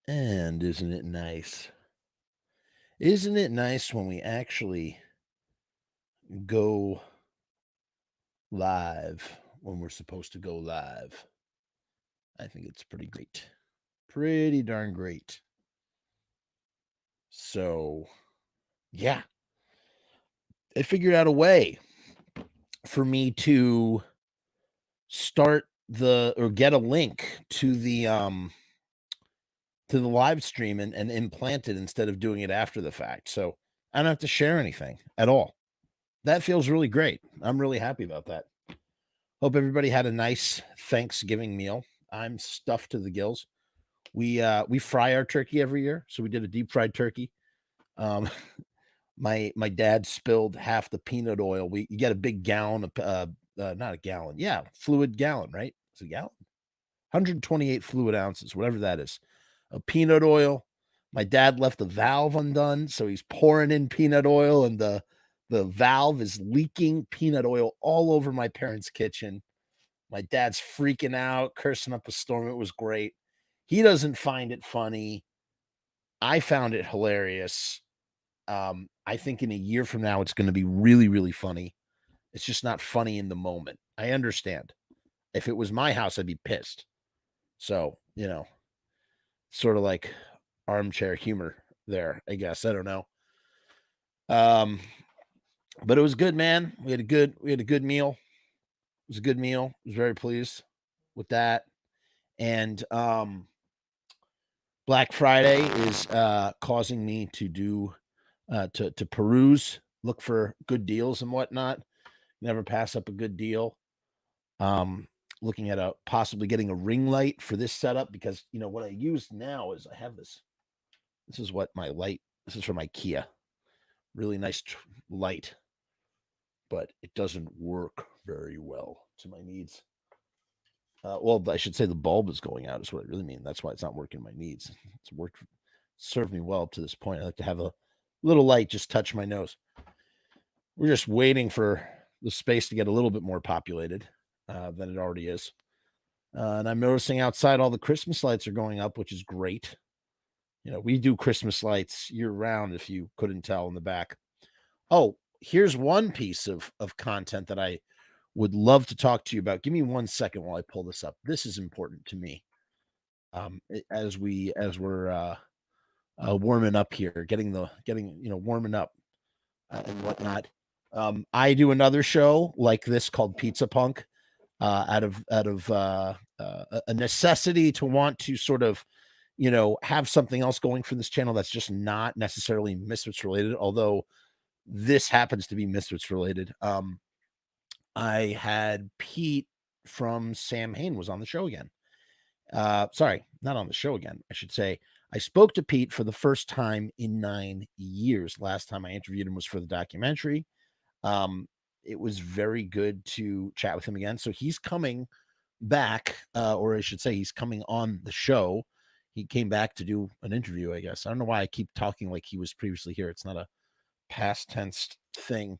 And isn't it nice? Isn't it nice when we actually go live when we're supposed to go live? I think it's pretty great. Pretty darn great. So, yeah. I figured out a way for me to start or get a link to the live stream and implant it instead of doing it after the fact. So I don't have to share anything at all. That feels really great. I'm really happy about that. Hope everybody had a nice Thanksgiving meal. I'm stuffed to the gills. We fry our turkey every year, so we did a deep fried turkey. My dad spilled half the peanut oil. You get a big gallon of not a gallon, yeah, fluid gallon, right? It's a gallon, 128 fluid ounces, whatever that is, of peanut oil. My dad left the valve undone, so he's pouring in peanut oil, and the valve is leaking peanut oil all over my parents' kitchen. My dad's freaking out, cursing up a storm. It was great. He doesn't find it funny. I found it hilarious. I think in a year from now, it's going to be really, really funny. It's just not funny in the moment. I understand. If it was my house, I'd be pissed. So, sort of like armchair humor there, I guess. I don't know. But it was good, man. We had a good meal. It was a good meal. I was very pleased with that. And Black Friday is causing me to do to peruse, look for good deals and whatnot. Never pass up a good deal. Looking at possibly getting a ring light for this setup, because what I use now is I have this. This is what my light. This is from IKEA. Really nice light, but it doesn't work very well to my needs. Well, I should say the bulb is going out is what I really mean. That's why it's not working my needs. It's served me well up to this point. I like to have a little light just touch my nose. We're just waiting for the space to get a little bit more populated than it already is. And I'm noticing outside all the Christmas lights are going up, which is great. We do Christmas lights year round, if you couldn't tell in the back. Oh, here's one piece of content that I would love to talk to you about. Give me 1 second while I pull this up. This is important to me. As we're warming up here, getting warming up and whatnot. I do another show like this called Pizza Punk, out of a necessity to want to sort of have something else going for this channel that's just not necessarily Misfits related, although this happens to be Misfits related. I had Pete from Sam Hain was on the show again. Sorry, not on the show again. I should say I spoke to Pete for the first time in 9 years. Last time I interviewed him was for the documentary. It was very good to chat with him again. So he's coming back, or I should say he's coming on the show. He came back to do an interview, I guess. I don't know why I keep talking like he was previously here. It's not a past tense thing.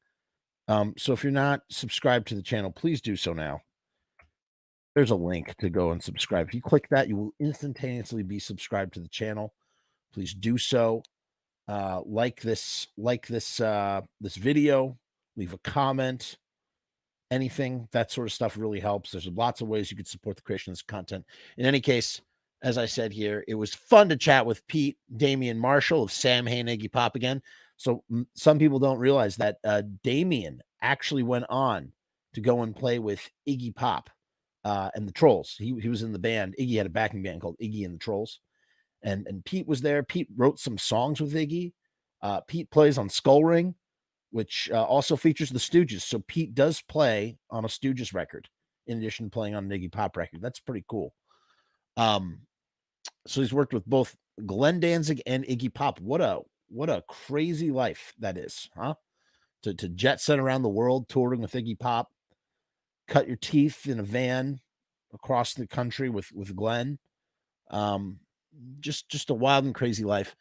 So if you're not subscribed to the channel, please do so now. There's a link to go and subscribe. If you click that, you will instantaneously be subscribed to the channel. Please do so. Like this video, leave a comment, anything, that sort of stuff really helps. There's lots of ways you could support the creation of this content. In any case, as I said here, it was fun to chat with Pete, Damian Marshall of Sam Hain, Iggy Pop again. So some people don't realize that Damian actually went on to go and play with Iggy Pop and the Trolls. He was in the band. Iggy had a backing band called Iggy and the Trolls. And Pete was there. Pete wrote some songs with Iggy. Pete plays on Skull Ring, which also features the Stooges. So Pete does play on a Stooges record in addition to playing on an Iggy Pop record. That's pretty cool. So he's worked with both Glenn Danzig and Iggy Pop. What a crazy life that is, huh? To jet set around the world touring with Iggy Pop, cut your teeth in a van across the country with Glenn. Just a wild and crazy life.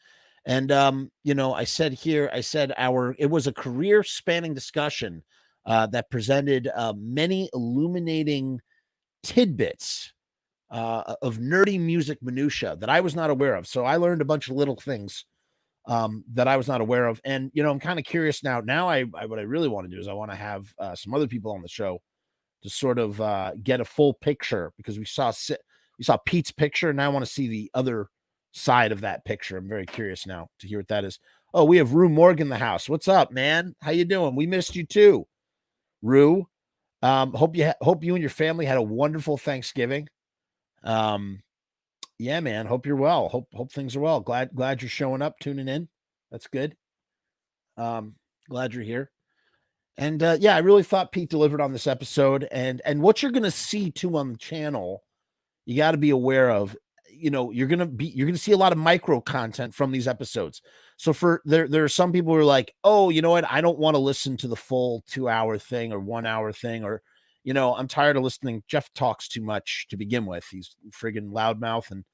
And I said it was a career spanning discussion that presented many illuminating tidbits of nerdy music minutia that I was not aware of. So I learned a bunch of little things that I was not aware of. And, I'm kind of curious now. Now, what I really want to do is I want to have some other people on the show to sort of get a full picture, because we saw Pete's picture, and I want to see the other side of that picture. I'm very curious now to hear what that is. Oh, we have Rue Morgan in the house. What's up, man? How you doing? We missed you too, Rue. Hope you and your family had a wonderful Thanksgiving. Yeah, man. Hope you're well. Hope things are well. Glad you're showing up, tuning in. That's good. Glad you're here. And yeah, I really thought Pete delivered on this episode. And what you're gonna see too on the channel, you got to be aware of. You're gonna see a lot of micro content from these episodes. So there are some people who are like, oh, you know what? I don't want to listen to the full 2-hour thing or 1-hour thing, or I'm tired of listening. Jeff talks too much to begin with. He's friggin' loudmouth, and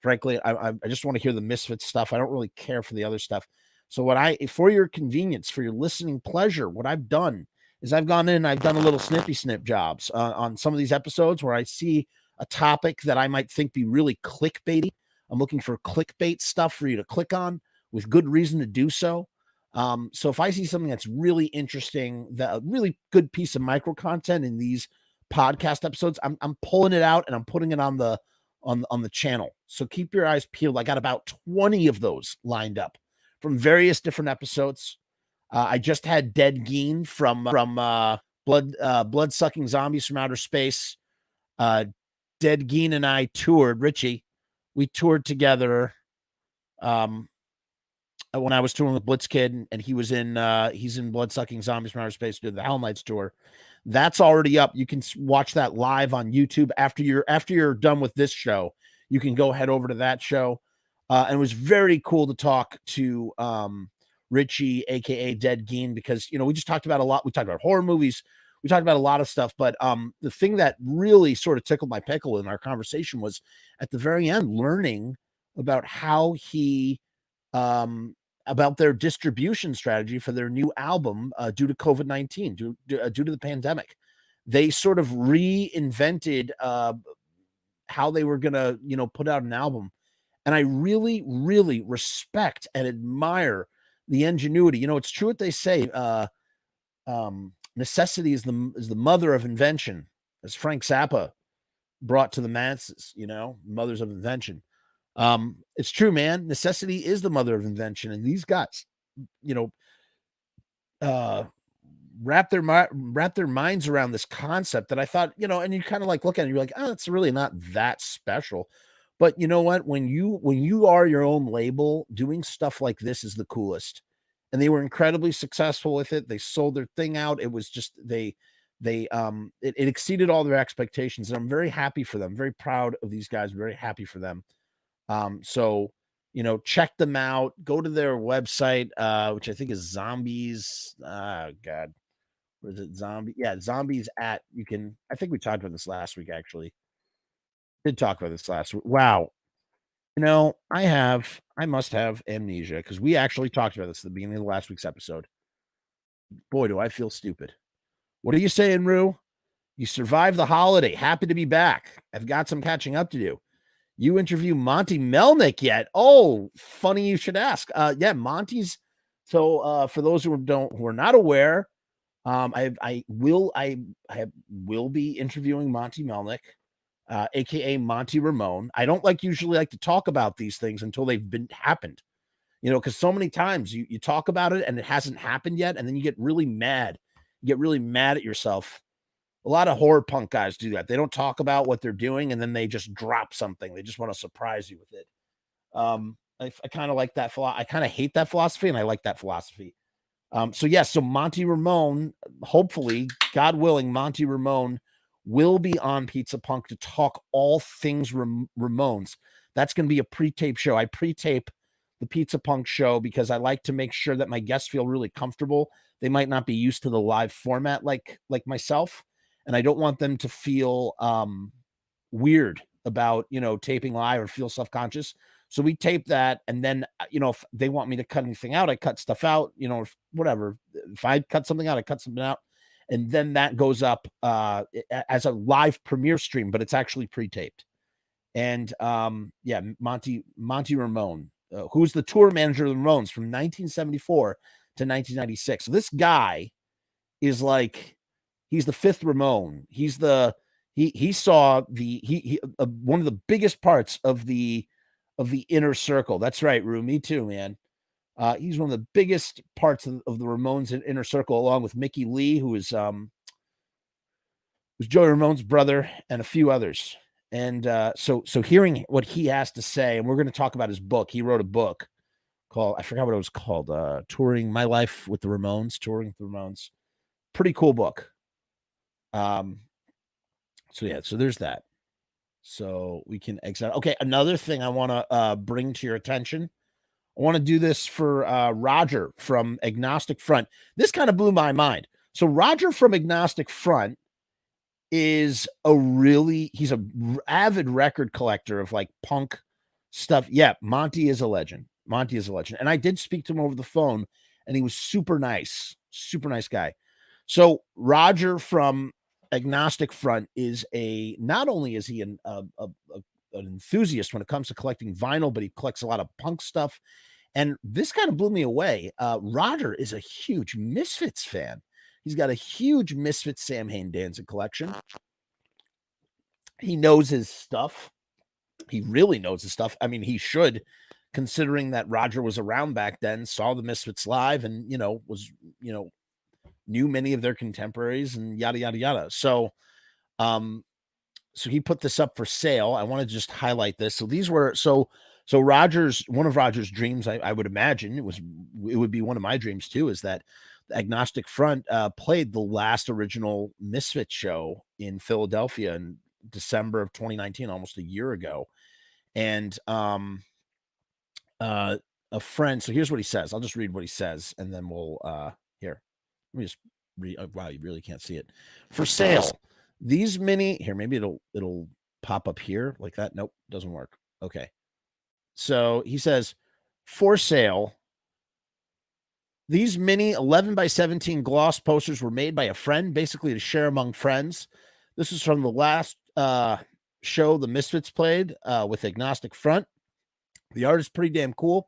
frankly, I just want to hear the Misfits stuff. I don't really care for the other stuff. So for your convenience, for your listening pleasure, what I've done is I've gone in and I've done a little snippy snip jobs on some of these episodes where I see a topic that I might think be really clickbaity. I'm looking for clickbait stuff for you to click on with good reason to do so. So if I see something that's really interesting, that a really good piece of micro content in these podcast episodes, I'm pulling it out and I'm putting it on the channel. So keep your eyes peeled. I got about 20 of those lined up from various different episodes. I just had Dead Geen from Blood Sucking Zombies from Outer Space. Dead Geen and I toured. Richie, we toured together. When I was touring with Blitzkid, and he's in Blood Sucking Zombies from Outer Space, did the Hell Nights tour. That's already up. You can watch that live on YouTube after you're done with this show. You can go head over to that show. And it was very cool to talk to Richie, aka Dead Geen, because we just talked about a lot. We talked about horror movies. We talked about a lot of stuff, but the thing that really sort of tickled my pickle in our conversation was at the very end, learning about how he about their distribution strategy for their new album due to COVID-19, due to the pandemic. They sort of reinvented how they were going to, put out an album. And I really, really respect and admire the ingenuity. It's true what they say. Necessity is the mother of invention, as Frank Zappa brought to the masses, mothers of invention. It's true, man. Necessity is the mother of invention. And these guys, wrap their minds around this concept that I thought, and you kind of like look at it, you're like, oh, it's really not that special. But you know what? When you are your own label, doing stuff like this is the coolest. And they were incredibly successful with it. They sold their thing out. It was just it exceeded all their expectations. And I'm very happy for them. I'm very proud of these guys. I'm very happy for them. So check them out. Go to their website, which I think is Zombies. God, was it Zombie? Yeah, Zombies at. You can. I think we talked about this last week. Actually, did talk about this last week. Wow. I must have amnesia, because we actually talked about this at the beginning of last week's episode. Boy, do I feel stupid. What are you saying, Rue? You survived the holiday. Happy to be back. I've got some catching up to do. You interview Monty Melnick yet? Oh, funny you should ask. Yeah, Monty's. So for those who are not aware, I will be interviewing Monty Melnick, aka Monty Ramone. I don't usually like to talk about these things until they've happened, because so many times you talk about it and it hasn't happened yet, and then you get really mad. You get really mad at yourself. A lot of horror punk guys do that. They don't talk about what they're doing, and then they just drop something. They just want to surprise you with it. I kind of like that. I kind of hate that philosophy, and I like that philosophy. So Monty Ramone, hopefully, God willing, Monty Ramone will be on Pizza Punk to talk all things Ramones. That's going to be a pre-tape show. I pre-tape the Pizza Punk show because I like to make sure that my guests feel really comfortable. They might not be used to the live format like myself. And I don't want them to feel weird about, taping live or feel self-conscious. So we tape that. And then, if they want me to cut anything out, I cut stuff out, whatever. If I cut something out, I cut something out. And then that goes up as a live premiere stream, but it's actually pre-taped. And yeah, Monty Ramone, who's the tour manager of the Ramones from 1974 to 1996. So this guy is like, he's the fifth Ramone. He's the he saw the one of the biggest parts of the inner circle. That's right, Rue. Me too, man. He's one of the biggest parts of the Ramones inner circle, along with Mickey Lee, who was Joey Ramone's brother, and a few others. And so hearing what he has to say, and we're going to talk about his book. He wrote a book called, I forgot what it was called, Touring My Life with the Ramones, Touring with the Ramones. Pretty cool book. So yeah, so there's that. So we can exit. Okay, another thing I want to bring to your attention. I want to do this for Roger from Agnostic Front. This kind of blew my mind. So Roger from Agnostic Front is he's a avid record collector of like punk stuff. Yeah, Monty is a legend. Monty is a legend. And I did speak to him over the phone, and he was super nice guy. So Roger from Agnostic Front is not only is he an enthusiast when it comes to collecting vinyl, but he collects a lot of punk stuff. And this kind of blew me away. Roger is a huge Misfits fan. He's got a huge Misfits Samhain Danzig collection. He knows his stuff. He really knows his stuff. I mean, he should, considering that Roger was around back then, saw the Misfits live, and knew many of their contemporaries, and yada yada yada. So he put this up for sale. I want to just highlight this. So these were so one of Roger's dreams, I would imagine it would be one of my dreams too, is that the Agnostic Front played the last original Misfit show in Philadelphia in December of 2019, almost a year ago. And a friend, so here's what he says. I'll just read what he says, and then we'll here. Let me just read. Oh, wow, you really can't see it. For sale, these mini, here, maybe it'll pop up here like that. Nope, doesn't work. Okay. So he says, for sale, these mini 11 by 17 gloss posters were made by a friend, basically to share among friends. This is from the last show the Misfits played with Agnostic Front. The art is pretty damn cool.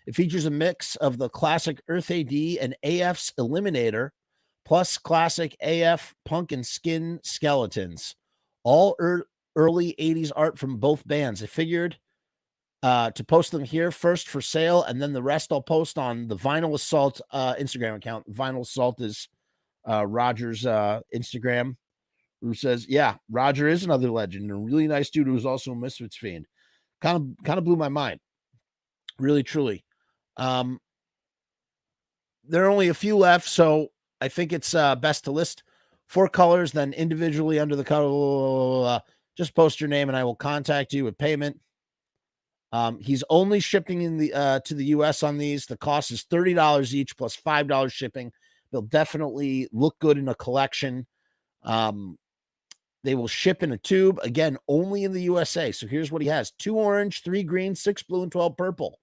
It features a mix of the classic Earth AD and AF's Eliminator, plus classic AF Punk and Skin skeletons. All early 80s art from both bands. I figured to post them here first for sale, and then the rest I'll post on the Vinyl Assault Instagram account. Vinyl Assault is Roger's Instagram, who says, yeah, Roger is another legend, a really nice dude who's also a Misfits fiend. Kind of blew my mind. Really, truly. There are only a few left, so I think it's best to list 4 colors, then individually under the color. Just post your name, and I will contact you with payment. He's only shipping in the to the US on these. The cost is $30 each plus $5 shipping. They'll definitely look good in a collection. They will ship in a tube, again, only in the USA. So here's what he has: 2 orange, 3 green, 6 blue, and 12 purple.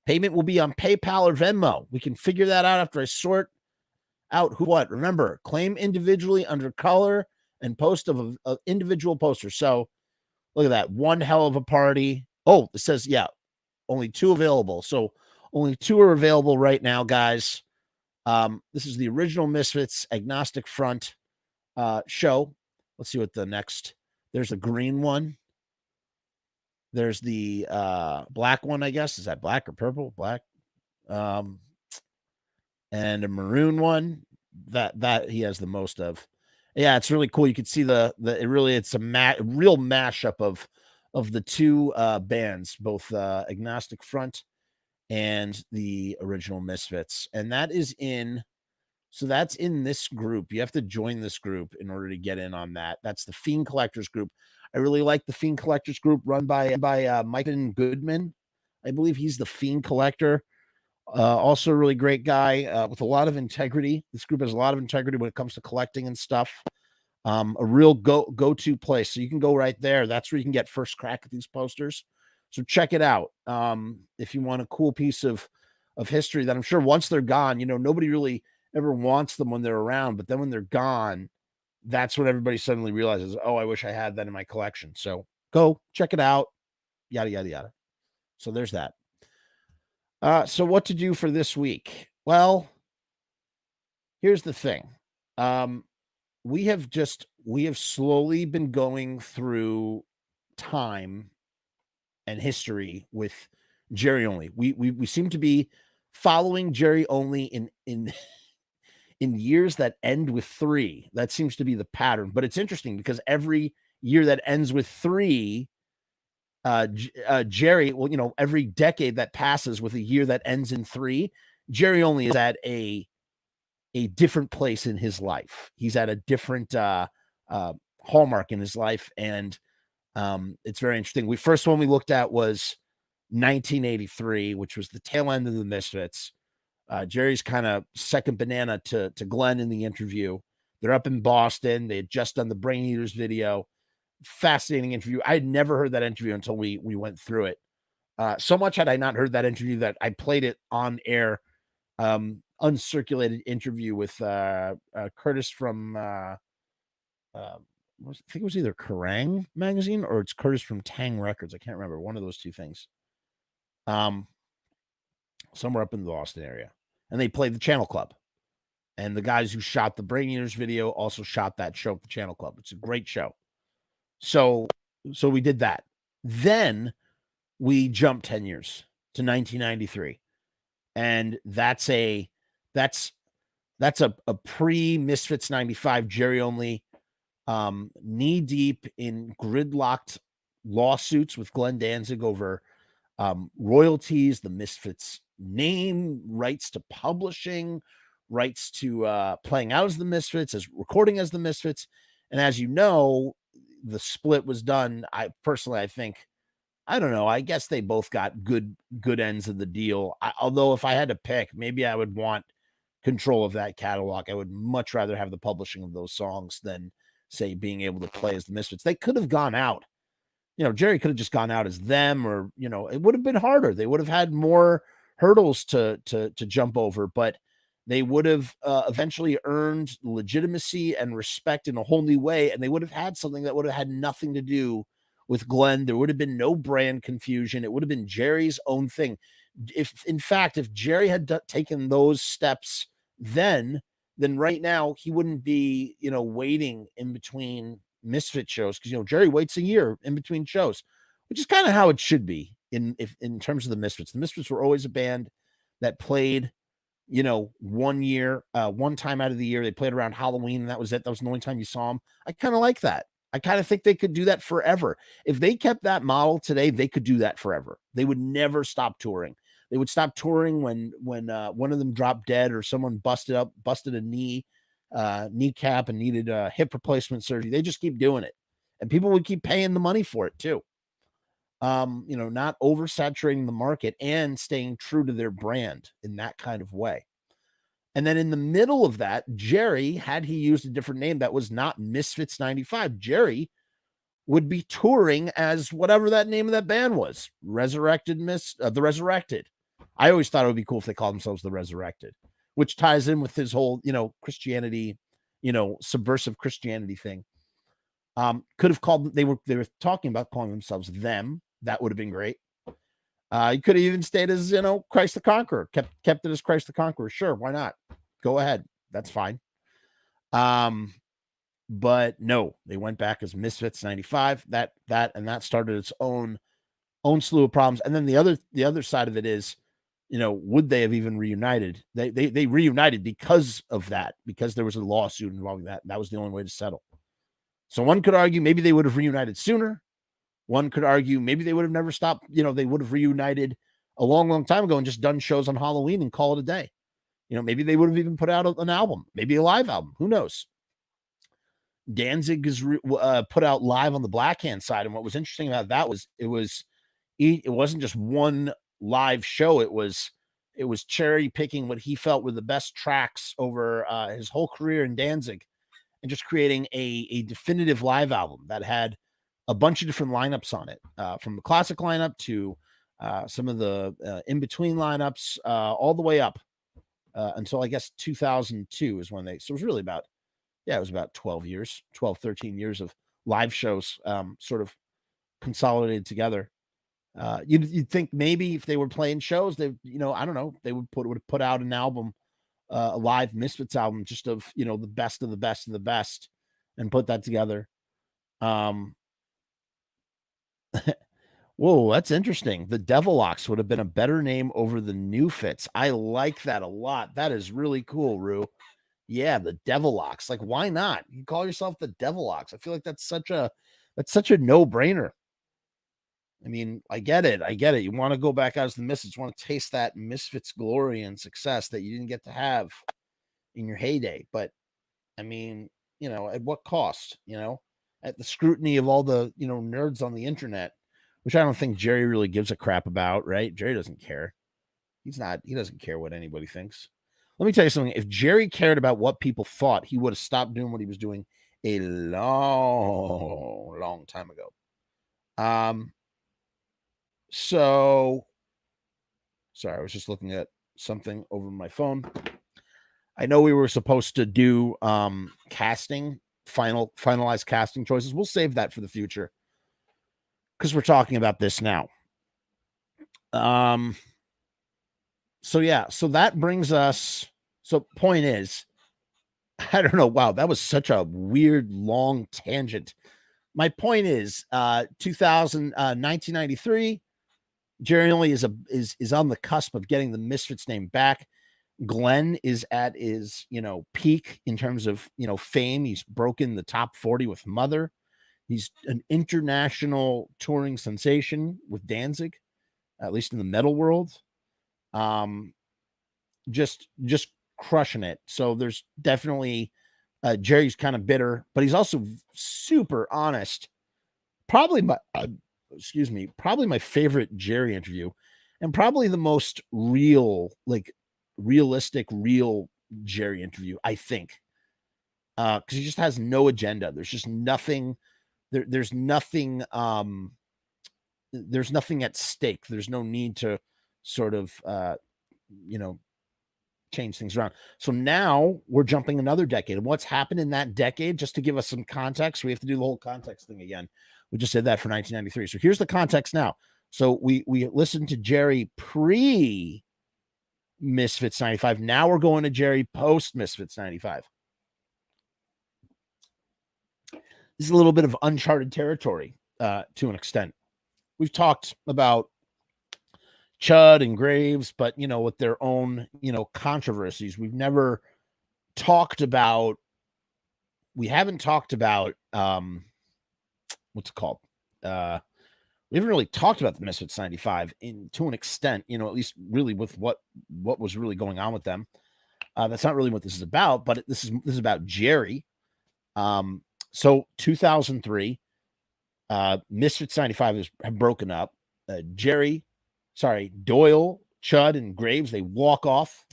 Payment will be on PayPal or Venmo. We can figure that out after I sort out who what. Remember, claim individually under color and post of an individual poster. So look at that. One hell of a party. Oh, it says, yeah, only 2 available. So only 2 are available right now, guys. This is the original Misfits Agnostic Front show. Let's see what the next. There's a green one. There's the black one, I guess. Is that black or purple? Black. And a maroon one that he has the most of. Yeah, it's really cool. You can see it's a real mashup of the 2 bands, both Agnostic Front and the original Misfits. And that is that's in this group. You have to join this group in order to get in on that. That's the Fiend Collectors group. I really like the Fiend Collectors group run by Mike Goodman. I believe he's the Fiend Collector. Also a really great guy with a lot of integrity. This group has a lot of integrity when it comes to collecting and stuff. A real go-to place. So you can go right there. That's where you can get first crack at these posters. So check it out. If you want a cool piece of history that I'm sure once they're gone, nobody really ever wants them when they're around, but then when they're gone, that's when everybody suddenly realizes, oh, I wish I had that in my collection. So Go check it out. Yada, yada, yada. So there's that. So what to do for this week? Well, here's the thing. We have slowly been going through time and history with Jerry Only. We seem to be following Jerry Only in in years that end with 3. That seems to be the pattern. But it's interesting because every year that ends with 3, Jerry, well, you know, every decade that passes with a year that ends in 3, Jerry Only is at a different place in his life. He's at a different hallmark in his life, and it's very interesting. We first one we looked at was 1983, which was the tail end of the Misfits. Jerry's kind of second banana to Glenn in the interview. They're up in Boston. They had just done the Brain Eaters video. Fascinating interview. I had never heard that interview until we went through it. So much had I not heard that interview that I played it on air, uncirculated interview with Curtis from I think it was either Kerrang magazine or it's Curtis from Tang Records. I can't remember, one of those two things. Somewhere up in the Boston area, and they played the Channel Club. And the guys who shot the Brain Eaters video also shot that show at the Channel Club. It's a great show. So we did that. Then we jumped 10 years to 1993. And that's a pre-Misfits 95 Jerry Only, knee deep in gridlocked lawsuits with Glenn Danzig over royalties, the Misfits name, rights to publishing, rights to playing out as the Misfits, as recording as the Misfits. And as you know, the split was done. I think, I don't know, I guess they both got good ends of the deal. Although if I had to pick, maybe I would want control of that catalog. I would much rather have the publishing of those songs than, say, being able to play as the Misfits. They could have gone out. You know, Jerry could have just gone out as them, or, you know, it would have been harder. They would have had more hurdles to jump over, but they would have eventually earned legitimacy and respect in a whole new way. And they would have had something that would have had nothing to do with Glenn. There would have been no brand confusion. It would have been Jerry's own thing. If Jerry had taken those steps then right now he wouldn't be, you know, waiting in between Misfit shows, because, you know, Jerry waits a year in between shows, which is kind of how it should be in terms of the Misfits. The Misfits were always a band that played, you know, one time out of the year. They played around Halloween, and that was it. That was the only time you saw them. I kind of like that. I kind of think they could do that forever. If they kept that model today, they could do that forever. They would never stop touring. They would stop touring when one of them dropped dead, or someone busted a kneecap and needed a hip replacement surgery. They just keep doing it, and people would keep paying the money for it too. You know, not oversaturating the market and staying true to their brand in that kind of way. And then in the middle of that, Jerry, had he used a different name that was not Misfits 95, Jerry would be touring as whatever that name of that band was, the Resurrected. I always thought it would be cool if they called themselves the Resurrected, which ties in with his whole, you know, Christianity, you know, subversive Christianity thing. Could have called, they were talking about calling themselves Them. That would have been great. You could have even stayed as, you know, Christ the Conqueror, kept it as Christ the Conqueror. Sure, why not? Go ahead. That's fine. But no, they went back as Misfits 95. That started its own slew of problems. And then the other side of it is, you know, would they have even reunited? They reunited because of that, because there was a lawsuit involving that. That was the only way to settle. So one could argue maybe they would have reunited sooner. One could argue maybe they would have never stopped. You know, they would have reunited a long, long time ago and just done shows on Halloween and call it a day. You know, maybe they would have even put out an album, maybe a live album. Who knows? Danzig is put out live on the Black Hand side. And what was interesting about that was it wasn't just one live show. It was cherry picking what he felt were the best tracks over his whole career in Danzig, and just creating a definitive live album that had a bunch of different lineups on it, from the classic lineup to some of the in-between lineups, all the way up until I guess 2002 is when so it was really about, it was about 13 years of live shows, sort of consolidated together. You'd think maybe if they were playing shows, they, I don't know, they would have put out an album, a live Misfits album, just of, the best of the best of the best, and put that together. Whoa, that's interesting. The Devilox would have been a better name over the New Fits. I like that a lot. That is really cool, Rue. Yeah, the Devilox. Like, why not? You call yourself the Devilox. I feel like that's such a no-brainer. I mean, I get it. You want to go back out as the Misfits, want to taste that Misfits glory and success that you didn't get to have in your heyday. But I mean, at what cost? At the scrutiny of all the, nerds on the internet, which I don't think Jerry really gives a crap about, right? Jerry doesn't care. He doesn't care what anybody thinks. Let me tell you something. If Jerry cared about what people thought, he would have stopped doing what he was doing a long, long time ago. So, sorry, I was just looking at something over my phone. I know we were supposed to do finalized casting choices. We'll save that for the future because we're talking about this now. So that brings us. So point is, I don't know. Wow, that was such a weird long tangent. My point is, 1993. Jerry only is on the cusp of getting the Misfits name back. Glenn is at his, peak in terms of, fame. He's broken the top 40 with Mother. He's an international touring sensation with Danzig, at least in the metal world. Just crushing it. So there's definitely Jerry's kind of bitter, but he's also super honest. Probably my favorite Jerry interview, and probably the most realistic Jerry interview, I think. Because he just has no agenda. There's just nothing. There's nothing. There's nothing at stake. There's no need to sort of, change things around. So now we're jumping another decade. And what's happened in that decade, just to give us some context, we have to do the whole context thing again. We just did that for 1993. So here's the context now. So we listened to Jerry pre Misfits 95. Now we're going to Jerry post Misfits 95. This is a little bit of uncharted territory to an extent. We've talked about Chud and Graves, but, with their own, controversies. We haven't talked about, what's it called? We haven't really talked about the Misfits 95 to an extent, at least really with what was really going on with them. That's not really what this is about, but this is about Jerry. So 2003, Misfits 95 have broken up. Doyle, Chud, and Graves, they walk off.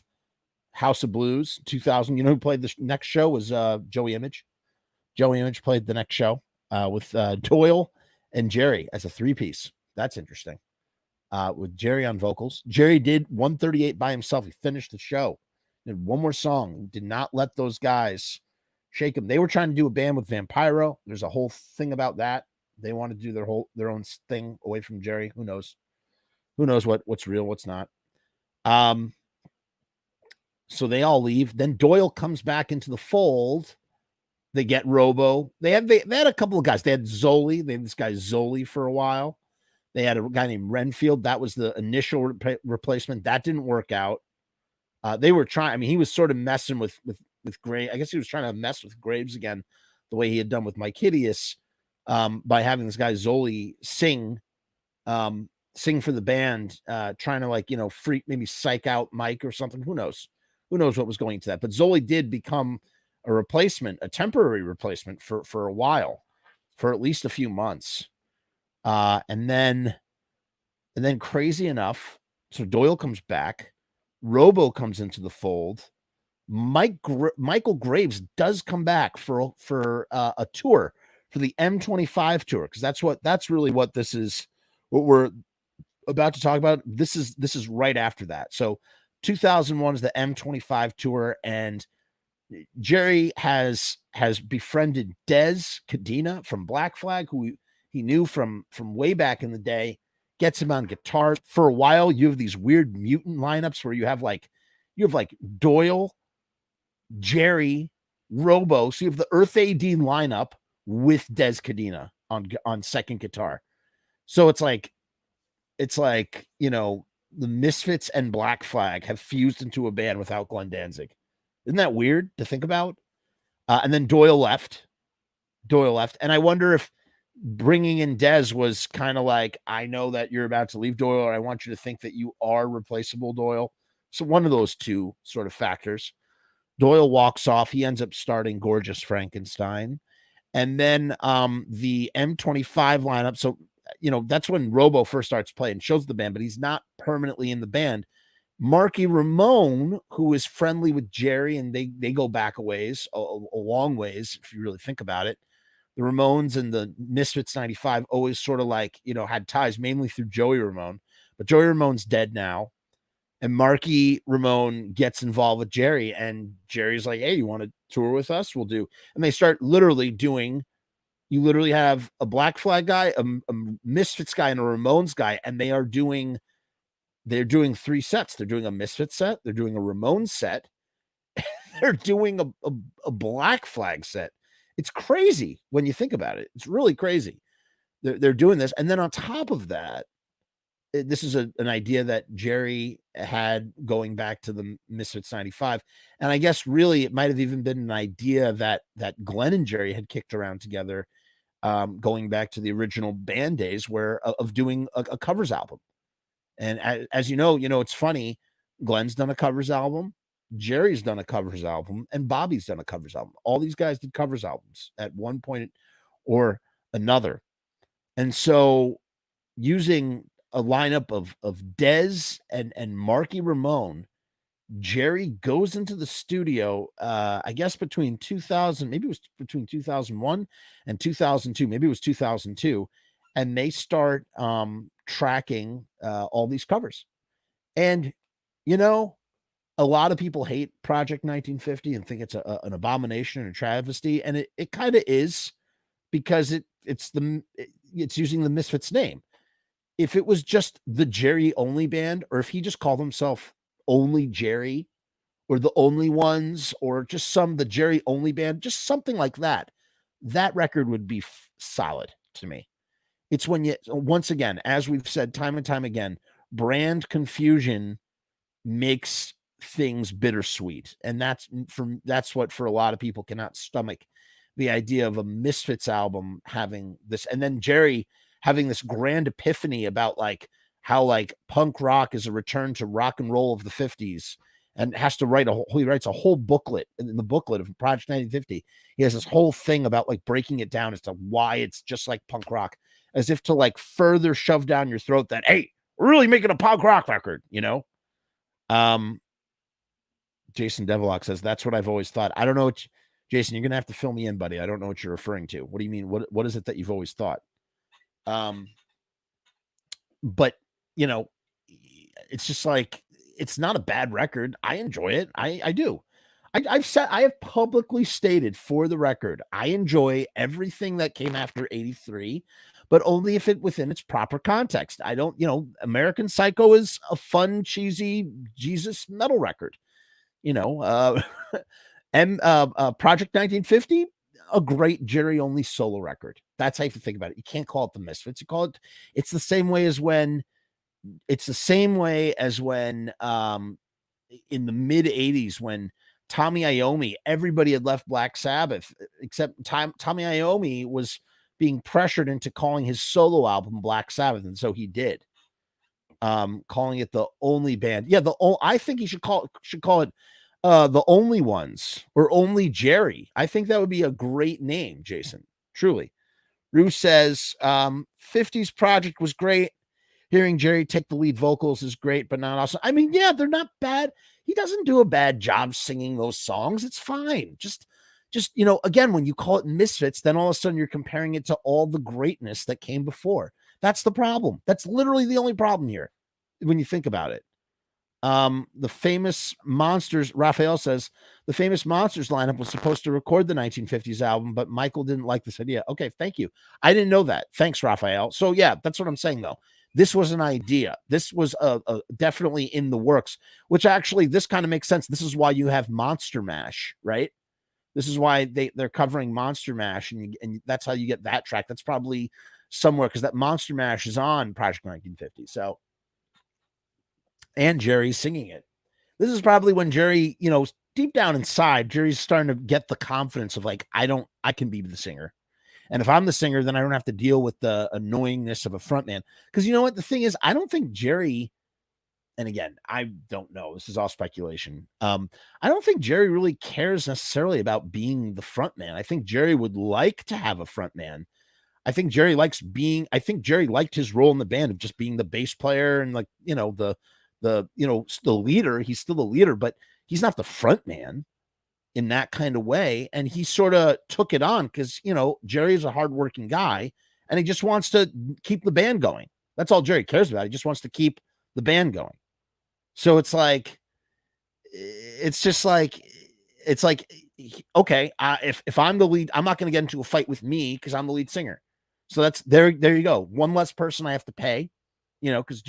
House of Blues, 2000. Who played the next show was Joey Image. Joey Image played the next show with Doyle and Jerry as a three-piece. That's interesting. With Jerry on vocals. Jerry did 138 by himself. He finished the show. Did one more song. Did not let those guys shake him. They were trying to do a band with Vampiro. There's a whole thing about that. They wanted to do their own thing away from Jerry. Who knows? Who knows what's real, what's not? So they all leave. Then Doyle comes back into the fold. They get Robo. They had a couple of guys. They had Zoli. They had this guy Zoli for a while. They had a guy named Renfield. That was the initial replacement. That didn't work out. They were trying. I mean, he was sort of messing with Graves. I guess he was trying to mess with Graves again, the way he had done with Mike Hideous, by having this guy Zoli sing for the band, trying to freak, maybe psych out Mike or something. Who knows what was going to that? But Zoli did become a temporary replacement for a while, for at least a few months. And then crazy enough, so Doyle comes back, Robo comes into the fold. Michael Graves does come back for a tour, for the M25 tour, because that's really what this is. What we're about to talk about. This is right after that. So 2001 is the M25 tour, and Jerry has befriended Dez Cadena from Black Flag, who he knew from way back in the day, gets him on guitar. For a while, you have these weird mutant lineups where you have like Doyle, Jerry, Robo. So you have the Earth AD lineup with Dez Cadena on second guitar. So it's like, you know, the Misfits and Black Flag have fused into a band without Glenn Danzig. Isn't that weird to think about? And then Doyle left. And I wonder if bringing in Dez was kind of like, I know that you're about to leave, Doyle, or I want you to think that you are replaceable, Doyle. So one of those two sort of factors. Doyle walks off. He ends up starting Gorgeous Frankenstein. And then the M25 lineup. So, you know, that's when Robo first starts playing, shows the band, but he's not permanently in the band. Marky Ramone, who is friendly with Jerry, and they go back a ways, a long ways, if you really think about it. The Ramones and the Misfits 95 always sort of like, you know, had ties mainly through Joey Ramone, but Joey Ramone's dead now. And Marky Ramone gets involved with Jerry, and Jerry's like, hey, you want to tour with us? We'll do. And they start literally doing, you literally have a Black Flag guy, a Misfits guy, and a Ramones guy, and they're doing 3 sets. They're doing a Misfits set, they're doing a Ramones set, they're doing a Black Flag set. It's crazy when you think about it. It's really crazy. They're doing this. And then on top of that, this is an idea that Jerry had going back to the Misfits 95. And I guess really it might have even been an idea that Glenn and Jerry had kicked around together, going back to the original band days of doing a covers album. And as you know, it's funny. Glenn's done a covers album. Jerry's done a covers album, and Bobby's done a covers album. All these guys did covers albums at one point or another. And so using a lineup of Dez and Marky Ramone, Jerry goes into the studio, I guess between 2000, maybe it was between 2001 and 2002, maybe it was 2002, and they start tracking all these covers. And, you know, a lot of people hate Project 1950 and think it's an abomination and a travesty, and it kind of is, because it's using the Misfits name. If it was just the Jerry only band, or if he just called himself only Jerry, or the Only Ones, or just the Jerry only band, just something like that, that record would be solid to me. It's when once again, as we've said time and time again, brand confusion makes things bittersweet. And that's what for a lot of people cannot stomach the idea of a Misfits album having this, and then Jerry having this grand epiphany about like how like punk rock is a return to rock and roll of the 50s, and has to he writes a whole booklet. In the booklet of Project 1950, he has this whole thing about like breaking it down as to why it's just like punk rock, as if to like further shove down your throat that, hey, we're really making a punk rock record, you know? Jason Devilock says, that's what I've always thought. I don't know what Jason, you're going to have to fill me in, buddy. I don't know what you're referring to. What do you mean? What is it that you've always thought? But you know, it's just like, it's not a bad record. I enjoy it. I do. I have publicly stated for the record, I enjoy everything that came after 83, but only if it within its proper context. I don't, American Psycho is a fun, cheesy Jesus metal record, and Project 1950, a great Jerry only solo record. That's how you think about it. You can't call it the Misfits. You call it, it's the same way as when in the mid 80s, when Tommy Iommi, everybody had left Black Sabbath except Tommy Iommi was being pressured into calling his solo album Black Sabbath, and so he did, calling it the only band. Yeah, I think he should call it the Only Ones, or Only Jerry. I think that would be a great name, Jason. Truly. Rue says 50s Project was great. Hearing Jerry take the lead vocals is great, but not awesome. I mean, yeah, they're not bad. He doesn't do a bad job singing those songs. It's fine. Just again, when you call it Misfits, then all of a sudden you're comparing it to all the greatness that came before. That's the problem. That's literally the only problem here when you think about it. The Famous Monsters, Raphael says, the Famous Monsters lineup was supposed to record the 1950s album, but Michael didn't like this idea. Okay, thank you. I didn't know that. Thanks, Raphael. So yeah, that's what I'm saying though. This was an idea. This was definitely in the works, which actually this kind of makes sense. This is why you have Monster Mash, right? This is why they're covering Monster Mash, and that's how you get that track. That's probably somewhere because that Monster Mash is on Project 1950. So, and Jerry's singing it. This is probably when Jerry, deep down inside, Jerry's starting to get the confidence of like, I can be the singer. And if I'm the singer, then I don't have to deal with the annoyingness of a frontman. Because you know what? The thing is, I don't think Jerry, and again, I don't know. This is all speculation. I don't think Jerry really cares necessarily about being the frontman. I think Jerry would like to have a frontman. I think Jerry liked his role in the band of just being the bass player and like, the leader. He's still the leader, but he's not the front man in that kind of way. And he sort of took it on because, Jerry is a hardworking guy and he just wants to keep the band going. That's all Jerry cares about. He just wants to keep the band going. So it's like, okay, if I'm the lead, I'm not going to get into a fight with me because I'm the lead singer. So that's there you go. One less person I have to pay, because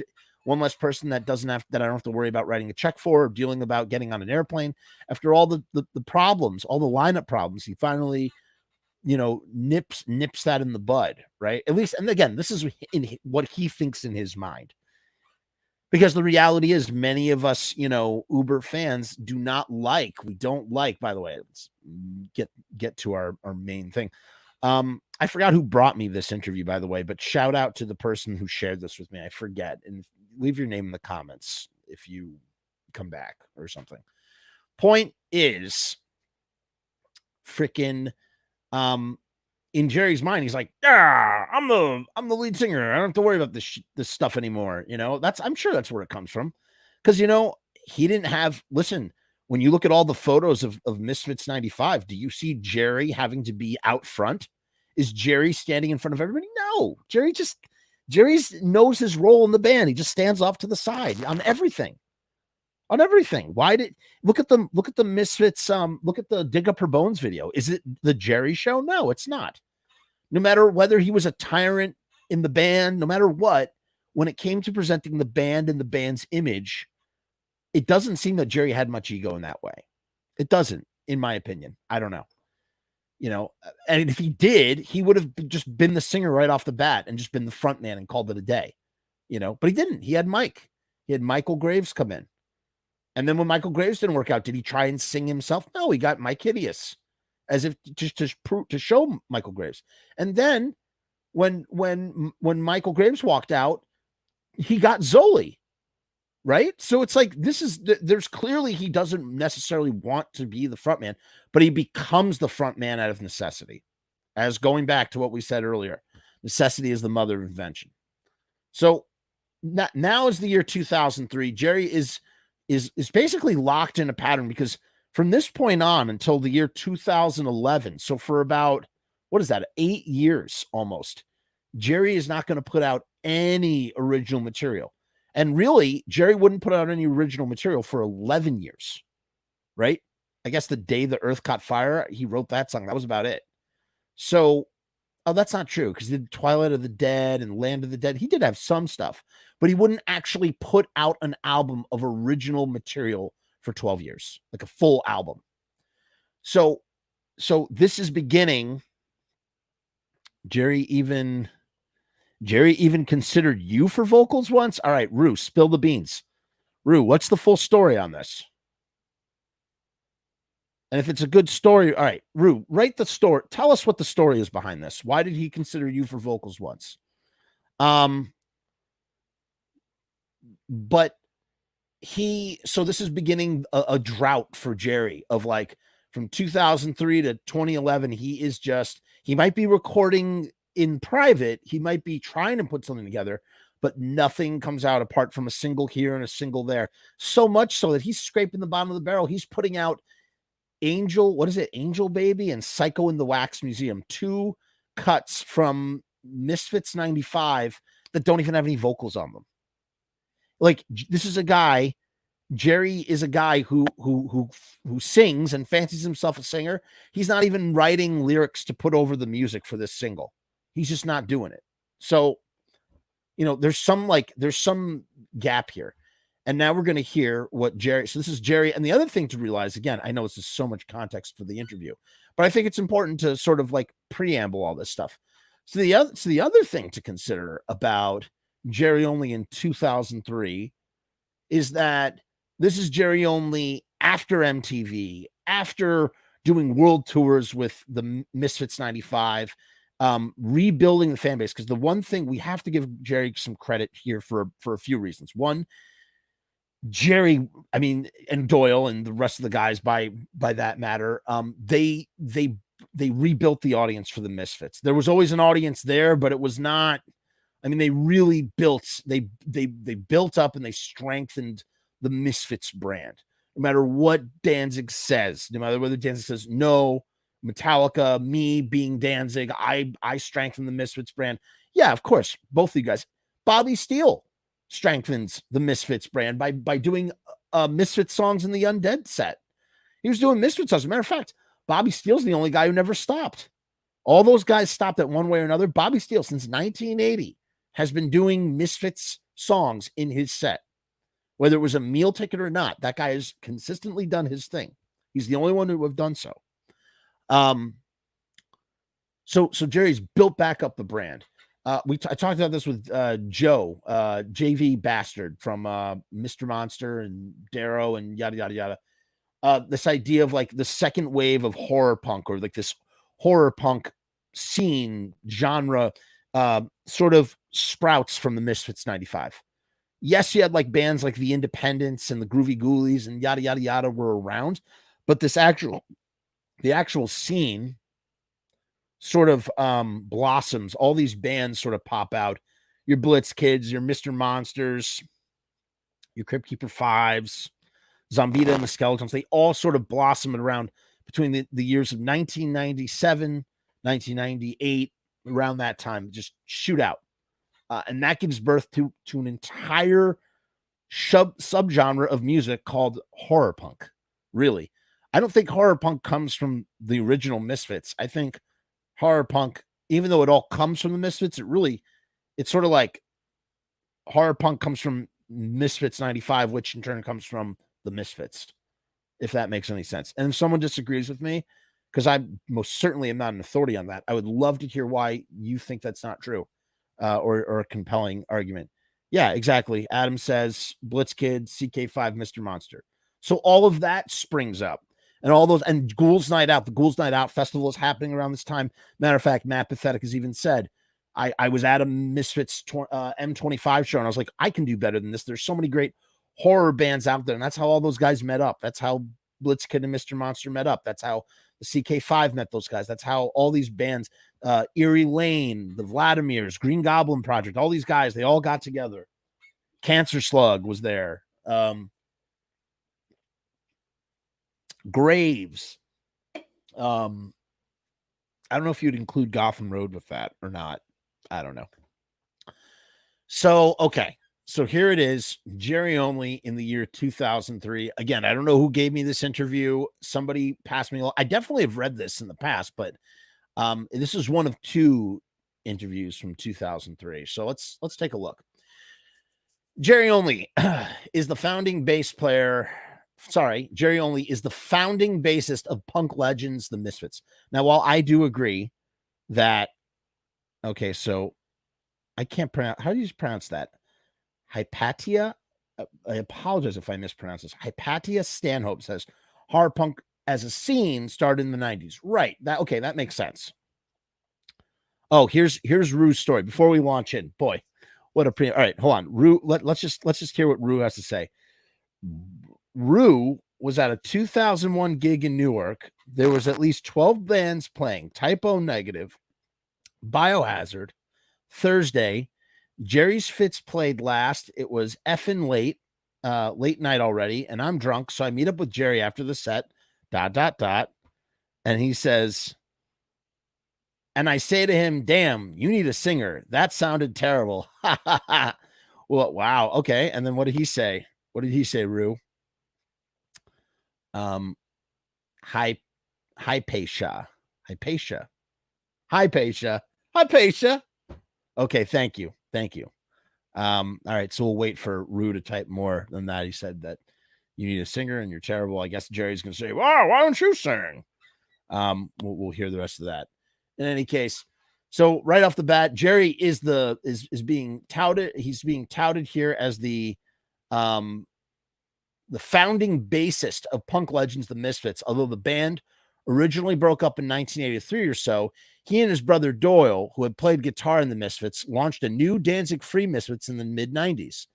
one less person that I don't have to worry about writing a check for or dealing about getting on an airplane. After all the problems, all the lineup problems, he finally, nips that in the bud, right? At least, and again, this is in what he thinks in his mind. Because the reality is many of us, Uber fans we don't like, by the way, let's get to our main thing. I forgot who brought me this interview, by the way, but shout out to the person who shared this with me. I forget, and leave your name in the comments if you come back or something. Point is, freaking, in Jerry's mind, he's like, I'm the lead singer. I don't have to worry about this stuff anymore. I'm sure that's where it comes from. Because, he didn't have, listen, when you look at all the photos of Misfits 95, do you see Jerry having to be out front? Is Jerry standing in front of everybody? No, Jerry knows his role in the band. He just stands off to the side on everything. Look at the Misfits, look at the Dig Up Her Bones video. Is it the Jerry show? No, it's not. No matter whether he was a tyrant in the band, no matter what, when it came to presenting the band and the band's image, it doesn't seem that Jerry had much ego in that way. It doesn't, in my opinion. I don't know. And if he did, he would have just been the singer right off the bat and just been the front man and called it a day, but he didn't. He had Mike. He had Michael Graves come in. And then when Michael Graves didn't work out, did he try and sing himself? No, he got Mike Hideous as if just to show Michael Graves. And then when Michael Graves walked out, he got Zoli, right? So it's like, there's clearly, he doesn't necessarily want to be the front man, but he becomes the front man out of necessity. As going back to what we said earlier, necessity is the mother of invention. So now is the year 2003. Jerry is basically locked in a pattern because from this point on until the year 2011, so for about, 8 years almost, Jerry is not going to put out any original material. And really, Jerry wouldn't put out any original material for 11 years, right? I guess the day the earth caught fire, he wrote that song. That was about it. So, that's not true because he did Twilight of the Dead and Land of the Dead. He did have some stuff, but he wouldn't actually put out an album of original material for 12 years, like a full album. So this is beginning. Jerry even considered you for vocals once. All right, Rue, spill the beans. Rue, what's the full story on this? And if it's a good story, all right, Rue, write the story. Tell us what the story is behind this. Why did he consider you for vocals once? But so this is beginning a drought for Jerry of like from 2003 to 2011. He might be recording in private. He might be trying to put something together, but nothing comes out apart from a single here and a single there. So much so that he's scraping the bottom of the barrel. He's putting out Angel Baby and Psycho in the Wax Museum, 2 cuts from Misfits 95 that don't even have any vocals on them. Like, this is a guy Jerry is a guy who sings and fancies himself a singer. He's not even writing lyrics to put over the music for this single. He's just not doing it. So, there's some gap here. And now we're going to hear what Jerry. So this is Jerry. And the other thing to realize, again, I know this is so much context for the interview, but I think it's important to sort of like preamble all this stuff. So the other thing to consider about Jerry Only in 2003 is that this is Jerry Only after MTV, after doing world tours with the Misfits 95, rebuilding the fan base. Because the one thing we have to give Jerry some credit here for a few reasons. One, Jerry, and Doyle and the rest of the guys by that matter, they rebuilt the audience for the Misfits. There was always an audience there, but it was not. They really built. They built up and they strengthened the Misfits brand. No matter what Danzig says, no matter whether Danzig says no, Metallica, me being Danzig, I strengthen the Misfits brand. Yeah, of course, both of you guys. Bobby Steele strengthens the Misfits brand by doing Misfits songs in the Undead set. He was doing Misfits songs. As a matter of fact, Bobby Steele's the only guy who never stopped. All those guys stopped at one way or another. Bobby Steele, since 1980, has been doing Misfits songs in his set. Whether it was a meal ticket or not, that guy has consistently done his thing. He's the only one who have done so. So Jerry's built back up the brand. I talked about this with Joe, JV Bastard from Mr. Monster and Darrow and yada, yada, yada. This idea of like the second wave of horror punk, or like this horror punk scene genre sort of sprouts from the Misfits 95. Yes, you had like bands like the Independents and the Groovy Ghoulies and yada, yada, yada were around, but the actual scene sort of blossoms. All these bands sort of pop out. Your Blitz Kids, your Mr. Monsters, your Crypt Keeper Fives, Zombita and the Skeletons, they all sort of blossom around between the years of 1997, 1998, around that time, just shoot out. And that gives birth to an entire subgenre of music called horror punk. Really. I don't think horror punk comes from the original Misfits. I think horror punk, even though it all comes from the Misfits, it's sort of like horror punk comes from Misfits 95, which in turn comes from the Misfits, if that makes any sense. And if someone disagrees with me, because I most certainly am not an authority on that, I would love to hear why you think that's not true, or a compelling argument. Yeah, exactly. Adam says Blitz Kid, CK5, Mr. Monster. So all of that springs up. And all those, and Ghouls Night Out, the Ghouls Night Out festival is happening around this time. Matter of fact, Matt Pathetic has even said, I was at a Misfits M25 show, and I was like, I can do better than this. There's so many great horror bands out there, and that's how all those guys met up. That's how Blitz Kid and Mr. Monster met up. That's how the CK5 met those guys. That's how all these bands, Erie Lane, the Vladimirs, Green Goblin Project, all these guys, they all got together. Cancer Slug was there. Graves. I don't know if you'd include Gotham Road with that or not. I don't know. So, okay. So here it is, Jerry Only in the year 2003. Again, I don't know who gave me this interview. Somebody passed me. I definitely have read this in the past, but this is one of two interviews from 2003. So let's take a look. Jerry Only is the founding bass player. Sorry, Jerry Only is the founding bassist of punk legends, the Misfits. Now, while I do agree that, okay, so I can't pronounce, how do you pronounce that? Hypatia? I apologize if I mispronounce this. Hypatia Stanhope says, horror punk as a scene started in the 90s. Right, that makes sense. Oh, here's Rue's story. Before we launch in, boy, what a all right, hold on. Rue, let's just hear what Rue has to say. Rue was at a 2001 gig in Newark. There was at least 12 bands playing. Typo Negative, Biohazard, Thursday. Jerry's Fits played last. It was effing late night already, and I'm drunk, so I meet up with Jerry after the set, ... And he says, and I say to him, damn, you need a singer. That sounded terrible. Well, wow. Okay. And then what did he say? What did he say, Rue? Hypatia. Okay, thank you. All right, so we'll wait for Rue to type more than that. He said that you need a singer and you're terrible. I guess Jerry's gonna say, "Wow, why don't you sing?" We'll hear the rest of that. In any case, so right off the bat, Jerry is being touted. He's being touted here as the founding bassist of punk legends, the Misfits. Although the band originally broke up in 1983 or so, he and his brother Doyle, who had played guitar in the Misfits, launched a new Danzig Free Misfits in the mid-90s.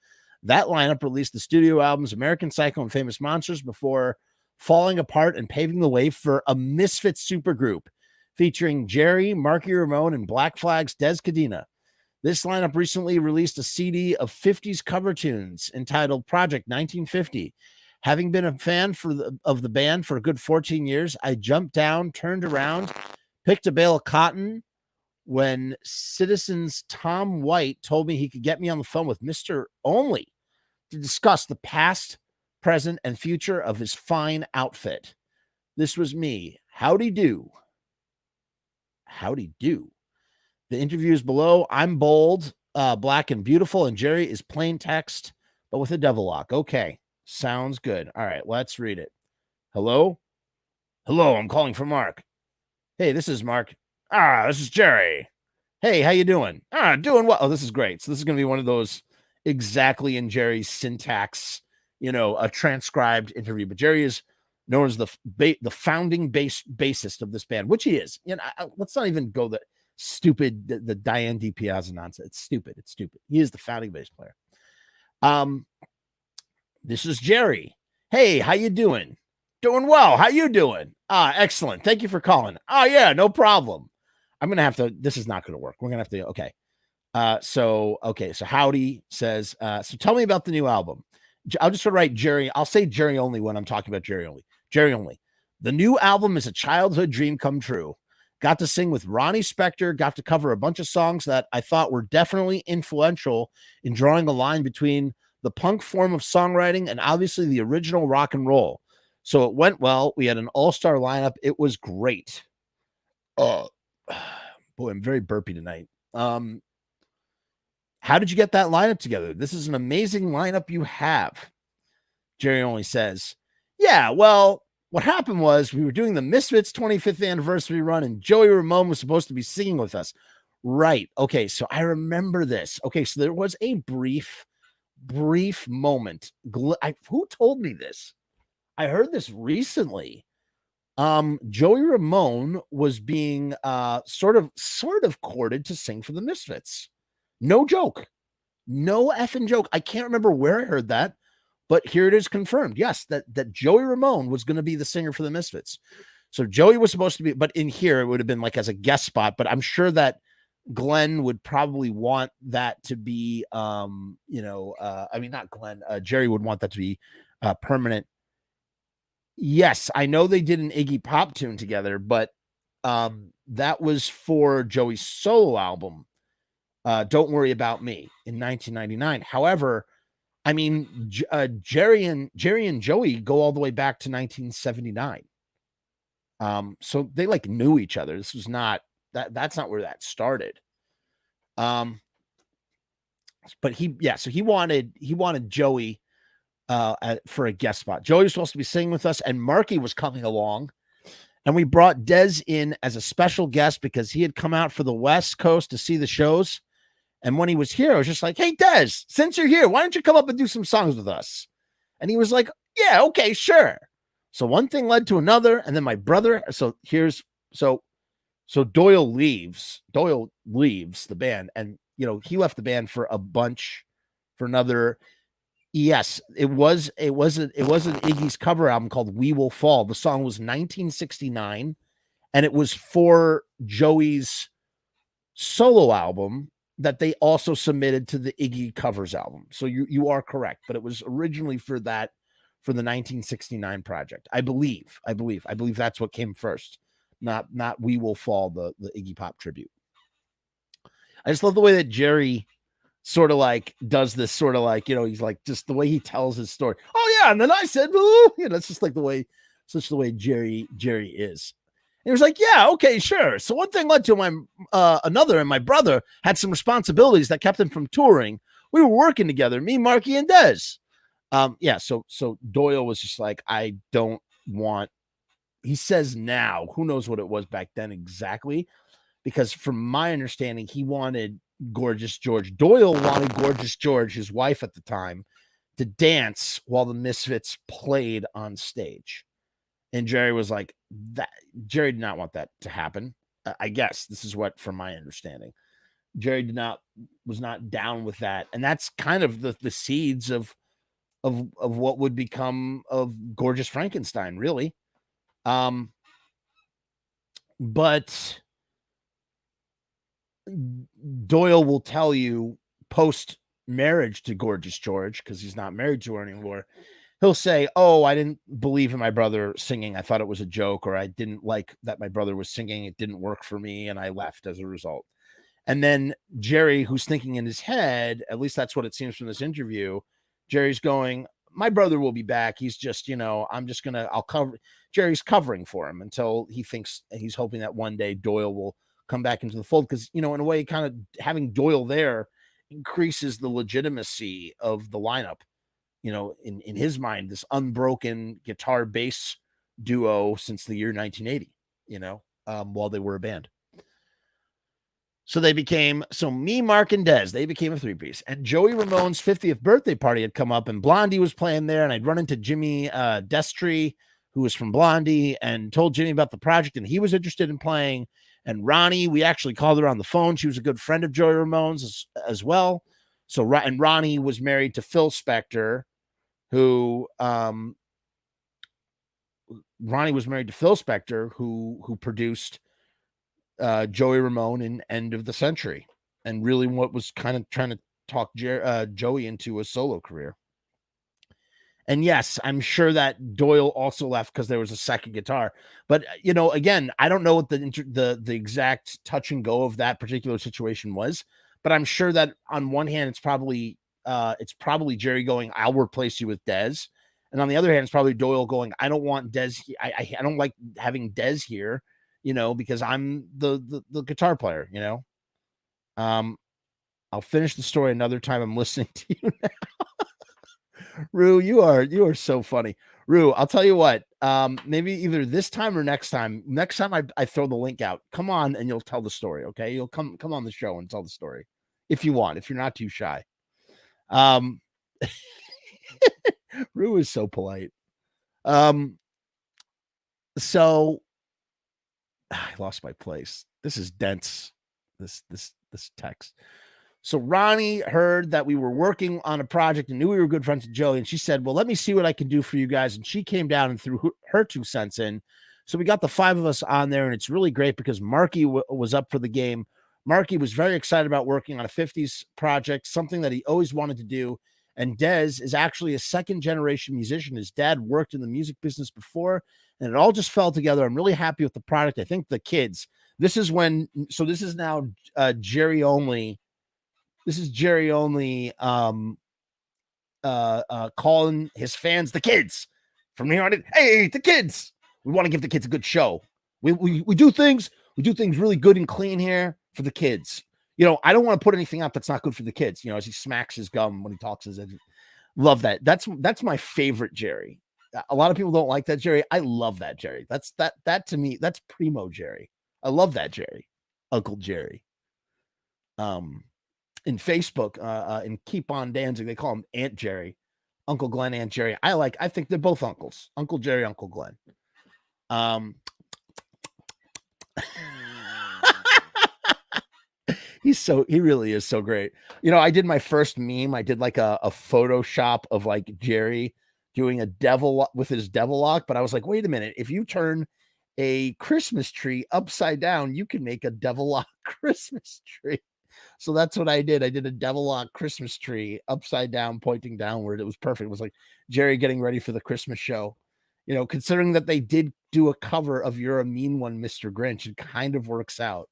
That lineup released the studio albums American Psycho and Famous Monsters before falling apart and paving the way for a Misfits supergroup featuring Jerry, Marky Ramone, and Black Flag's Dez Cadena. This lineup recently released a CD of 50s cover tunes entitled Project 1950. Having been a fan of the band for a good 14 years, I jumped down, turned around, picked a bale of cotton when Citizen's Tom White told me he could get me on the phone with Mr. Only to discuss the past, present, and future of his fine outfit. This was me. Howdy do. The interview is below. I'm bold, black, and beautiful, and Jerry is plain text, but with a devil lock. Okay, sounds good. All right, let's read it. Hello, I'm calling for Mark. Hey, this is Mark. This is Jerry. Hey, how you doing? Doing well. Oh, this is great. So this is going to be one of those exactly in Jerry's syntax, a transcribed interview. But Jerry is known as the founding bassist of this band, which he is. Let's not even go that stupid, the Diane D. Piazza nonsense. It's stupid. He is the founding bass player. This is Jerry. Hey, how you doing? Doing well. How you doing? Excellent. Thank you for calling. Oh yeah, no problem. I'm going to have to, this is not going to work. We're going to have to, okay. So Howdy says, so tell me about the new album. I'll just write Jerry. I'll say Jerry only when I'm talking about Jerry only. The new album is a childhood dream come true. Got to sing with Ronnie Spector, got to cover a bunch of songs that I thought were definitely influential in drawing a line between the punk form of songwriting and obviously the original rock and roll. So it went well. We had an all-star lineup. It was great. Oh, boy, I'm very burpy tonight. How did you get that lineup together? This is an amazing lineup you have. Jerry only says, yeah, well, what happened was we were doing the Misfits 25th anniversary run and Joey Ramone was supposed to be singing with us. Right. Okay. So I remember this. Okay. So there was a brief moment. Who told me this? I heard this recently. Joey Ramone was being sort of courted to sing for the Misfits. No joke. No effing joke. I can't remember where I heard that, but here it is confirmed. Yes, that Joey Ramone was going to be the singer for the Misfits. So Joey was supposed to be, but in here it would have been like as a guest spot, but I'm sure that Glenn would probably want that to be, not Glenn, Jerry would want that to be permanent. Yes, I know they did an Iggy Pop tune together, but that was for Joey's solo album, Don't Worry About Me, in 1999. However, I mean, Jerry and Joey go all the way back to 1979. So they like knew each other. This was not that's not where that started. But he wanted Joey for a guest spot. Joey was supposed to be singing with us, and Marky was coming along. And we brought Dez in as a special guest because he had come out for the West Coast to see the shows. And when he was here, I was just like, hey, Dez, since you're here, why don't you come up and do some songs with us? And he was like, yeah, okay, sure. So one thing led to another. And then my brother, so Doyle leaves the band, and, he left the band for another. Yes, it was an Iggy's cover album called We Will Fall. The song was 1969, and it was for Joey's solo album that they also submitted to the Iggy covers album. So you are correct, but it was originally for the 1969 project. I believe that's what came first, not We Will Fall, the Iggy Pop tribute. I just love the way that Jerry sort of like does this sort of like, he's like, just the way he tells his story. Oh yeah, and then I said, ooh, it's just like the way Jerry is. And he was like, yeah, okay, sure. So one thing led to another, and my brother had some responsibilities that kept him from touring. We were working together, me, Marky, and Dez. Yeah, so Doyle was just like, I don't want, he says now, who knows what it was back then exactly, because from my understanding, he wanted Gorgeous George. Doyle wanted Gorgeous George, his wife at the time, to dance while the Misfits played on stage. And Jerry was like, that Jerry did not want that to happen. I guess this is what, from my understanding, Jerry was not down with that. And that's kind of the seeds of what would become of Gorgeous Frankenstein, really. But Doyle will tell you post marriage to Gorgeous George, because he's not married to her anymore, he'll say, oh, I didn't believe in my brother singing. I thought it was a joke, or I didn't like that my brother was singing. It didn't work for me, and I left as a result. And then Jerry, who's thinking in his head, at least that's what it seems from this interview, Jerry's going, my brother will be back. He's just, Jerry's covering for him until he's hoping that one day Doyle will come back into the fold. Because, in a way, kind of having Doyle there increases the legitimacy of the lineup. In his mind, this unbroken guitar bass duo since the year 1980, while they were a band. So me, Mark, and Dez, they became a three-piece. And Joey Ramone's 50th birthday party had come up, and Blondie was playing there, and I'd run into Jimmy Destry, who was from Blondie, and told Jimmy about the project, and he was interested in playing. And Ronnie, we actually called her on the phone. She was a good friend of Joey Ramone's as well. So, and Ronnie was married to Phil Spector, who produced Joey Ramone in End of the Century, and really what was kind of trying to talk Joey into a solo career. And yes, I'm sure that Doyle also left because there was a second guitar. But again, I don't know what the exact touch and go of that particular situation was. But I'm sure that on one hand, it's probably Jerry going, "I'll replace you with Dez," and on the other hand, it's probably Doyle going, "I don't want Dez. I don't like having Dez here, because I'm the guitar player." I'll finish the story another time. I'm listening to you now. Rue, you are so funny. Rue, I'll tell you what, maybe either this time or next time I throw the link out, come on and you'll tell the story. Okay. You'll come on the show and tell the story if you want, if you're not too shy. Rue is so polite. So I lost my place. This is dense. This text. So Ronnie heard that we were working on a project and knew we were good friends with Joey. And she said, well, let me see what I can do for you guys. And she came down and threw her 2 cents in. So we got the 5 of us on there, and it's really great because Marky was up for the game. Marky was very excited about working on a 50s project, something that he always wanted to do. And Dez is actually a second-generation musician. His dad worked in the music business before, and it all just fell together. I'm really happy with the product. I think the kids, this is now Jerry only. This is Jerry only calling his fans the kids. From here on in, hey, the kids. We want to give the kids a good show. We do things really good and clean here for the kids. I don't want to put anything out that's not good for the kids. As he smacks his gum when he talks his head. Love that. That's my favorite Jerry. A lot of people don't like that Jerry. I love that Jerry. That to me, that's primo Jerry. I love that Jerry. Uncle Jerry. In Facebook, and Keep on Danzig, they call him Aunt Jerry, Uncle Glenn, Aunt Jerry. I think they're both uncles, Uncle Jerry, Uncle Glenn. He really is so great. I did my first meme. I did like a Photoshop of like Jerry doing a devil with his devil lock, but I was like, wait a minute, if you turn a Christmas tree upside down, you can make a devil lock Christmas tree. So that's what I did. I did a devil lock Christmas tree upside down, pointing downward. It was perfect. It was like Jerry getting ready for the Christmas show. Considering that they did do a cover of You're a Mean One, Mr. Grinch, it kind of works out.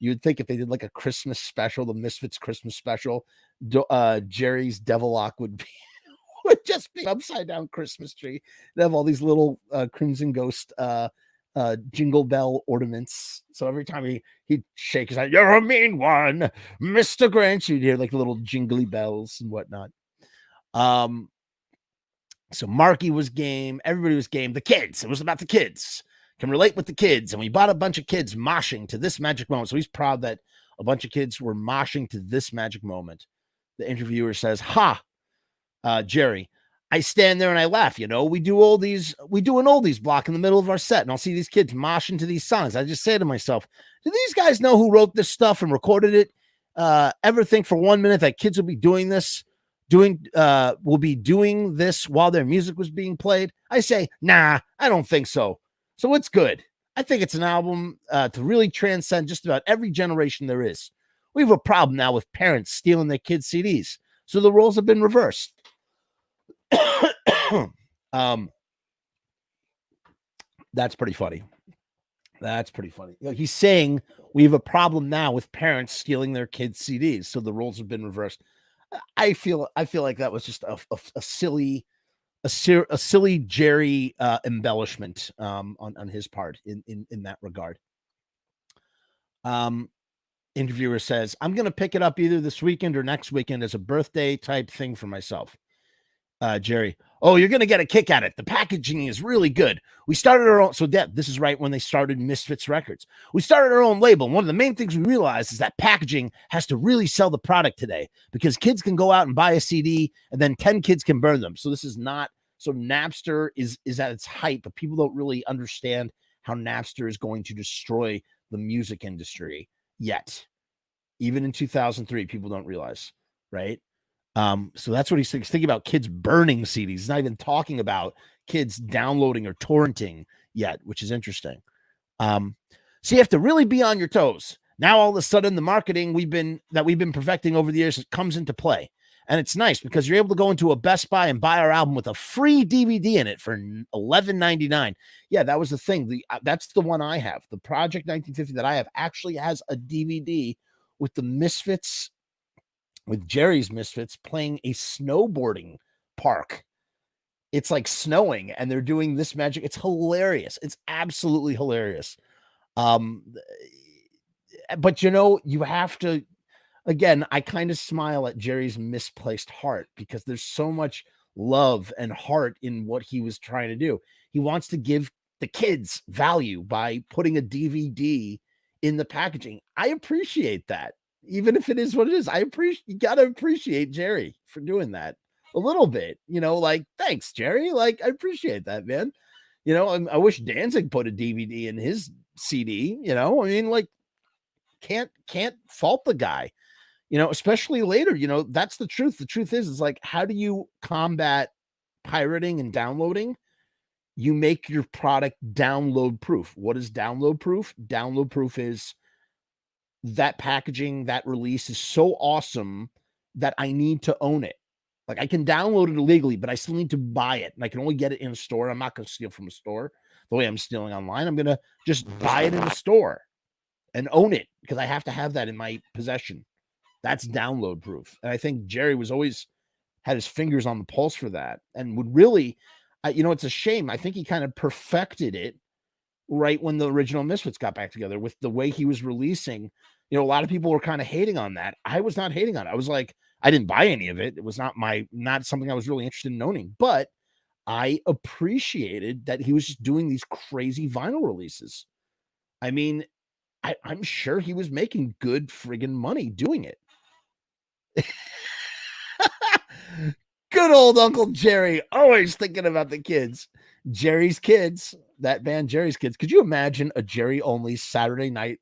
You would think if they did like a Christmas special, the Misfits Christmas special, Jerry's devil lock would just be upside down Christmas tree. They have all these little Crimson Ghost jingle bell ornaments. So every time he'd shake his head, "You're a mean one, Mr. Grinch," you'd hear like little jingly bells and whatnot. So Marky was game. Everybody was game. The kids. It was about the kids. Can relate with the kids. And we bought a bunch of kids moshing to this magic moment. So he's proud that a bunch of kids were moshing to this magic moment. The interviewer says, "Ha, Jerry, I stand there and I laugh. You know, we do an oldies block in the middle of our set, and I'll see these kids moshing to these songs. I just say to myself, do these guys know who wrote this stuff and recorded it? Ever think for 1 minute that kids will be doing this while their music was being played?" I say, nah, I don't think so. So it's good. I think it's an album to really transcend just about every generation there is. We have a problem now with parents stealing their kids' CDs. So the roles have been reversed. That's pretty funny. That's pretty funny. You know, he's saying we have a problem now with parents stealing their kids' CDs. So the roles have been reversed. I feel like that was just a silly Jerry embellishment on his part in that regard. Interviewer says, "I'm going to pick it up either this weekend or next weekend as a birthday type thing for myself." Jerry, "Oh, you're going to get a kick at it. The packaging is really good. We started our own." So this is right when they started Misfits Records. "We started our own label. And one of the main things we realized is that packaging has to really sell the product today, because kids can go out and buy a CD and then 10 kids can burn them." So this is not, so Napster is at its height, but people don't really understand how Napster is going to destroy the music industry yet. Even in 2003, people don't realize, right? So that's what he's thinking about, kids burning CDs. He's not even talking about kids downloading or torrenting yet, which is interesting. So you have to really be on your toes. Now, all of a sudden, the marketing we've been perfecting over the years comes into play. And it's nice because you're able to go into a Best Buy and buy our album with a free DVD in it for $11.99. Yeah, that was the thing. That's the one I have. The Project 1950 that I have actually has a DVD with the Misfits, with Jerry's Misfits playing a snowboarding park. It's like snowing and they're doing this magic. It's hilarious. It's absolutely hilarious. But you know, you have to, again, I kind of smile at Jerry's misplaced heart because there's so much love and heart in what he was trying to do. He wants to give the kids value by putting a DVD in the packaging. I appreciate that. Even if it is what it is, you got to appreciate Jerry for doing that a little bit, you know, like, thanks, Jerry. Like, I appreciate that, man. You know, I wish Danzig put a DVD in his CD, you know, I mean, like, can't fault the guy, you know, especially later, you know, that's the truth. The truth is like, how do you combat pirating and downloading? You make your product download proof. What is download proof? Download proof is that packaging, that release is so awesome that I need to own it. Like, I can download it illegally, but I still need to buy it. And I can only get it in a store. I'm not going to steal from a store the way I'm stealing online. I'm going to just buy it in a store and own it because I have to have that in my possession. That's download proof. And I think Jerry was always had his fingers on the pulse for that and would really, you know, it's a shame. I think he kind of perfected it right when the original Misfits got back together with the way he was releasing. You know, a lot of people were kind of hating on that. I was not hating on it. I was like, I didn't buy any of it. It was not something I was really interested in owning, but I appreciated that he was just doing these crazy vinyl releases. I mean, I'm sure he was making good friggin' money doing it. Good old Uncle Jerry, always thinking about the kids. Jerry's Kids, that band Jerry's Kids. Could you imagine a Jerry only Saturday night?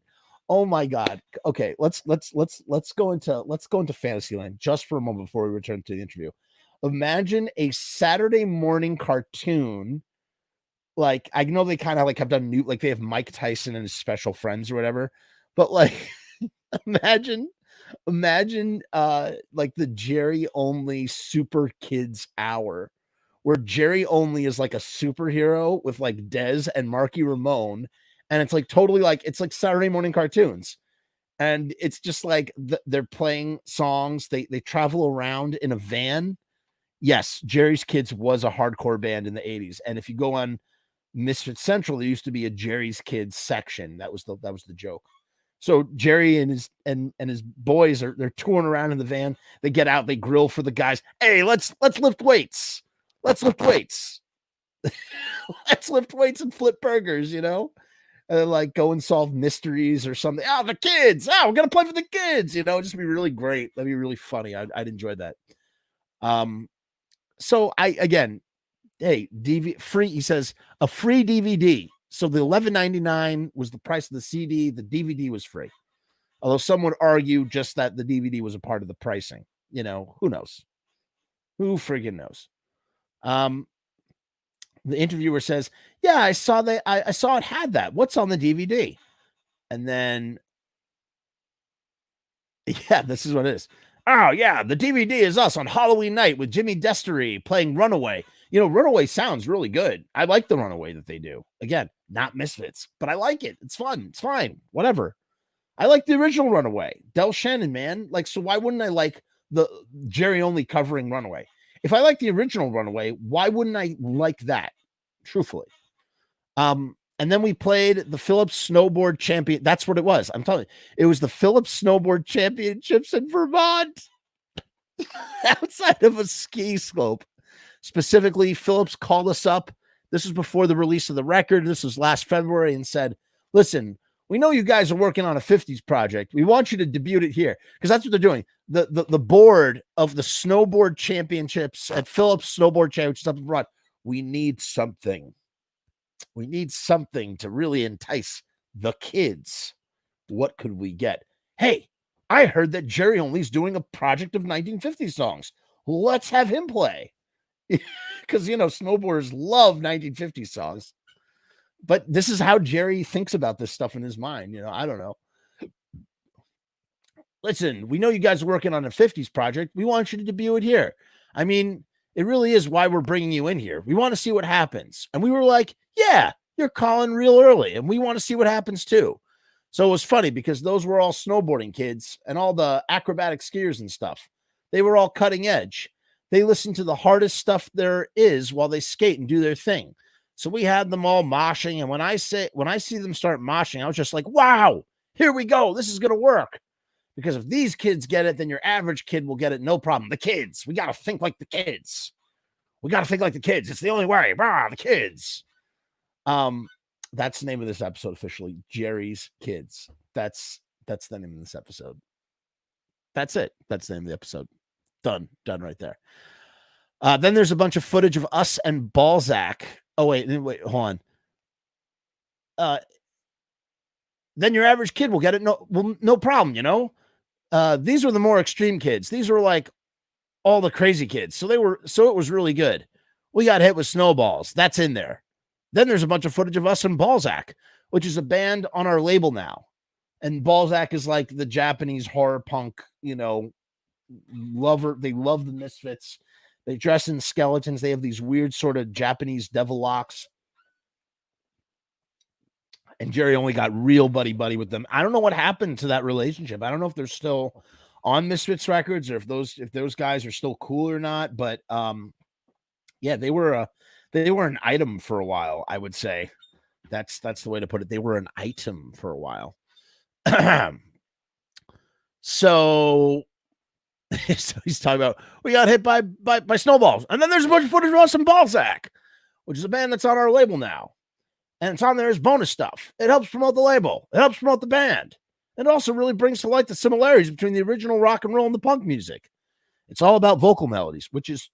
Oh my God. Okay, let's go into Fantasyland just for a moment before we return to the interview. Imagine a Saturday morning cartoon. Like, I know they kind of like have done new, like they have Mike Tyson and his special friends or whatever, but like imagine like the Jerry only Super Kids hour where Jerry only is like a superhero with like Dez and Marky Ramone, and it's like totally like, it's like Saturday morning cartoons, And it's just like they're playing songs. They travel around in a van. Yes, Jerry's Kids was a hardcore band in the 80s. And if you go on Misfit Central, there used to be a Jerry's Kids section. That was the joke. So Jerry and his boys they're touring around in the van. They get out, they grill for the guys. Hey, let's lift weights. Let's lift weights. Let's lift weights and flip burgers, like go and solve mysteries or something. Oh, the kids. Oh, we're gonna play for the kids, just be really great. That'd be really funny. I'd enjoy that. So hey, free. He says a free DVD. So the $11.99 was the price of the CD. The DVD was free. Although some would argue just that the DVD was a part of the pricing. Who knows? Who friggin' knows? The interviewer says, yeah, I saw that. I saw it had that. What's on the DVD? And then, yeah, this is what it is. Oh, yeah, the DVD is us on Halloween night with Jimmy Destery playing Runaway. Runaway sounds really good. I like the Runaway that they do. Again, not Misfits, but I like it. It's fun. It's fine. Whatever. I like the original Runaway. Del Shannon, man. So why wouldn't I like the Jerry only covering Runaway? If I like the original Runaway, why wouldn't I like that? Truthfully. And then we played the Phillips Snowboard Champion. That's what it was. I'm telling you, it was the Phillips Snowboard Championships in Vermont, outside of a ski slope. Specifically, Phillips called us up. This was before the release of the record. This was last February, and said, "Listen, we know you guys are working on a 50s project. We want you to debut it here," because that's what they're doing. The board of the snowboard championships at Phillips Snowboard Championships up in Vermont. We need something. We need something to really entice the kids. What could we get? Hey, I heard that Jerry Only's doing a project of 1950 songs. Let's have him play. Because, snowboarders love 1950 songs. But this is how Jerry thinks about this stuff in his mind. I don't know. Listen, we know you guys are working on a 50s project. We want you to debut it here. I mean, it really is why we're bringing you in here. We want to see what happens. And we were like, yeah, you're calling real early, and we want to see what happens too. So it was funny because those were all snowboarding kids and all the acrobatic skiers and stuff. They were all cutting edge. They listen to the hardest stuff there is while they skate and do their thing. So we had them all moshing. And when I see them start moshing, I was just like, wow, here we go. This is going to work. Because if these kids get it, then your average kid will get it. No problem. The kids, we got to think like the kids. We got to think like the kids. It's the only way. The kids. That's the name of this episode officially. Jerry's Kids. That's the name of this episode. That's it. That's the name of the episode. Done right there. Then there's a bunch of footage of us and Balzac. Oh, wait, hold on. Then your average kid will get it. No problem, These were the more extreme kids. These were like all the crazy kids. So it was really good. We got hit with snowballs. That's in there. Then there's a bunch of footage of us and Balzac, which is a band on our label now. And Balzac is like the Japanese horror punk, lover. They love the Misfits. They dress in skeletons. They have these weird sort of Japanese devil locks. And Jerry only got real buddy with them. I don't know what happened to that relationship. I don't know if they're still on Misfits records or if those guys are still cool or not. But yeah, they were an item for a while, I would say. That's the way to put it. They were an item for a while. So he's talking about, we got hit by snowballs. And then there's a bunch of footage of us and Balzac, which is a band that's on our label now. And it's on there as bonus stuff. It helps promote the label. It helps promote the band. It also really brings to light the similarities between the original rock and roll and the punk music. It's all about vocal melodies, which is,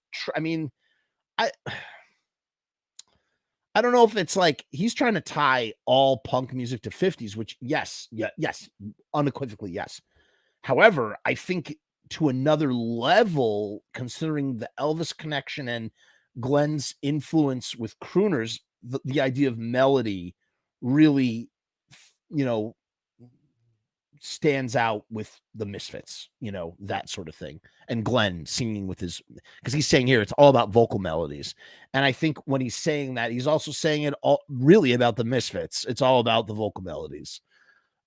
I don't know if it's like he's trying to tie all punk music to 50s, which yes, unequivocally, yes. However, I think to another level, considering the Elvis connection and Glenn's influence with crooners, the idea of melody really, stands out with the Misfits, that sort of thing. And Glenn singing with because he's saying here, it's all about vocal melodies. And I think when he's saying that, he's also saying it all really about the Misfits. It's all about the vocal melodies.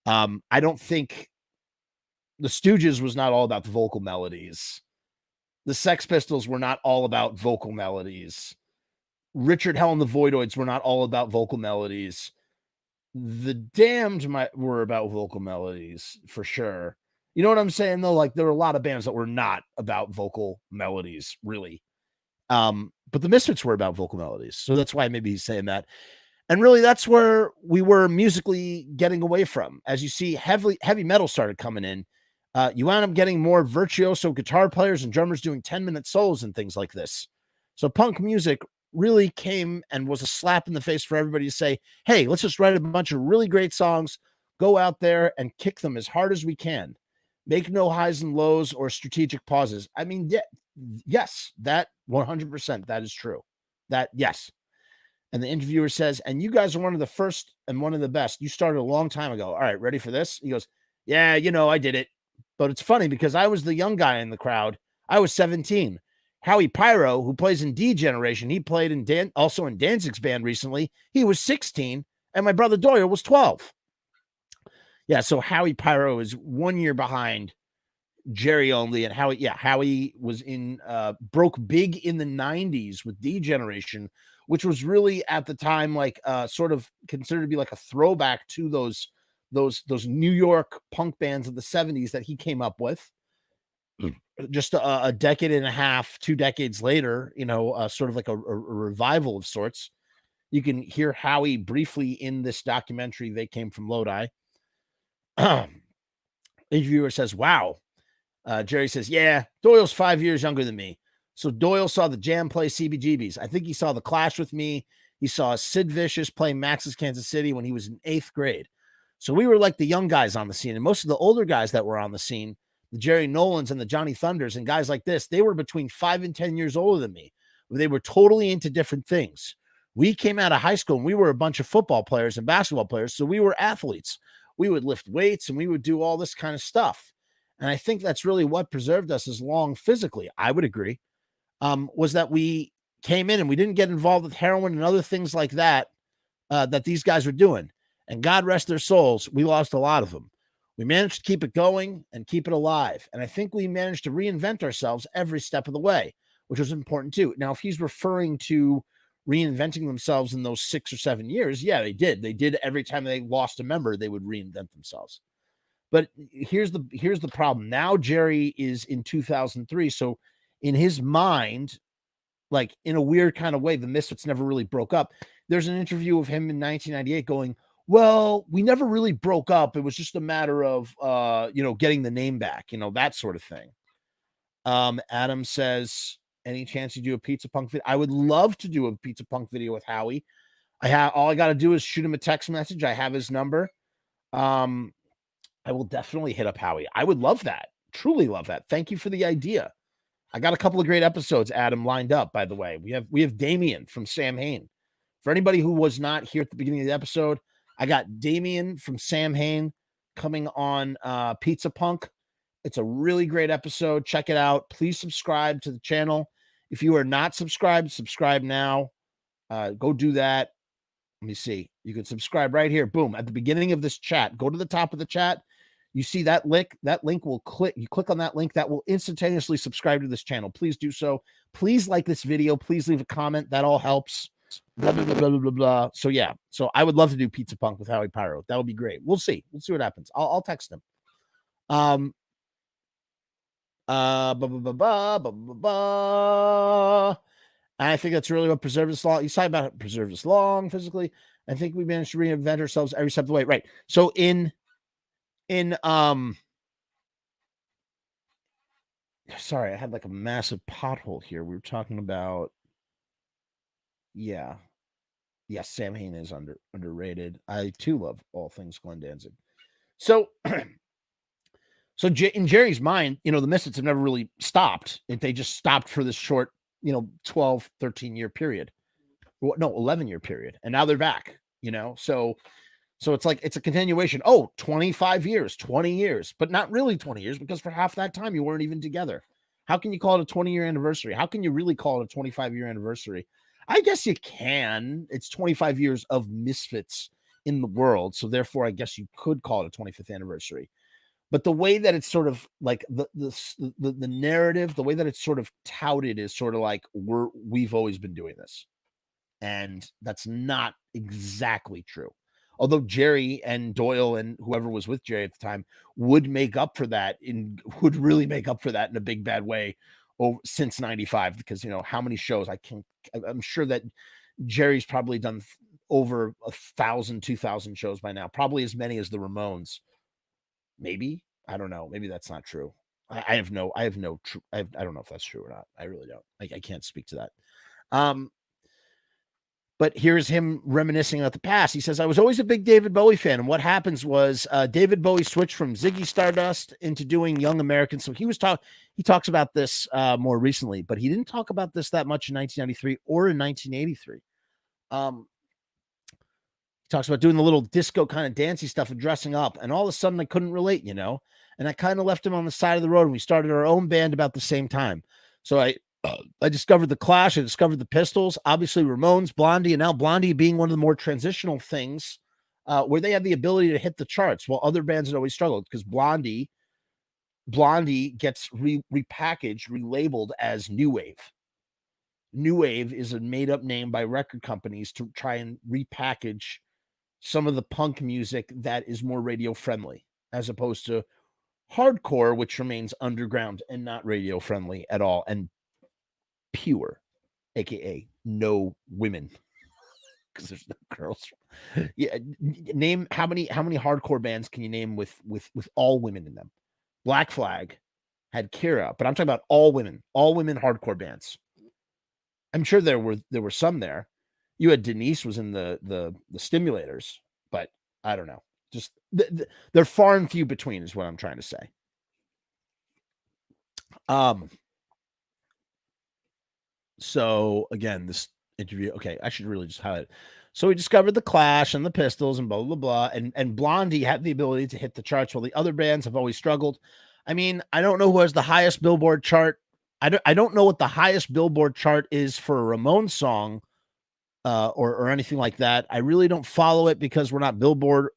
I don't think The Stooges was not all about the vocal melodies. The Sex Pistols were not all about vocal melodies. Richard Hell and the Voidoids were not all about vocal melodies. The Damned were about vocal melodies for sure. You know what I'm saying though? Like there were a lot of bands that were not about vocal melodies, really. But the Misfits were about vocal melodies. So that's why maybe he's saying that. And really that's where we were musically getting away from. As you see, heavy metal started coming in. You wound up getting more virtuoso guitar players and drummers doing 10-minute solos and things like this. So punk music really came and was a slap in the face for everybody to say, hey, let's just write a bunch of really great songs, go out there and kick them as hard as we can. Make no highs and lows or strategic pauses. I mean, yes, that 100%, that is true. That, yes. And the interviewer says, and you guys are one of the first and one of the best. You started a long time ago. All right, ready for this? He goes, yeah, I did it. But it's funny because I was the young guy in the crowd. I was 17. Howie Pyro, who plays in D Generation, he played in also in Danzig's band recently. He was 16, and my brother Doyle was 12. Yeah, so Howie Pyro is 1 year behind Jerry only, and Howie was broke big in the 90s with D Generation, which was really at the time like sort of considered to be like a throwback to those New York punk bands of the 70s that he came up with. Just a decade and a half, 2 decades later, sort of like a revival of sorts. You can hear Howie briefly in this documentary, They Came From Lodi. Interviewer says, wow. Jerry says, yeah, Doyle's 5 years younger than me. So Doyle saw the Jam play CBGBs. I think he saw the Clash with me. He saw Sid Vicious play Max's Kansas City when he was in 8th grade. So we were like the young guys on the scene. And most of the older guys that were on the scene, the Jerry Nolans and the Johnny Thunders and guys like this, they were between 5 and 10 years older than me. They were totally into different things. We came out of high school and we were a bunch of football players and basketball players. So we were athletes. We would lift weights and we would do all this kind of stuff. And I think that's really what preserved us as long physically. I would agree. Was that we came in and we didn't get involved with heroin and other things like that, that these guys were doing. And God rest their souls, we lost a lot of them. We managed to keep it going and keep it alive. And I think we managed to reinvent ourselves every step of the way, which was important too. Now, if he's referring to reinventing themselves in those 6 or 7 years, yeah, they did. They did every time they lost a member, they would reinvent themselves. But here's the problem. Now Jerry is in 2003. So in his mind, like in a weird kind of way, the Misfits never really broke up. There's an interview of him in 1998 going, well, we never really broke up. It was just a matter of, getting the name back, that sort of thing. Adam says, any chance you do a Pizza Punk video? I would love to do a Pizza Punk video with Howie. All I got to do is shoot him a text message. I have his number. I will definitely hit up Howie. I would love that. Truly love that. Thank you for the idea. I got a couple of great episodes, Adam, lined up, by the way. We have Damien from Sam Hain. For anybody who was not here at the beginning of the episode, I got Damien from Sam Hain coming on Pizza Punk. It's a really great episode. Check it out. Please subscribe to the channel. If you are not subscribed, subscribe now. Go do that. Let me see. You can subscribe right here. Boom. At the beginning of this chat, go to the top of the chat. You see that link? That link will click. You click on that link. That will instantaneously subscribe to this channel. Please do so. Please like this video. Please leave a comment. That all helps. Blah, blah, blah, blah, blah, blah. So, yeah. So, I would love to do Pizza Punk with Howie Pyro. That would be great. We'll see. We'll see what happens. I'll text him. And I think that's really what preserved us long. He's talking about preserved us long physically. I think we managed to reinvent ourselves every step of the way. Right. So sorry, I had like a massive pothole here. We were talking about, Sam Hain is underrated. I too love all things Glenn Danzig. So, in Jerry's mind, the Misfits have never really stopped. They just stopped for this short, 12, 13 year period. Well, no, 11 year period. And now they're back, So it's like, it's a continuation. Oh, 25 years, 20 years, but not really 20 years because for half that time you weren't even together. How can you call it a 20-year anniversary? How can you really call it a 25-year anniversary? I guess you can. It's 25 years of Misfits in the world. So therefore, I guess you could call it a 25th anniversary. But the way that it's sort of like the narrative, the way that it's sort of touted is sort of like we've always been doing this. And that's not exactly true. Although Jerry and Doyle and whoever was with Jerry at the time would make up for that would really make up for that in a big bad way since 95, because how many shows I'm sure that Jerry's probably done over 1,000, 2,000 shows by now, probably as many as the Ramones. Maybe, I don't know. Maybe that's not true. I don't know if that's true or not. I really don't. I can't speak to that. But here's him reminiscing about the past. He says, I was always a big David Bowie fan. And what happens was David Bowie switched from Ziggy Stardust into doing Young Americans. So he talks about this more recently, but he didn't talk about this that much in 1993 or in 1983. He talks about doing the little disco kind of dancey stuff and dressing up. And all of a sudden I couldn't relate, and I kind of left him on the side of the road, and we started our own band about the same time. So I discovered the Clash. I discovered the Pistols, obviously Ramones, Blondie, and now Blondie being one of the more transitional things where they had the ability to hit the charts while other bands had always struggled, because Blondie gets repackaged, relabeled as New Wave. New Wave is a made-up name by record companies to try and repackage some of the punk music that is more radio-friendly, as opposed to hardcore, which remains underground and not radio-friendly at all, and pure, aka no women, because there's no girls. Yeah, name how many hardcore bands can you name with all women in them? Black Flag had Kira, but I'm talking about all women hardcore bands. I'm sure there were some there. You had Denise was in the Stimulators, but I don't know. Just they're far and few between is what I'm trying to say. So again, this interview, okay, I should really just highlight it. So we discovered the Clash and the Pistols and blah, blah, blah. And Blondie had the ability to hit the charts while the other bands have always struggled. I mean, I don't know who has the highest Billboard chart. I don't know what the highest Billboard chart is for a Ramones song or anything like that. I really don't follow it because we're not Billboard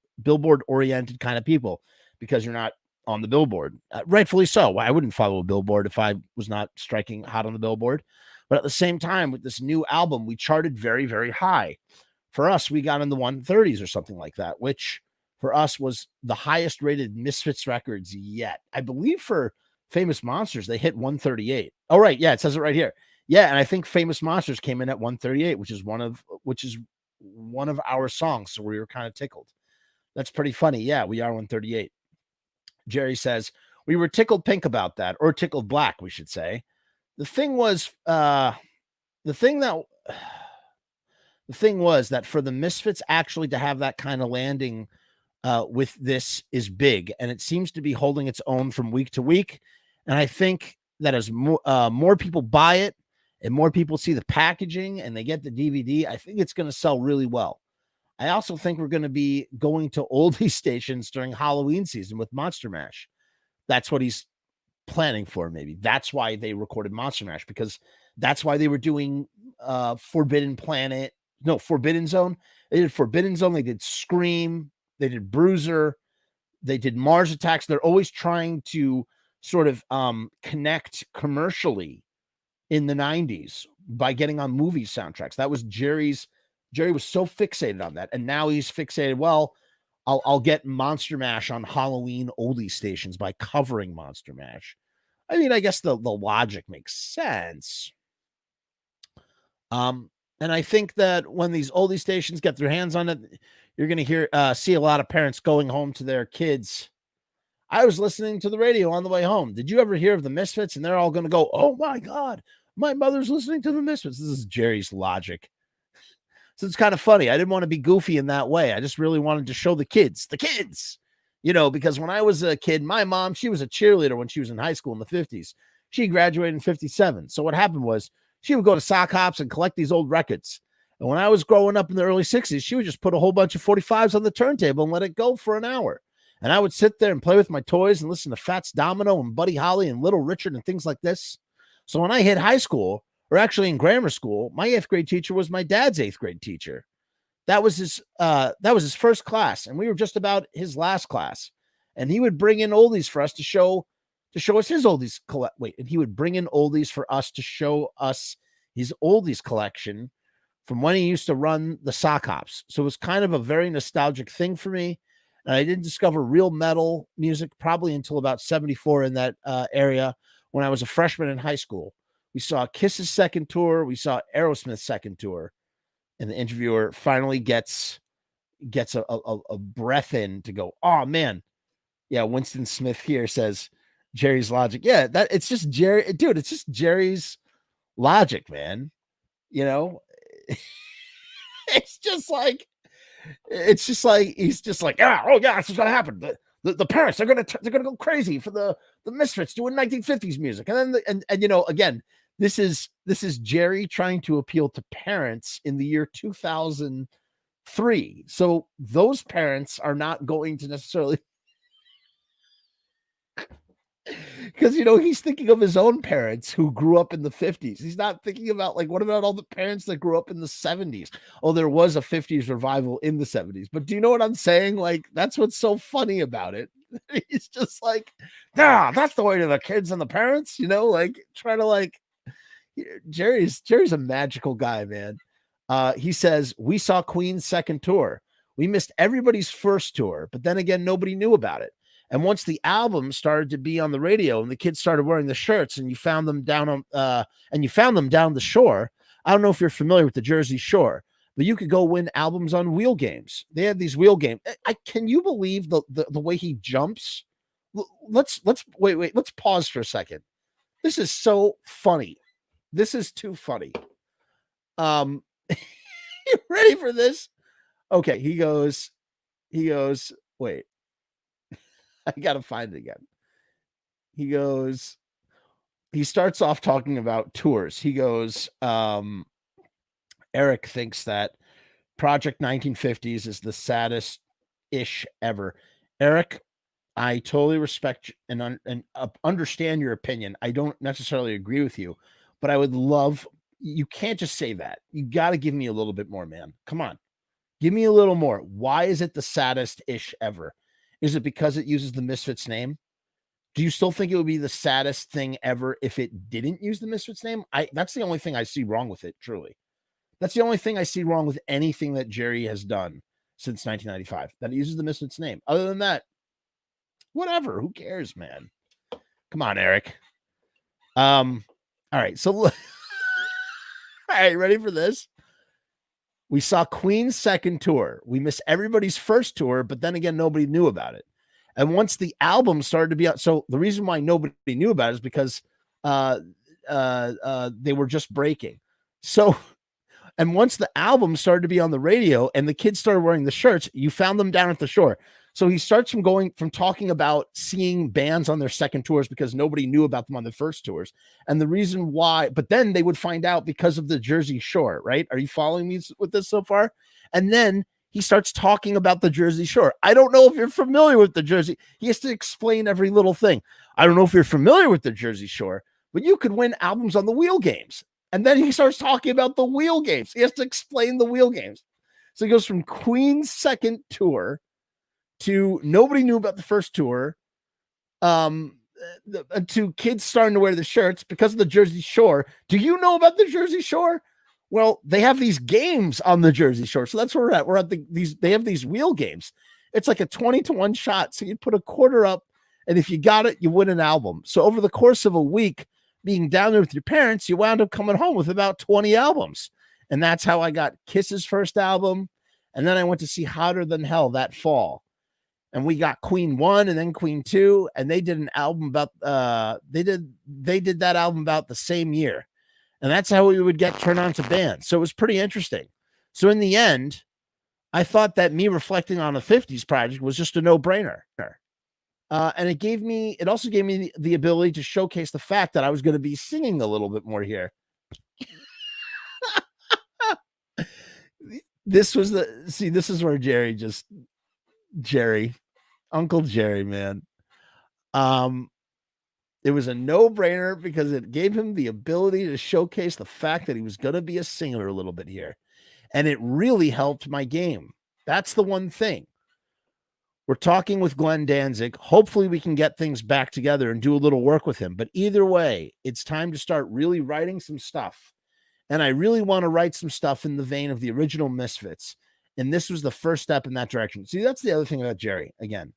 oriented kind of people, because you're not on the Billboard. Rightfully so. I wouldn't follow a Billboard if I was not striking hot on the Billboard. But at the same time, with this new album, we charted very, very high. For us, we got in the 130s or something like that, which for us was the highest rated Misfits records yet. I believe for Famous Monsters, they hit 138. Oh, right. Yeah, it says it right here. Yeah, and I think Famous Monsters came in at 138, which is one of our songs. So we were kind of tickled. That's pretty funny. Yeah, we are 138. Jerry says, we were tickled pink about that, or tickled black, we should say. The thing was that for the Misfits actually to have that kind of landing with this is big, and it seems to be holding its own from week to week. And I think that as more people buy it and more people see the packaging and they get the DVD, I think it's going to sell really well. I also think we're going to be going to oldie stations during Halloween season with Monster Mash. That's what he's planning for. Maybe that's why they recorded Monster Mash, because that's why they were doing Forbidden Zone. They did Forbidden Zone. They did Scream. They did Bruiser. They did Mars Attacks. They're always trying to sort of connect commercially in the 90s by getting on movie soundtracks. That was Jerry was so fixated on that. And now he's fixated, well, I'll get Monster Mash on Halloween oldie stations by covering Monster Mash. I mean, I guess the logic makes sense. And I think that when these oldie stations get their hands on it, you're going to see a lot of parents going home to their kids. I was listening to the radio on the way home. Did you ever hear of the Misfits? And they're all going to go, oh my God, my mother's listening to the Misfits. This is Jerry's logic. So it's kind of funny. I didn't want to be goofy in that way. I just really wanted to show the kids, because when I was a kid, my mom, she was a cheerleader when she was in high school in the 50s. She graduated in 57. So what happened was she would go to sock hops and collect these old records. And when I was growing up in the early 60s, she would just put a whole bunch of 45s on the turntable and let it go for an hour. And I would sit there and play with my toys and listen to Fats Domino and Buddy Holly and Little Richard and things like this. So when I hit high school, or actually in grammar school, my 8th grade teacher was my dad's 8th grade teacher. That was his first class, and we were just about his last class. and he would bring in oldies for us to show us his oldies and he would bring in oldies for us to show us his oldies collection from when he used to run the sock hops. So it was kind of a very nostalgic thing for me. And I didn't discover real metal music probably until about 74 in that area when I was a freshman in high school. We saw Kiss's second tour. We saw Aerosmith's second tour. And the interviewer finally gets a breath in to go, oh, man. Yeah, Winston Smith here says Jerry's logic. Yeah, that it's just Jerry. Dude, it's just Jerry's logic, man. You know, it's just like he's just like, yeah, oh yeah, this is gonna happen. The parents they're gonna go crazy for the Misfits doing 1950s music, and then and you know, again, this is Jerry trying to appeal to parents in the year 2003. So those parents are not going to necessarily. Because, you know, he's thinking of his own parents who grew up in the 50s. He's not thinking about, like, what about all the parents that grew up in the 70s? Oh, there was a 50s revival in the 70s. But do you know what I'm saying? Like, that's what's so funny about it. He's just like, nah, that's the way to the kids and the parents, you know, like, try to, like, Jerry's a magical guy, man. He says, we saw Queen's second tour. We missed everybody's first tour, but then again, nobody knew about it. And once the album started to be on the radio and the kids started wearing the shirts and you found them down on the shore. I don't know if you're familiar with the Jersey Shore, but you could go win albums on wheel games. They had these wheel games. Can you believe the way he jumps? Let's wait. Let's pause for a second. This is so funny. This is too funny. You ready for this? Okay, he goes, wait. I got to find it again. He starts off talking about tours. He goes, Eric thinks that Project 1950s is the saddest ish ever. Eric, I totally respect and understand your opinion. I don't necessarily agree with you, but I would love, you can't just say that. You got to give me a little bit more, man. Come on. Give me a little more. Why is it the saddest ish ever? Is it because it uses the Misfits name? Do you still think it would be the saddest thing ever if it didn't use the Misfits name? That's the only thing I see wrong with it, truly. That's the only thing I see wrong with anything that Jerry has done since 1995, that it uses the Misfits name. Other than that, whatever. Who cares, man? Come on, Eric. All right. So, all right, ready for this? We saw Queen's second tour. We missed everybody's first tour, but then again, nobody knew about it. And once the album started to be out, so the reason why nobody knew about it is because they were just breaking. So, and once the album started to be on the radio and the kids started wearing the shirts, you found them down at the shore. So he starts from talking about seeing bands on their second tours because nobody knew about them on the first tours. And the reason why, but then they would find out because of the Jersey Shore, right? Are you following me with this so far? And then he starts talking about the Jersey Shore. I don't know if you're familiar with the Jersey. He has to explain every little thing. I don't know if you're familiar with the Jersey Shore, but you could win albums on the wheel games. And then he starts talking about the wheel games. He has to explain the wheel games. So he goes from Queen's second tour to nobody knew about the first tour, to kids starting to wear the shirts because of the Jersey Shore. Do you know about the Jersey Shore? Well, they have these games on the Jersey Shore. So that's where we're at. We're at they have these wheel games. It's like a 20-1 shot. So you put a quarter up, and if you got it, you win an album. So over the course of a week, being down there with your parents, you wound up coming home with about 20 albums. And that's how I got Kiss's first album. And then I went to see Hotter Than Hell that fall. And we got Queen 1 and then Queen 2, and they did an album about they did that album about the same year. And that's how we would get turned on to bands. So it was pretty interesting. So in the end, I thought that me reflecting on a 50s project was just a no-brainer. And it also gave me the ability to showcase the fact that I was going to be singing a little bit more here. This is where Uncle Jerry, man. It was a no-brainer because it gave him the ability to showcase the fact that he was going to be a singer a little bit here. And it really helped my game. That's the one thing. We're talking with Glenn Danzig. Hopefully we can get things back together and do a little work with him. But either way, it's time to start really writing some stuff. And I really want to write some stuff in the vein of the original Misfits. And this was the first step in that direction. See, that's the other thing about Jerry, again.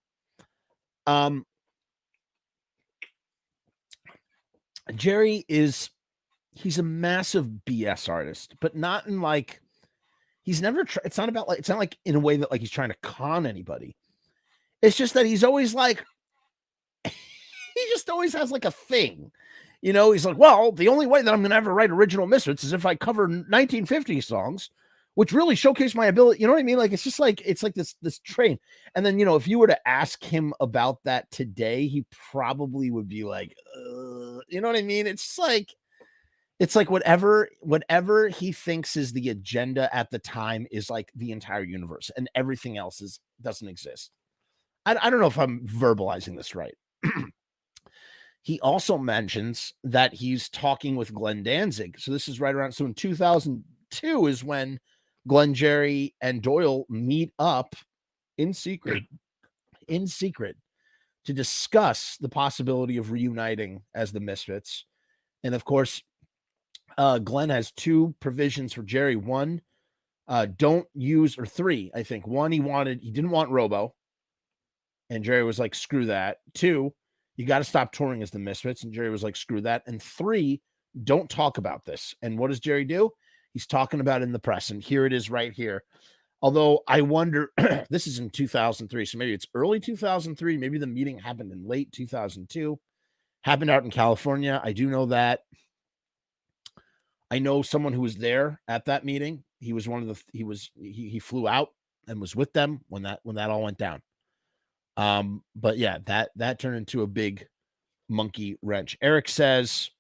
Jerry he's a massive BS artist, but not in like, he's never, it's not about like, it's not like in a way that like he's trying to con anybody. It's just that he's always like, he just always has like a thing. You know, he's like, well, the only way that I'm going to ever write original Misfits is if I cover 1950 songs, which really showcase my ability. You know what I mean? Like, it's just like, it's like this train. And then, you know, if you were to ask him about that today, he probably would be like, you know what I mean? It's like whatever he thinks is the agenda at the time is like the entire universe, and everything else doesn't exist. I don't know if I'm verbalizing this right. He also mentions that he's talking with Glenn Danzig. So this is right around, so in 2002 is when Glenn, Jerry, and Doyle meet up in secret to discuss the possibility of reuniting as the Misfits. And of course, Glenn has two provisions for Jerry. One, don't use, or three, I think. One, he didn't want ROBO. And Jerry was like, screw that. Two, you got to stop touring as the Misfits. And Jerry was like, screw that. And three, don't talk about this. And what does Jerry do? He's talking about it in the press. And here it is right here. Although I wonder, this is in 2003. So maybe it's early 2003. Maybe the meeting happened in late 2002. Happened out in California. I do know that. I know someone who was there at that meeting. He was one of the, he flew out and was with them when that all went down. But yeah, that turned into a big monkey wrench. Eric says,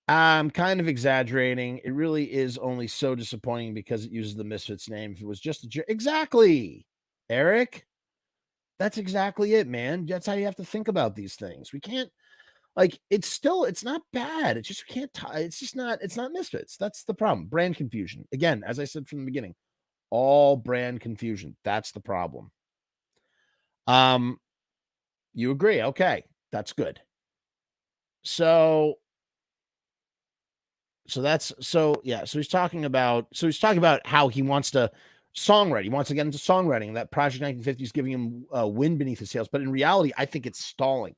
I'm kind of exaggerating. It really is only so disappointing because it uses the Misfits name. If it was just exactly, Eric, that's exactly it, man. That's how you have to think about these things. We can't, like, it's not bad. It's just, we can't, it's not Misfits. That's the problem. Brand confusion. Again, as I said from the beginning, all brand confusion. That's the problem. You agree? Okay, that's good. So he's talking about how he wants to songwrite. He wants to get into songwriting. That Project 1950 is giving him wind beneath his sails. But in reality, I think it's stalling.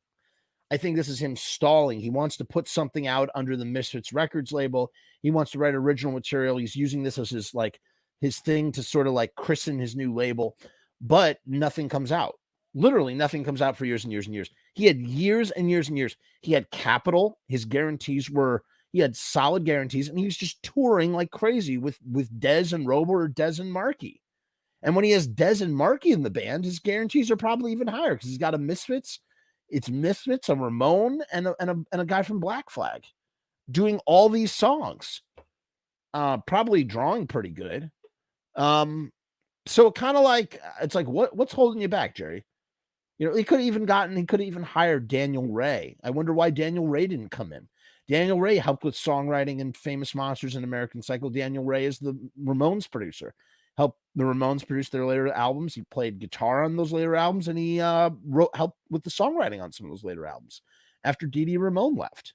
I think this is him stalling. He wants to put something out under the Misfits Records label. He wants to write original material. He's using this as his thing to sort of like christen his new label, but nothing comes out. Literally nothing comes out for years and years and years. He had years and years and years. He had capital. His guarantees he had solid guarantees, and he was just touring like crazy with Dez and ROBO or Dez and Marky. And when he has Dez and Marky in the band, his guarantees are probably even higher because he's got a Misfits. It's Misfits, a Ramone, and a guy from Black Flag doing all these songs. Probably drawing pretty good. So kind of like, it's like, what's holding you back, Jerry? You know, he could have even hired Daniel Ray. I wonder why Daniel Ray didn't come in. Daniel Ray helped with songwriting in Famous Monsters and American Psycho. Daniel Ray is the Ramones producer. Helped the Ramones produce their later albums. He played guitar on those later albums, and he helped with the songwriting on some of those later albums after Dee Ramone left.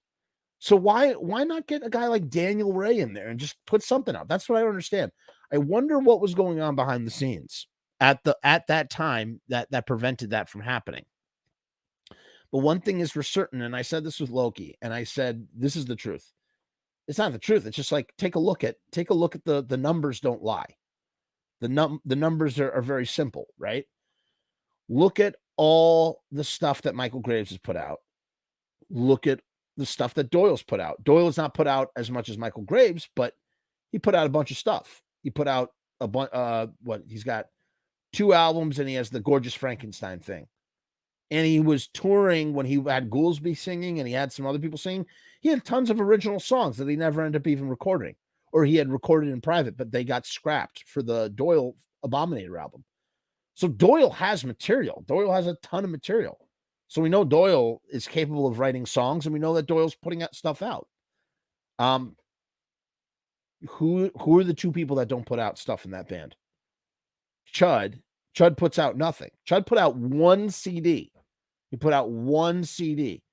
So why not get a guy like Daniel Ray in there and just put something out? That's what I don't understand. I wonder what was going on behind the scenes at that time that prevented that from happening. But one thing is for certain, and I said this with Loki, and I said this is the truth. It's not the truth. It's just like take a look at the numbers. Don't lie. The numbers are very simple, right? Look at all the stuff that Michael Graves has put out. Look at the stuff that Doyle's put out. Doyle has not put out as much as Michael Graves, but he put out a bunch of stuff. He put out a bunch. He's got 2 albums, and he has the Gorgeous Frankenstein thing. And he was touring when he had Goolsby singing, and he had some other people singing. He had tons of original songs that he never ended up even recording, or he had recorded in private, but they got scrapped for the Doyle Abominator album. So Doyle has material. Doyle has a ton of material. So we know Doyle is capable of writing songs, and we know that Doyle's putting that stuff out. Who are the 2 people that don't put out stuff in that band? Chud Chud puts out nothing. Chud put out one CD. He put out one CD.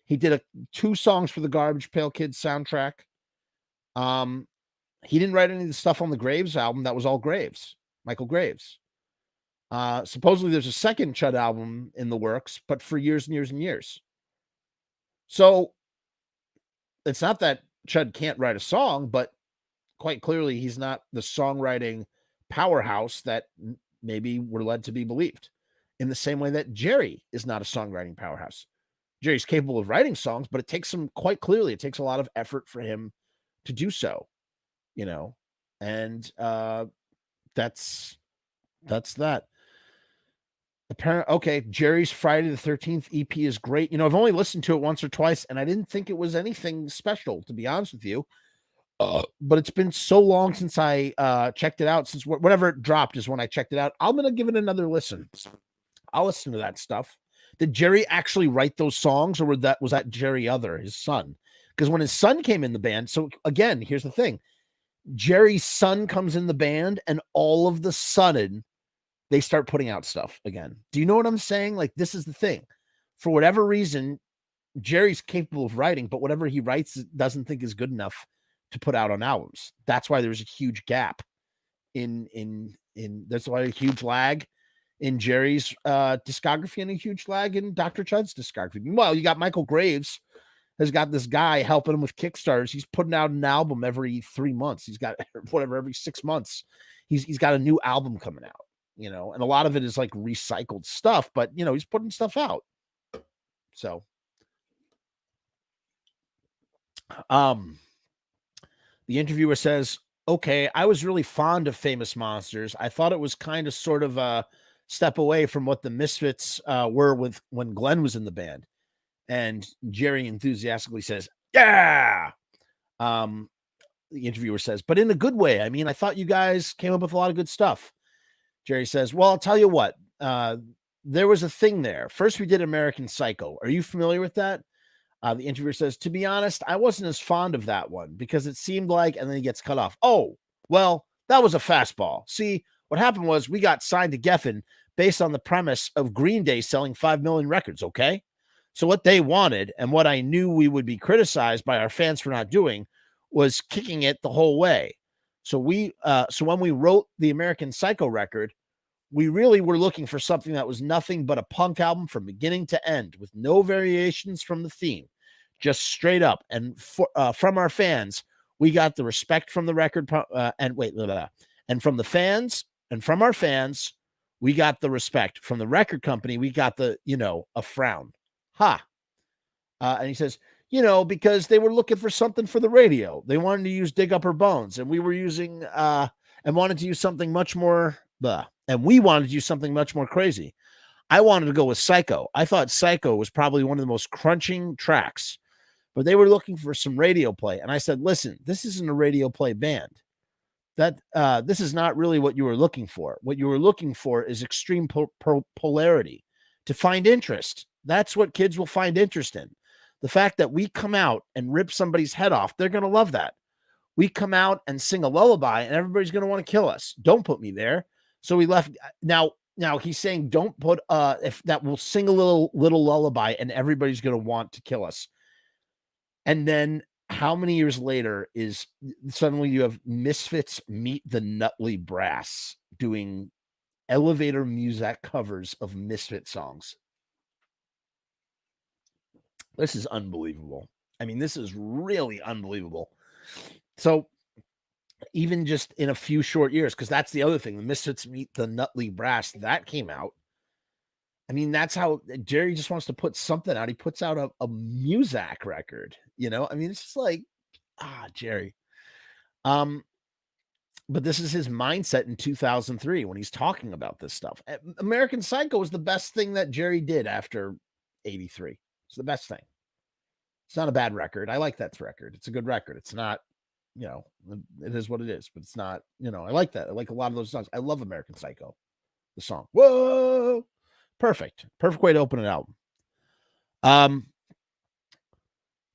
He did 2 songs for the Garbage Pail Kids soundtrack. He didn't write any of the stuff on the Graves album. That was all Graves, Michael Graves. Supposedly there's a second Chud album in the works, but for years and years and years. So it's not that Chud can't write a song, but quite clearly he's not the songwriting powerhouse that maybe we're led to be believed. In the same way that Jerry is not a songwriting powerhouse. Jerry's capable of writing songs, but it takes a lot of effort for him to do so, and that's that. Apparently, okay, Jerry's Friday the 13th EP is great. I've only listened to it once or twice, and I didn't think it was anything special, to be honest with you. But it's been so long since I checked it out. Since whenever it dropped is when I checked it out. I'm gonna give it another listen. I'll listen to that stuff. Did Jerry actually write those songs, or was that Jerry Other, his son? Because when his son came in the band, so again, here's the thing: Jerry's son comes in the band, and all of the sudden, they start putting out stuff again. Do you know what I'm saying? Like, this is the thing. For whatever reason, Jerry's capable of writing, but whatever he writes doesn't think is good enough to put out on albums. That's why there's a huge gap that's why a huge lag in Jerry's discography and a huge lag in Dr. Chud's discography. Well, you got Michael Graves has got this guy helping him with Kickstarters. He's putting out an album every 3 months. He's got every 6 months. He's got a new album coming out. And a lot of it is like recycled stuff, but he's putting stuff out. So, the interviewer says, okay, I was really fond of Famous Monsters. I thought it was kind of sort of a step away from what the Misfits were when Glenn was in the band. And Jerry enthusiastically says, yeah. The interviewer says, but in a good way. I mean, I thought you guys came up with a lot of good stuff. Jerry says, well, I'll tell you what, there was a thing there. First, we did American Psycho. Are you familiar with that? The interviewer says, to be honest, I wasn't as fond of that one because it seemed like, and then he gets cut off. Oh, well, that was a fastball. See, what happened was we got signed to Geffen based on the premise of Green Day selling 5 million records, okay? So what they wanted, and what I knew we would be criticized by our fans for not doing, was kicking it the whole way. So when we wrote the American Psycho record, we really were looking for something that was nothing but a punk album from beginning to end, with no variations from the theme, just straight up. And from our fans, we got the respect from the record. And from the fans and from our fans, we got the respect. From the record company, we got the a frown. And he says, because they were looking for something for the radio. They wanted to use Dig Up Her Bones, and we were using and wanted to use something much more and we wanted to use something much more crazy. I wanted to go with Psycho. I thought Psycho was probably one of the most crunching tracks, but they were looking for some radio play. And I said, listen, this isn't a radio play band. This is not really what you were looking for. What you were looking for is extreme polarity to find interest. That's what kids will find interest in. The fact that we come out and rip somebody's head off, they're going to love that. We come out and sing a lullaby and everybody's going to want to kill us. Don't put me there. So we left. Now he's saying, don't put, if that will sing a little lullaby and everybody's going to want to kill us. And then how many years later is suddenly you have Misfits meet the Nutley Brass doing elevator music covers of Misfit songs. This is unbelievable. I mean, this is really unbelievable. So even just in a few short years, because that's the other thing, the Misfits meet the Nutley Brass, that came out. I mean, that's how Jerry just wants to put something out. He puts out a Muzak record, I mean, it's just like, Jerry. But this is his mindset in 2003 when he's talking about this stuff. American Psycho is the best thing that Jerry did after 83. It's the best thing. It's not a bad record. I like that record. It's a good record. It's not, it is what it is, but it's not, I like that. I like a lot of those songs. I love American Psycho, the song. Whoa, perfect way to open an album.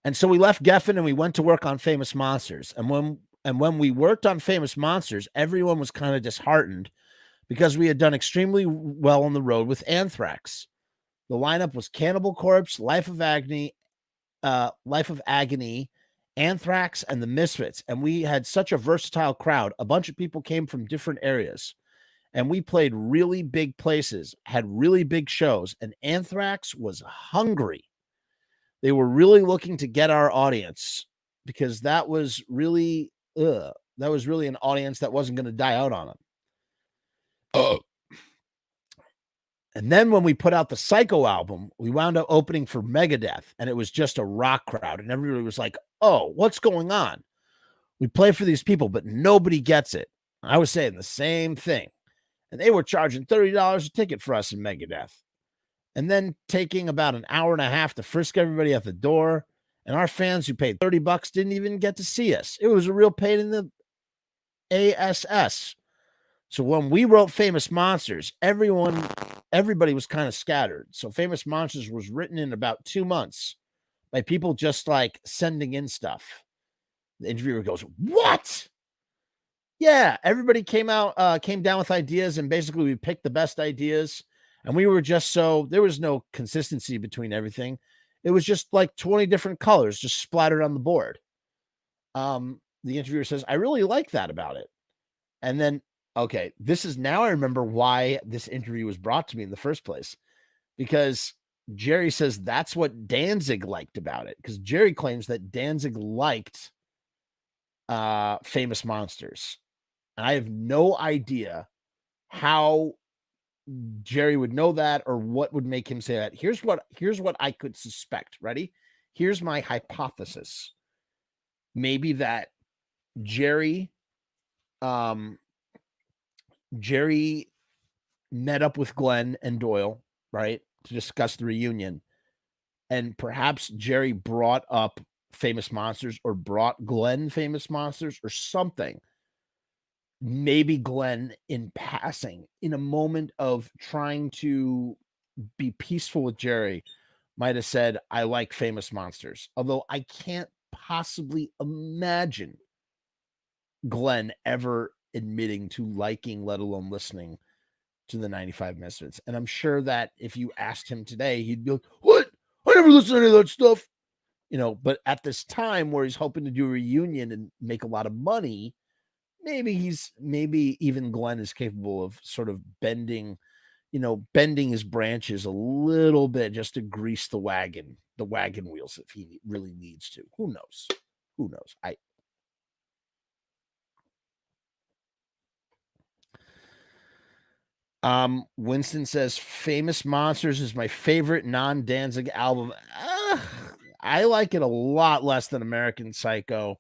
And so we left Geffen and we went to work on Famous Monsters. And when we worked on Famous Monsters, everyone was kind of disheartened because we had done extremely well on the road with Anthrax. The lineup was Cannibal Corpse, Life of Agony, Anthrax, and the Misfits. And we had such a versatile crowd. A bunch of people came from different areas. And we played really big places, had really big shows. And Anthrax was hungry. They were really looking to get our audience because that was really an audience that wasn't going to die out on them. And then when we put out the Psycho album, we wound up opening for Megadeth, and it was just a rock crowd. And everybody was like, oh, what's going on? We play for these people, but nobody gets it. I was saying the same thing. And they were charging $30 a ticket for us in Megadeth. And then taking about an hour and a half to frisk everybody at the door. And our fans who paid $30 didn't even get to see us. It was a real pain in the ass. So when we wrote Famous Monsters, everybody was kind of scattered. So Famous Monsters was written in about 2 months by people just like sending in stuff. The interviewer goes, what? Yeah, everybody came down with ideas, and basically we picked the best ideas. And we were just there was no consistency between everything. It was just like 20 different colors just splattered on the board. The interviewer says, I really like that about it. And then, okay, now I remember why this interview was brought to me in the first place, because Jerry says that's what Danzig liked about it, because Jerry claims that Danzig liked Famous Monsters. And I have no idea how Jerry would know that or what would make him say that. Here's what I could suspect. Ready? Here's my hypothesis. Maybe that Jerry met up with Glenn and Doyle, right, to discuss the reunion. And perhaps Jerry brought up Famous Monsters or brought Glenn Famous Monsters or something. Maybe Glenn, in passing, in a moment of trying to be peaceful with Jerry, might have said, I like Famous Monsters. Although I can't possibly imagine Glenn ever admitting to liking, let alone listening to the 95 Misfits. And I'm sure that if you asked him today, he'd be like, what? I never listened to any of that stuff. But at this time where he's hoping to do a reunion and make a lot of money, maybe even Glenn is capable of sort of bending his branches a little bit just to grease the wagon wheels if he really needs to. Who knows? Winston says Famous Monsters is my favorite non-Danzig album. I like it a lot less than American Psycho.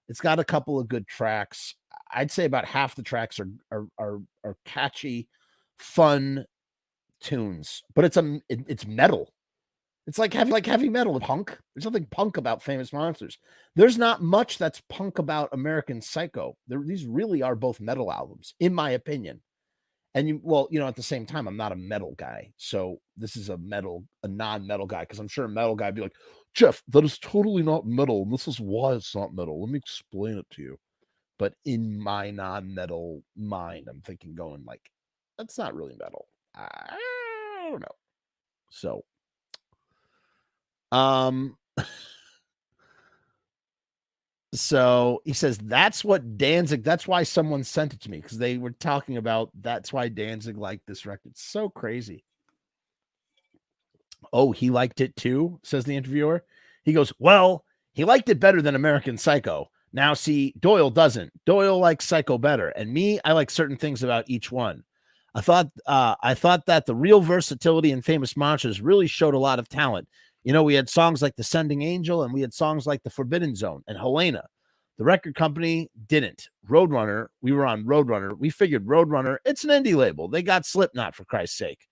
It's got a couple of good tracks. I'd say about half the tracks are catchy, fun tunes, but it's metal. It's like heavy metal with punk. There's nothing punk about Famous Monsters. There's not much that's punk about American Psycho. These really are both metal albums, in my opinion. And at the same time, I'm not a metal guy. So this is a non-metal guy, because I'm sure a metal guy would be like, Jeff, that is totally not metal. And this is why it's not metal. Let me explain it to you. But in my non-metal mind, I'm thinking going like, that's not really metal. I don't know. So, so he says, that's what Danzig, that's why someone sent it to me, because they were talking about that's why Danzig liked this record. So crazy. Oh, he liked it too, says the interviewer. He goes, well, he liked it better than American Psycho. Now, see, Doyle doesn't. Doyle likes Psycho better. And me, I like certain things about each one. I thought that the real versatility in Famous Monsters really showed a lot of talent. We had songs like The Sending Angel, and we had songs like The Forbidden Zone and Helena. The record company didn't. Roadrunner, we were on Roadrunner. We figured Roadrunner, it's an indie label. They got Slipknot, for Christ's sake.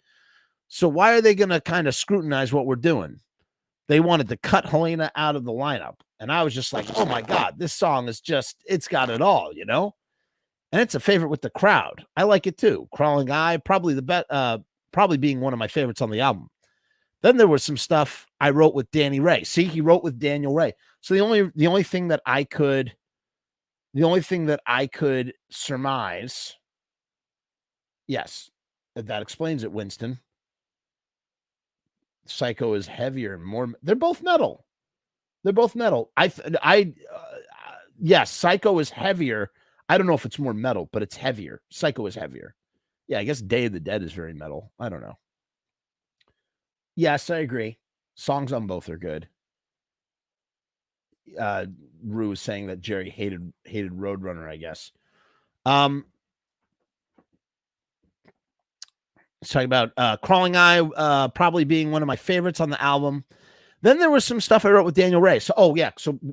So why are they going to kind of scrutinize what we're doing? They wanted to cut Helena out of the lineup. And I was just like, oh my God, this song is it's got it all, And it's a favorite with the crowd. I like it too. Crawling Eye, probably probably being one of my favorites on the album. Then there was some stuff I wrote with Danny Ray. See, he wrote with Daniel Ray. So the only thing that I could surmise Yes, that explains it, Winston. Psycho is heavier, more. They're both metal. They're both metal. Yes, Psycho is heavier. I don't know if it's more metal, but it's heavier. Psycho is heavier. Yeah, I guess Day of the Dead is very metal. I don't know. Yes, I agree. Songs on both are good. Rue is saying that Jerry hated Roadrunner, I guess. Talking about Crawling Eye probably being one of my favorites on the album. Then there was some stuff I wrote with Daniel Ray. So,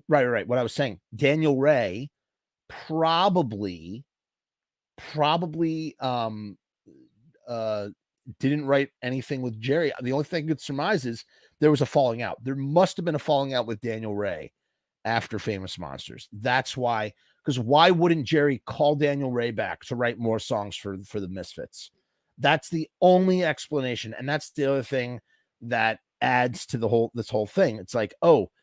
right. What I was saying, Daniel Ray probably didn't write anything with Jerry. The only thing I could surmise is there was a falling out. There must have been a falling out with Daniel Ray after Famous Monsters. That's why, because why wouldn't Jerry call Daniel Ray back to write more songs for the Misfits? That's the only explanation. And that's the other thing that adds to this whole thing. It's like, Jerry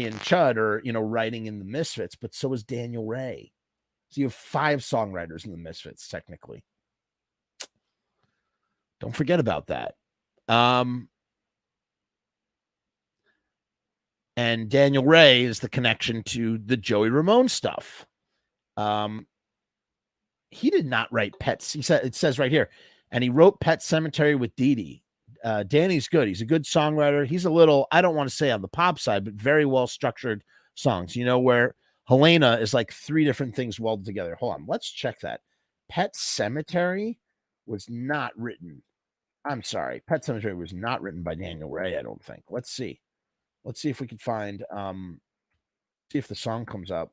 and Chud are, writing in the Misfits, but so is Daniel Ray. So you have 5 songwriters in the Misfits, technically. Don't forget about that. And Daniel Ray is the connection to the Joey Ramone stuff. He did not write Pets. It says right here, and he wrote Pet Sematary with Dee Dee. Danny's good. He's a good songwriter. He's a little, I don't want to say on the pop side, but very well structured songs, where Helena is like 3 different things welded together. Hold on. Let's check that. Pet Sematary was not written. I'm sorry. Pet Sematary was not written by Daniel Ray, I don't think. Let's see. Let's see if we can find, see if the song comes up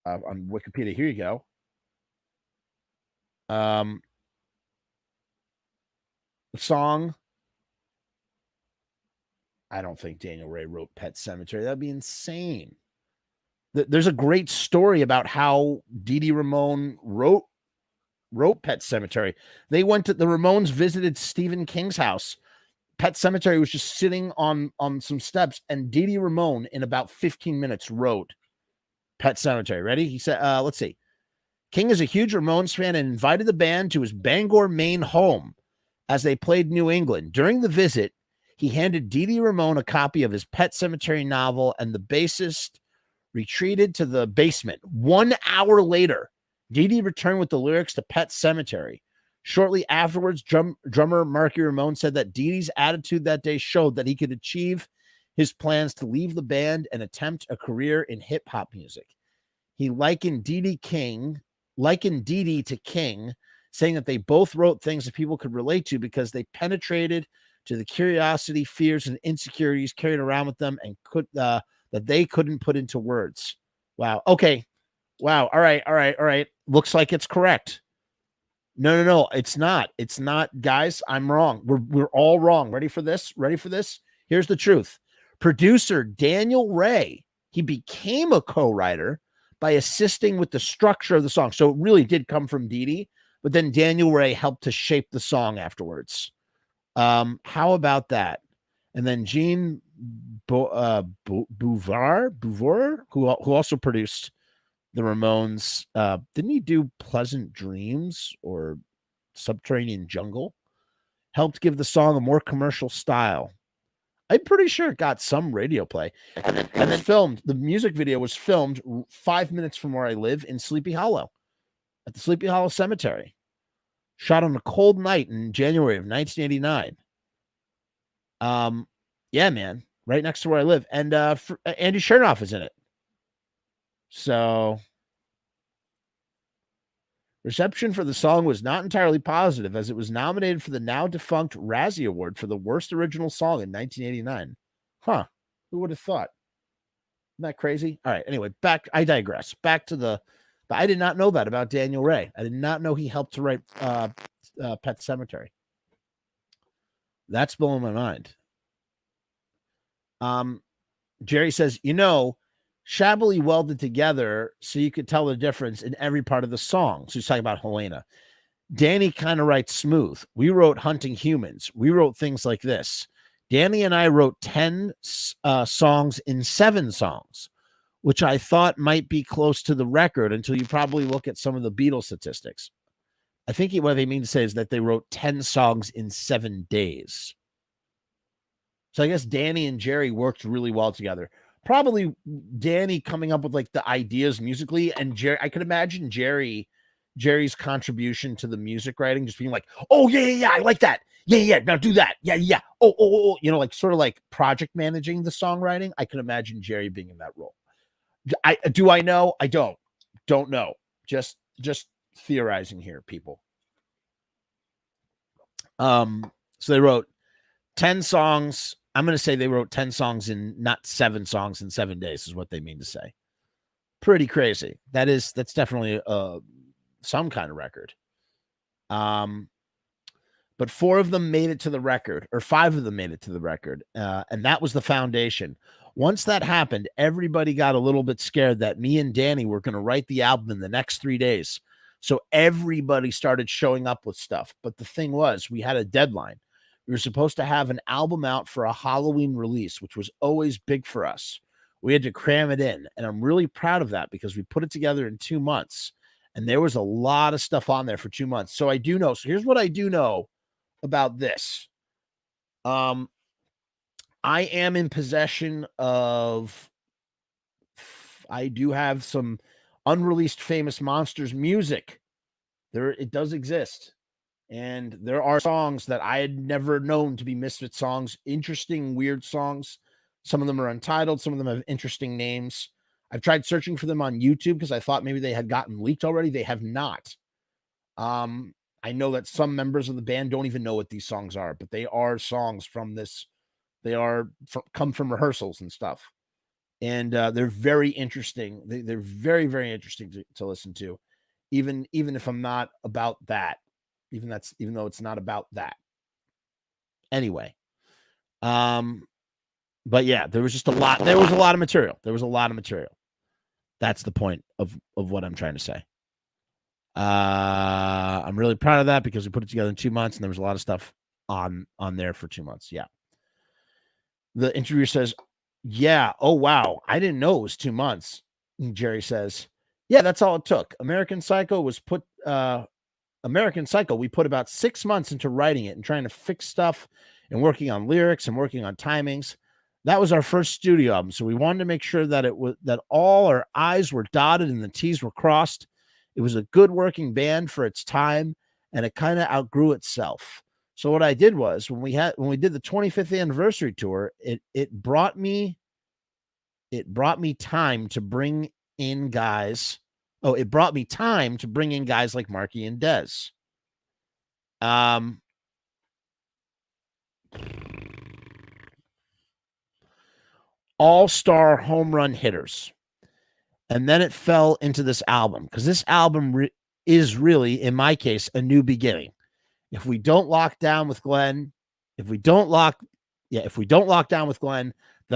on Wikipedia. Here you go. The song. I don't think Daniel Ray wrote Pet Sematary. That'd be insane. There's a great story about how Dee Dee Ramone wrote Pet Sematary. The Ramones visited Stephen King's house. Pet Sematary was just sitting on some steps, and Dee Dee Ramone in about 15 minutes wrote Pet Sematary. Ready? He said, let's see. King is a huge Ramones fan and invited the band to his Bangor, Maine home as they played New England. During the visit, he handed Dee Dee Ramone a copy of his Pet Sematary novel, and the bassist retreated to the basement. 1 hour later, Dee Dee returned with the lyrics to Pet Sematary. Shortly afterwards, drummer Marky Ramone said that Dee Dee's attitude that day showed that he could achieve his plans to leave the band and attempt a career in hip-hop music. He likened Dee Dee to King, saying that they both wrote things that people could relate to because they penetrated to the curiosity, fears, and insecurities carried around with them and that they couldn't put into words. Wow. Okay. Wow. All right. Looks like it's correct. No. It's not. It's not, guys. I'm wrong. We're all wrong. Ready for this? Here's the truth. Producer Daniel Ray, he became a co-writer by assisting with the structure of the song. So it really did come from Dee Dee, but then Daniel Ray helped to shape the song afterwards. How about that? And then Gene Beauvoir, who also produced the Ramones, didn't he do Pleasant Dreams or Subterranean Jungle? Helped give the song a more commercial style. I'm pretty sure it got some radio play. And then filmed. The music video was filmed 5 minutes from where I live in Sleepy Hollow, at the Sleepy Hollow Cemetery. Shot on a cold night in January of 1989. Yeah, man, right next to where I live. And Andy Chernoff is in it. So reception for the song was not entirely positive, as it was nominated for the now defunct Razzie Award for the worst original song in 1989. Huh? Who would have thought? Isn't that crazy? All right. Anyway, I digress. Back to but I did not know that about Daniel Ray. I did not know he helped to write Pet Sematary. That's blowing my mind. Jerry says, shabbily welded together so you could tell the difference in every part of the song. So he's talking about Helena. Danny kind of writes smooth. We wrote Hunting Humans. We wrote things like this. Danny and I wrote 10 songs in 7 songs. which I thought might be close to the record until you probably look at some of the Beatles statistics. I think what they mean to say is that they wrote 10 songs in 7 days. So I guess Danny and Jerry worked really well together. Probably Danny coming up with like the ideas musically, and Jerry, I could imagine Jerry's contribution to the music writing just being like, oh yeah, I like that. Yeah, now do that. Yeah. Oh, like sort of like project managing the songwriting. I can imagine Jerry being in that role. I know? I don't know. Just theorizing here, people. So they wrote 10 songs. I'm going to say they wrote 10 songs not 7 songs in 7 days is what they mean to say. Pretty crazy. That's definitely some kind of record. But 4 of them made it to the record, or 5 of them made it to the record. And that was the foundation. Once that happened, everybody got a little bit scared that me and Danny were going to write the album in the next 3 days. So everybody started showing up with stuff. But the thing was, we had a deadline. We were supposed to have an album out for a Halloween release, which was always big for us. We had to cram it in. And I'm really proud of that because we put it together in 2 months. And there was a lot of stuff on there for 2 months. So I do know. So here's what I do know about this. I am in possession of, I do have some unreleased Famous Monsters music. It does exist. And there are songs that I had never known to be Misfit songs, interesting, weird songs. Some of them are untitled. Some of them have interesting names. I've tried searching for them on YouTube because I thought maybe they had gotten leaked already. They have not. I know that some members of the band don't even know what these songs are, but they are songs from this. They come from rehearsals and stuff. And they're very interesting. They're very, very interesting to listen to, even if I'm not about that. Even though it's not about that. Anyway, but yeah, there was a lot of material. That's the point of what I'm trying to say. I'm really proud of that because we put it together in 2 months and there was a lot of stuff on there for 2 months. Yeah. The interviewer says, yeah, oh wow, I didn't know it was 2 months. And Jerry says, yeah, that's all it took. American Psycho, we put about 6 months into writing it and trying to fix stuff and working on lyrics and working on timings. That was our first studio album. So we wanted to make sure that that all our I's were dotted and the T's were crossed. It was a good working band for its time, and it kind of outgrew itself. So what I did was when we did the 25th anniversary tour, it brought me time to bring in guys. Oh, it brought me time to bring in guys like Marky and Dez. All-star home run hitters. And then it fell into this album because this album is really, in my case, a new beginning. If we don't lock down with Glenn, then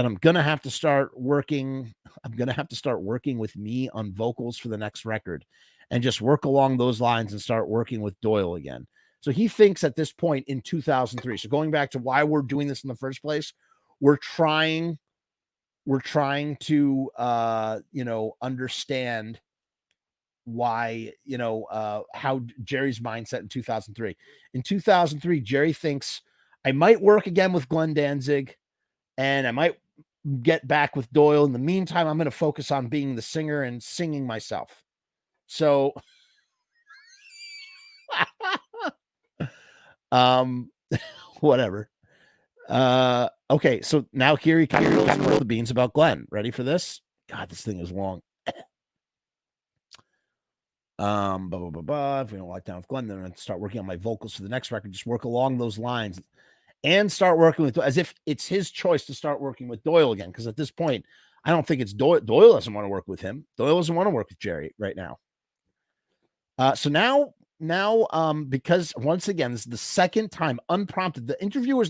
I'm going to have to start working. I'm going to have to start working with me on vocals for the next record and just work along those lines and start working with Doyle again. So he thinks at this point in 2003. So going back to why we're doing this in the first place, we're trying to, understand why, how Jerry's mindset in 2003. In 2003, Jerry thinks I might work again with Glenn Danzig and I might get back with Doyle. In the meantime, I'm going to focus on being the singer and singing myself. So, whatever. Okay, so now here he kind of spills the beans about Glenn. Ready for this? God, this thing is long. Blah, blah, blah, blah. If we don't lock down with Glenn, then I'm going to start working on my vocals for the next record. Just work along those lines and start working with, as if it's his choice to start working with Doyle again. Because at this point, I don't think it's Doyle. Doyle doesn't want to work with him. Doyle doesn't want to work with Jerry right now. So now, because once again, this is the second time unprompted. The interviewer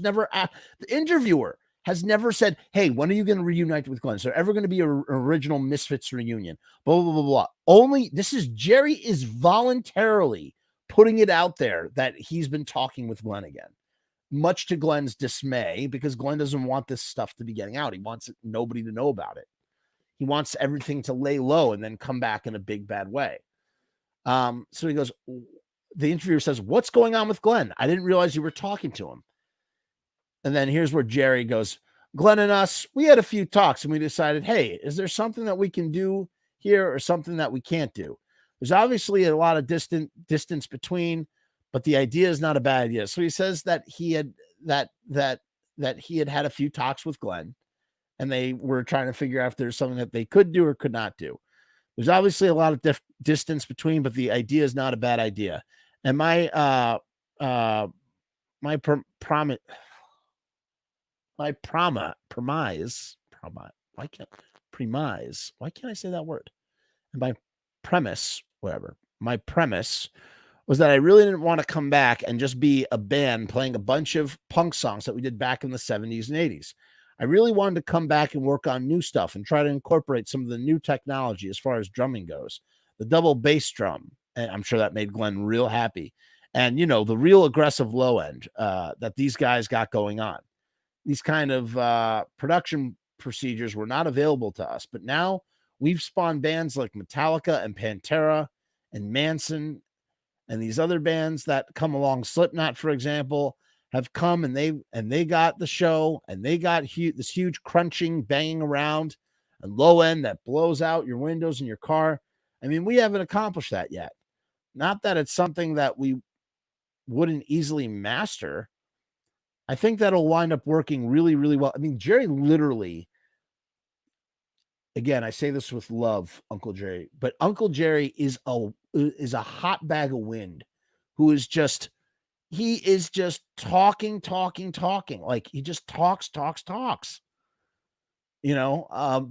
has never said, hey, when are you going to reunite with Glenn? Is there ever going to be an original Misfits reunion? Blah, blah, blah, blah. Only Jerry is voluntarily putting it out there that he's been talking with Glenn again, much to Glenn's dismay, because Glenn doesn't want this stuff to be getting out. He wants nobody to know about it. He wants everything to lay low and then come back in a big bad way. So he goes, the interviewer says, "What's going on with Glenn? I didn't realize you were talking to him." And then here's where Jerry goes, "Glenn and us, we had a few talks and we decided, hey, is there something that we can do here or something that we can't do? There's obviously a lot of distance between, but the idea is not a bad idea." So he says that he had had a few talks with Glenn, and they were trying to figure out if there's something that they could do or could not do. There's obviously a lot of distance between, but the idea is not a bad idea. And my premise. Why can't I say that word? And my premise, whatever. My premise was that I really didn't want to come back and just be a band playing a bunch of punk songs that we did back in the 70s and 80s. I really wanted to come back and work on new stuff and try to incorporate some of the new technology as far as drumming goes. The double bass drum, and I'm sure that made Glenn real happy. And, the real aggressive low end that these guys got going on. These kind of production procedures were not available to us, but now we've spawned bands like Metallica and Pantera and Manson and these other bands that come along. Slipknot, for example, have come and they got the show, and they got this huge crunching, banging around and low end that blows out your windows in your car. I mean, we haven't accomplished that yet. Not that it's something that we wouldn't easily master. I think that'll wind up working really, really well. I mean, Jerry literally, again, I say this with love, Uncle Jerry, but Uncle Jerry is a hot bag of wind who is just, he is just talking. Like he just talks. But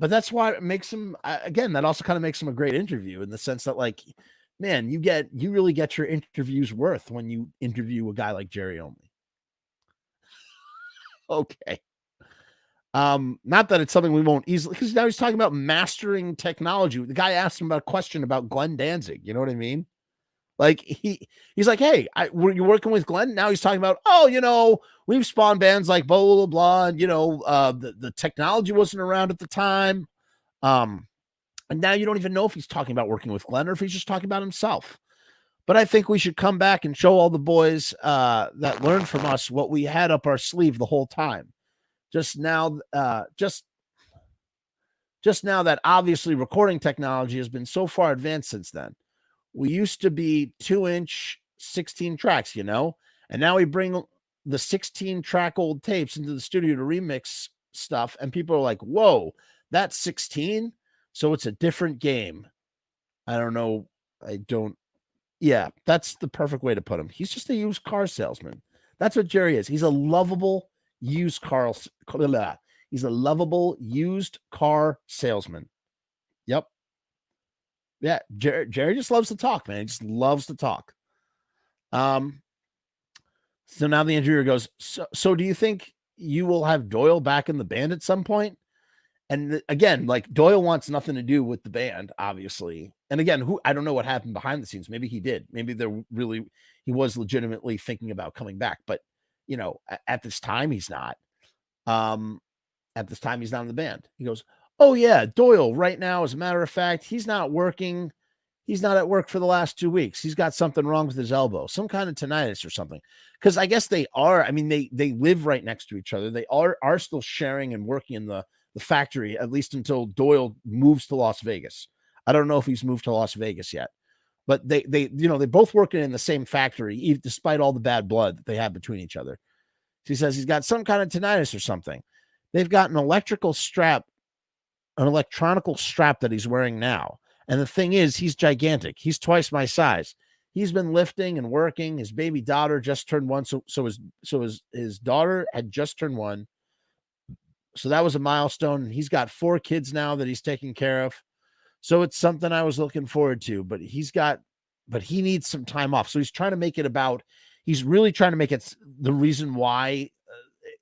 that's why it makes him, again, that also kind of makes him a great interview in the sense that, like, man, you really get your interviews worth when you interview a guy like Jerry Only. Okay. Not that it's something we won't easily, because now he's talking about mastering technology. The guy asked him about a question about Glenn Danzig. You know what I mean? Like he's like, "Hey, were you working with Glenn?" Now he's talking about, we've spawned bands like blah, blah, blah, and, the technology wasn't around at the time. And now you don't even know if he's talking about working with Glenn or if he's just talking about himself. But I think we should come back and show all the boys that learned from us what we had up our sleeve the whole time. Just now that obviously recording technology has been so far advanced since then. We used to be 2-inch 16 tracks, and now we bring the 16-track old tapes into the studio to remix stuff, and people are like, "Whoa, that's 16? So it's a different game." I don't know. Yeah, that's the perfect way to put him. He's just a used car salesman. That's what Jerry is. He's a lovable used car. He's a lovable used car salesman. Yep. Yeah, Jerry just loves to talk, man. He just loves to talk. So now the interviewer goes, so do you think you will have Doyle back in the band at some point? And again, like, Doyle wants nothing to do with the band, obviously. And again, I don't know what happened behind the scenes. Maybe he did. Maybe he was legitimately thinking about coming back. But, at this time, he's not. At this time, he's not in the band. He goes, "Oh, yeah, Doyle right now, as a matter of fact, he's not working. He's not at work for the last 2 weeks. He's got something wrong with his elbow, some kind of tinnitus or something." Because I guess they are. I mean, they live right next to each other. They are still sharing and working in the factory, at least until Doyle moves to Las Vegas. I don't know if he's moved to Las Vegas yet, but they both working in the same factory, despite all the bad blood that they have between each other. So he says he's got some kind of tinnitus or something. They've got an electronical strap that he's wearing now. And the thing is, he's gigantic. He's twice my size. He's been lifting and working. His baby daughter just turned 1. So his daughter had just turned 1. So that was a milestone. He's got 4 kids now that he's taking care of. So it's something I was looking forward to, but he needs some time off. So he's really trying to make it the reason why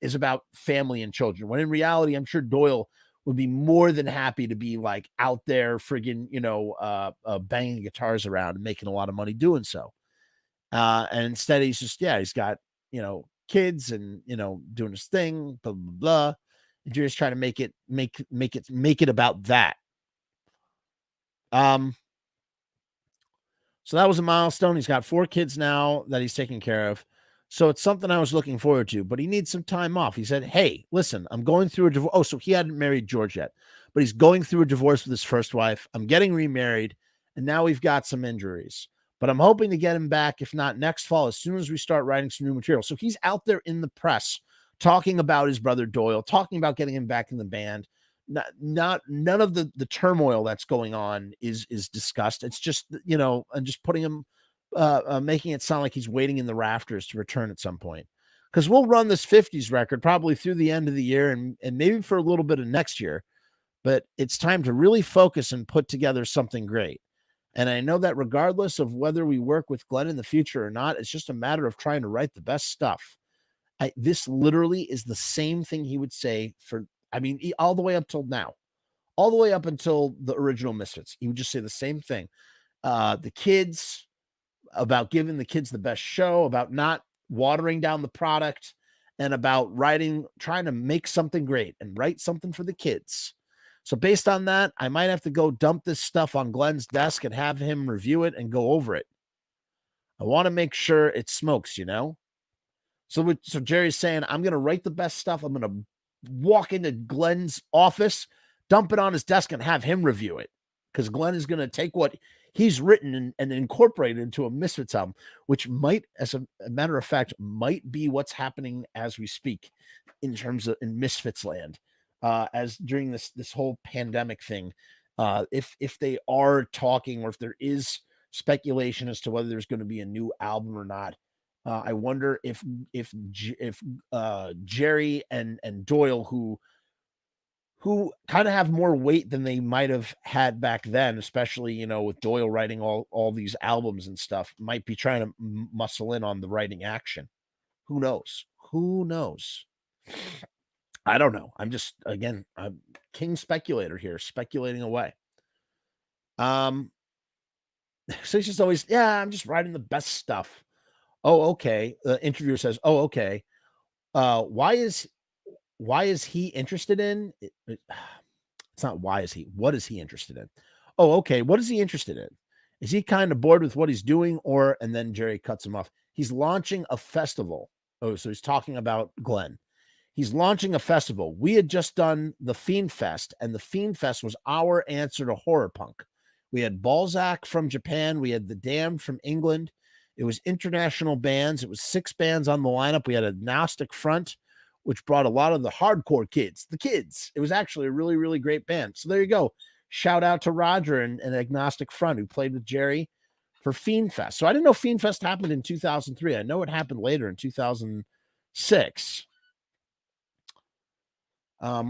is about family and children. When in reality, I'm sure Doyle would be more than happy to be like out there friggin', banging guitars around and making a lot of money doing so. And instead he's got, kids and, doing his thing, blah, blah, blah. And you're just trying to make it about that. So that was a milestone. He's got 4 kids now that he's taking care of. So it's something I was looking forward to, but he needs some time off. He said, hey, listen, I'm going through a divorce. Oh, so he hadn't married George yet, but he's going through a divorce with his first wife. I'm getting remarried, and now we've got some injuries, but I'm hoping to get him back, if not next fall, as soon as we start writing some new material. So he's out there in the press talking about his brother Doyle, talking about getting him back in the band. None of the turmoil that's going on is discussed. It's just, and just putting him, making it sound like he's waiting in the rafters to return at some point. Because we'll run this 50s record probably through the end of the year and maybe for a little bit of next year. But it's time to really focus and put together something great. And I know that regardless of whether we work with Glenn in the future or not, it's just a matter of trying to write the best stuff. This literally is the same thing he would say all the way up till now, all the way up until the original Misfits. He would just say the same thing. The kids, about giving the kids the best show, about not watering down the product, and about trying to make something great and write something for the kids. So based on that, I might have to go dump this stuff on Glenn's desk and have him review it and go over it. I want to make sure it smokes, So Jerry's saying, I'm going to write the best stuff. I'm going to walk into Glenn's office, dump it on his desk, and have him review it. Because Glenn is going to take what he's written and incorporate it into a Misfits album, which might, as a matter of fact, might be what's happening as we speak in terms of in Misfits land. As during this whole pandemic thing, if they are talking, or if there is speculation as to whether there's going to be a new album or not, I wonder if Jerry and Doyle, who kind of have more weight than they might have had back then, especially with Doyle writing all these albums and stuff, might be trying to muscle in on the writing action. Who knows? I don't know. I'm king speculator here, speculating away. So he's just always, I'm just writing the best stuff. Oh, okay. The interviewer says, oh, okay. Why is he interested in? It's not why is he, what is he interested in? Oh, okay. What is he interested in? Is he kind of bored with what he's doing? And then Jerry cuts him off. He's launching a festival. Oh, so he's talking about Glenn. He's launching a festival. We had just done the Fiend Fest, and the Fiend Fest was our answer to horror punk. We had Balzac from Japan. We had The Damned from England. It was international bands. It was 6 bands on the lineup. We had Agnostic Front, which brought a lot of the hardcore kids, the kids. It was actually a really, really great band. So there you go. Shout out to Roger and Agnostic Front, who played with Jerry for Fiend Fest. So I didn't know Fiend Fest happened in 2003. I know it happened later in 2006.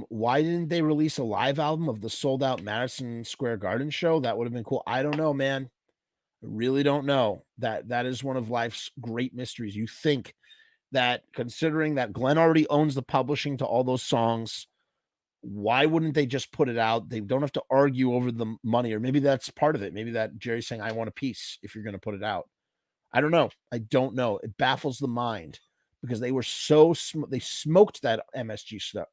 Why didn't they release a live album of the sold out Madison Square Garden show? That would have been cool. I don't know, man. I really don't know. That is one of life's great mysteries. You think that, considering that Glenn already owns the publishing to all those songs, why wouldn't they just put it out? They don't have to argue over the money, or maybe that's part of it. Maybe that Jerry's saying, I want a piece if you're going to put it out. I don't know. It baffles the mind, because they were they smoked that MSG stuff.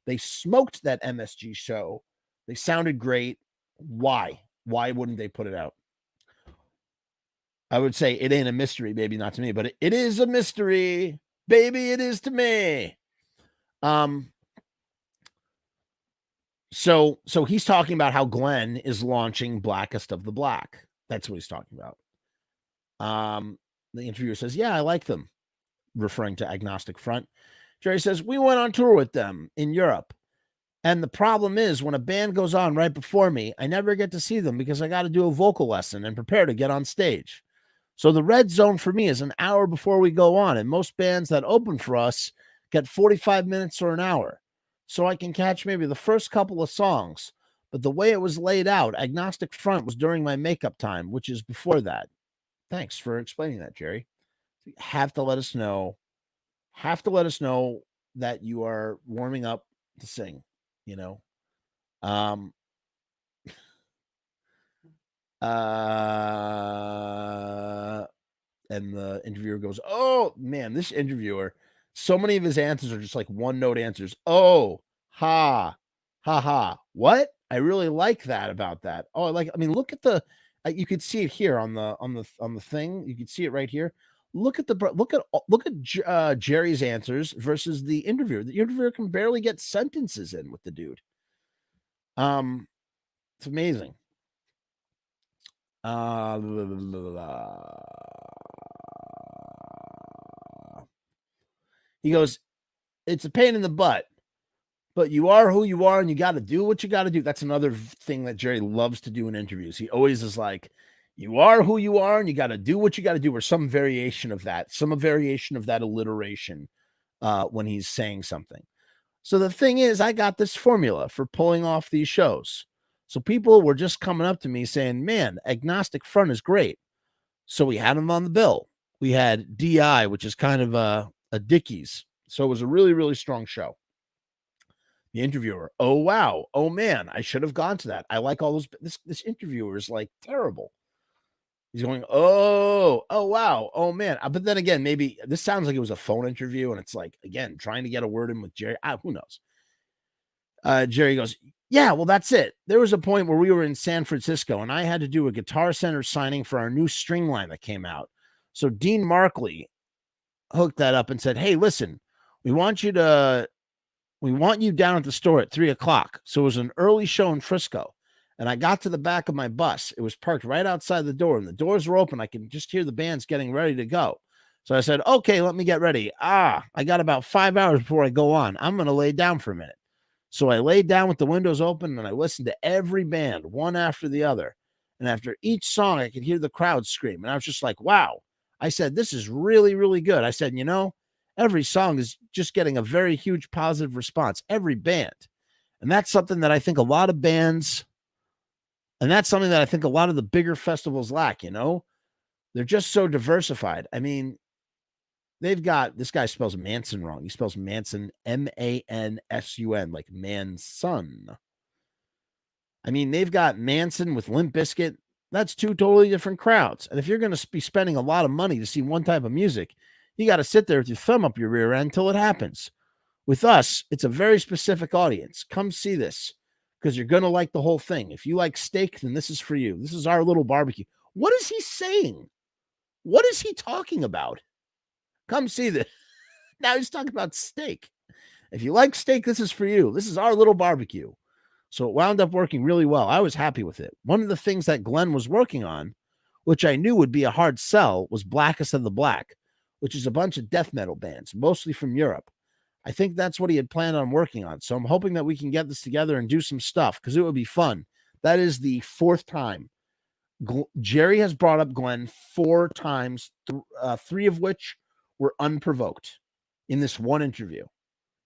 They smoked that MSG show. They sounded great. Why wouldn't they put it out? I would say it ain't a mystery, baby, not to me, but it is a mystery, baby. It is to me. So he's talking about how Glenn is launching Blackest of the Black. That's what he's talking about. The interviewer says, yeah, I like them, referring to Agnostic Front. Jerry says, we went on tour with them in Europe. And the problem is, when a band goes on right before me, I never get to see them because I got to do a vocal lesson and prepare to get on stage. So the red zone for me is an hour before we go on. And most bands that open for us get 45 minutes or an hour. So I can catch maybe the first couple of songs. But the way it was laid out, Agnostic Front was during my makeup time, which is before that. Thanks for explaining that, Jerry. You have to let us know that you are warming up to sing, and the interviewer goes, oh man, this interviewer, so many of his answers are just like one note answers. Oh, ha, ha, ha. What? I really like that about that. Oh, I mean, look at the, you could see it here on the thing. You could see it right here. Look at Jerry's answers versus the interviewer. The interviewer can barely get sentences in with the dude. It's amazing. He goes, it's a pain in the butt, but you are who you are and you got to do what you got to do. That's another thing that Jerry loves to do in interviews. He always is like, you are who you are and you got to do what you got to do, or some variation of that alliteration when he's saying something. So the thing is, I got this formula for pulling off these shows. So people were just coming up to me saying, man, Agnostic Front is great. So we had him on the bill. We had DI, which is kind of a Dickies. So it was a really, really strong show. The interviewer, oh, wow. Oh, man, I should have gone to that. I like all those. This interviewer is like terrible. He's going, oh, wow. Oh, man. But then again, maybe this sounds like it was a phone interview. And it's like, again, trying to get a word in with Jerry. Who knows? Jerry goes, yeah, well, that's it. There was a point where we were in San Francisco and I had to do a Guitar Center signing for our new string line that came out. So Dean Markley hooked that up and said, hey, listen, we want you down at the store at 3:00. So it was an early show in Frisco. And I got to the back of my bus. It was parked right outside the door and the doors were open. I can just hear the bands getting ready to go. So I said, okay, let me get ready. I got about 5 hours before I go on. I'm going to lay down for a minute. So I laid down with the windows open and I listened to every band, one after the other. And after each song, I could hear the crowd scream. And I was just like, wow. I said, this is really, really good. I said, every song is just getting a very huge positive response, every band. And that's something that I think a lot of bands, and that's something that I think a lot of the bigger festivals lack, They're just so diversified. I mean, they've got, this guy spells Manson wrong. He spells Manson, Mansun, like Manson. I mean, they've got Manson with Limp Bizkit. That's two totally different crowds. And if you're going to be spending a lot of money to see one type of music, you got to sit there with your thumb up your rear end until it happens. With us, it's a very specific audience. Come see this because you're going to like the whole thing. If you like steak, then this is for you. This is our little barbecue. What is he saying? What is he talking about? Come see this. Now he's talking about steak. If you like steak, this is for you. This is our little barbecue. So it wound up working really well. I was happy with it. One of the things that Glenn was working on, which I knew would be a hard sell, was Blackest of the Black, which is a bunch of death metal bands, mostly from Europe. I think that's what he had planned on working on. So I'm hoping that we can get this together and do some stuff because it would be fun. That is the fourth time. Jerry has brought up Glenn 4 times, 3 of which were unprovoked in this one interview.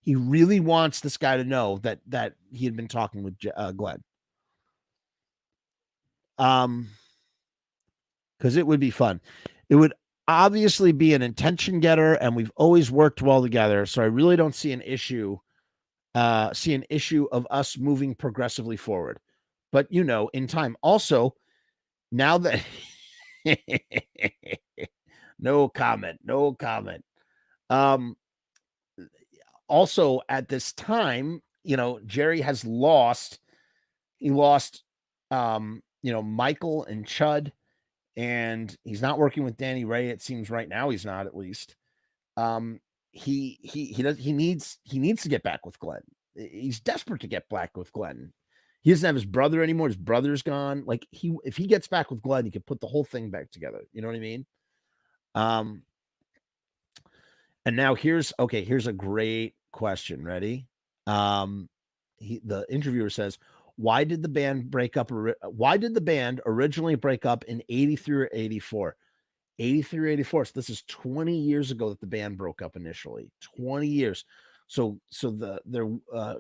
He really wants this guy to know that he had been talking with Glenn. Because it would be fun. It would obviously be an intention getter, and we've always worked well together. So I really don't see an issue of us moving progressively forward. But in time. Also, now that no comment. Also at this time, Jerry has lost. He lost Michael and Chud, and he's not working with Danny Ray. It seems right now he's not, at least. He needs to get back with Glenn. He's desperate to get back with Glenn. He doesn't have his brother anymore. His brother's gone. Like if he gets back with Glenn, he can put the whole thing back together. You know what I mean? And now here's a great question. Ready? The interviewer says, why did the band originally break up in 83 or 84? 83 or 84. So this is 20 years ago that the band broke up initially. 20 years. So their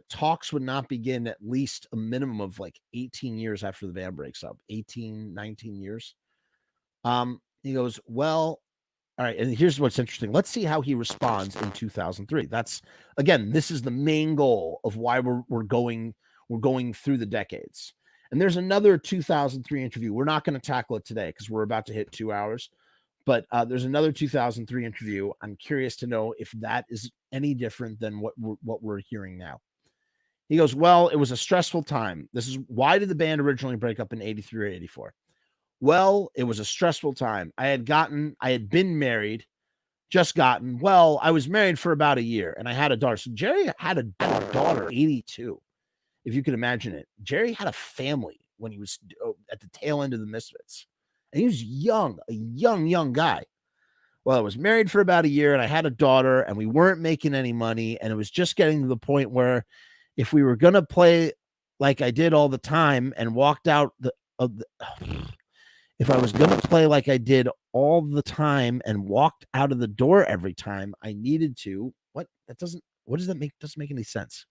talks would not begin at least a minimum of like 18 years after the band breaks up. 18, 19 years. He goes, well, all right. And here's what's interesting. Let's see how he responds in 2003. This is the main goal of why we're going through the decades. And there's another 2003 interview. We're not going to tackle it today because we're about to hit 2 hours. But there's another 2003 interview. I'm curious to know if that is any different than what we're hearing now. He goes, well, it was a stressful time. This is why did the band originally break up in 83 or 84? Well, it was a stressful time. I had been married, I was married for about a year and I had a daughter. So Jerry had a daughter, 82. If you can imagine it. Jerry had a family when he was at the tail end of the Misfits. And he was a young guy. Well, I was married for about a year and I had a daughter and we weren't making any money. And it was just getting to the point where if we were going to play like I did all the time and walked out if I was going to play like I did all the time and walked out of the door every time I needed to, what does that make? Doesn't make any sense.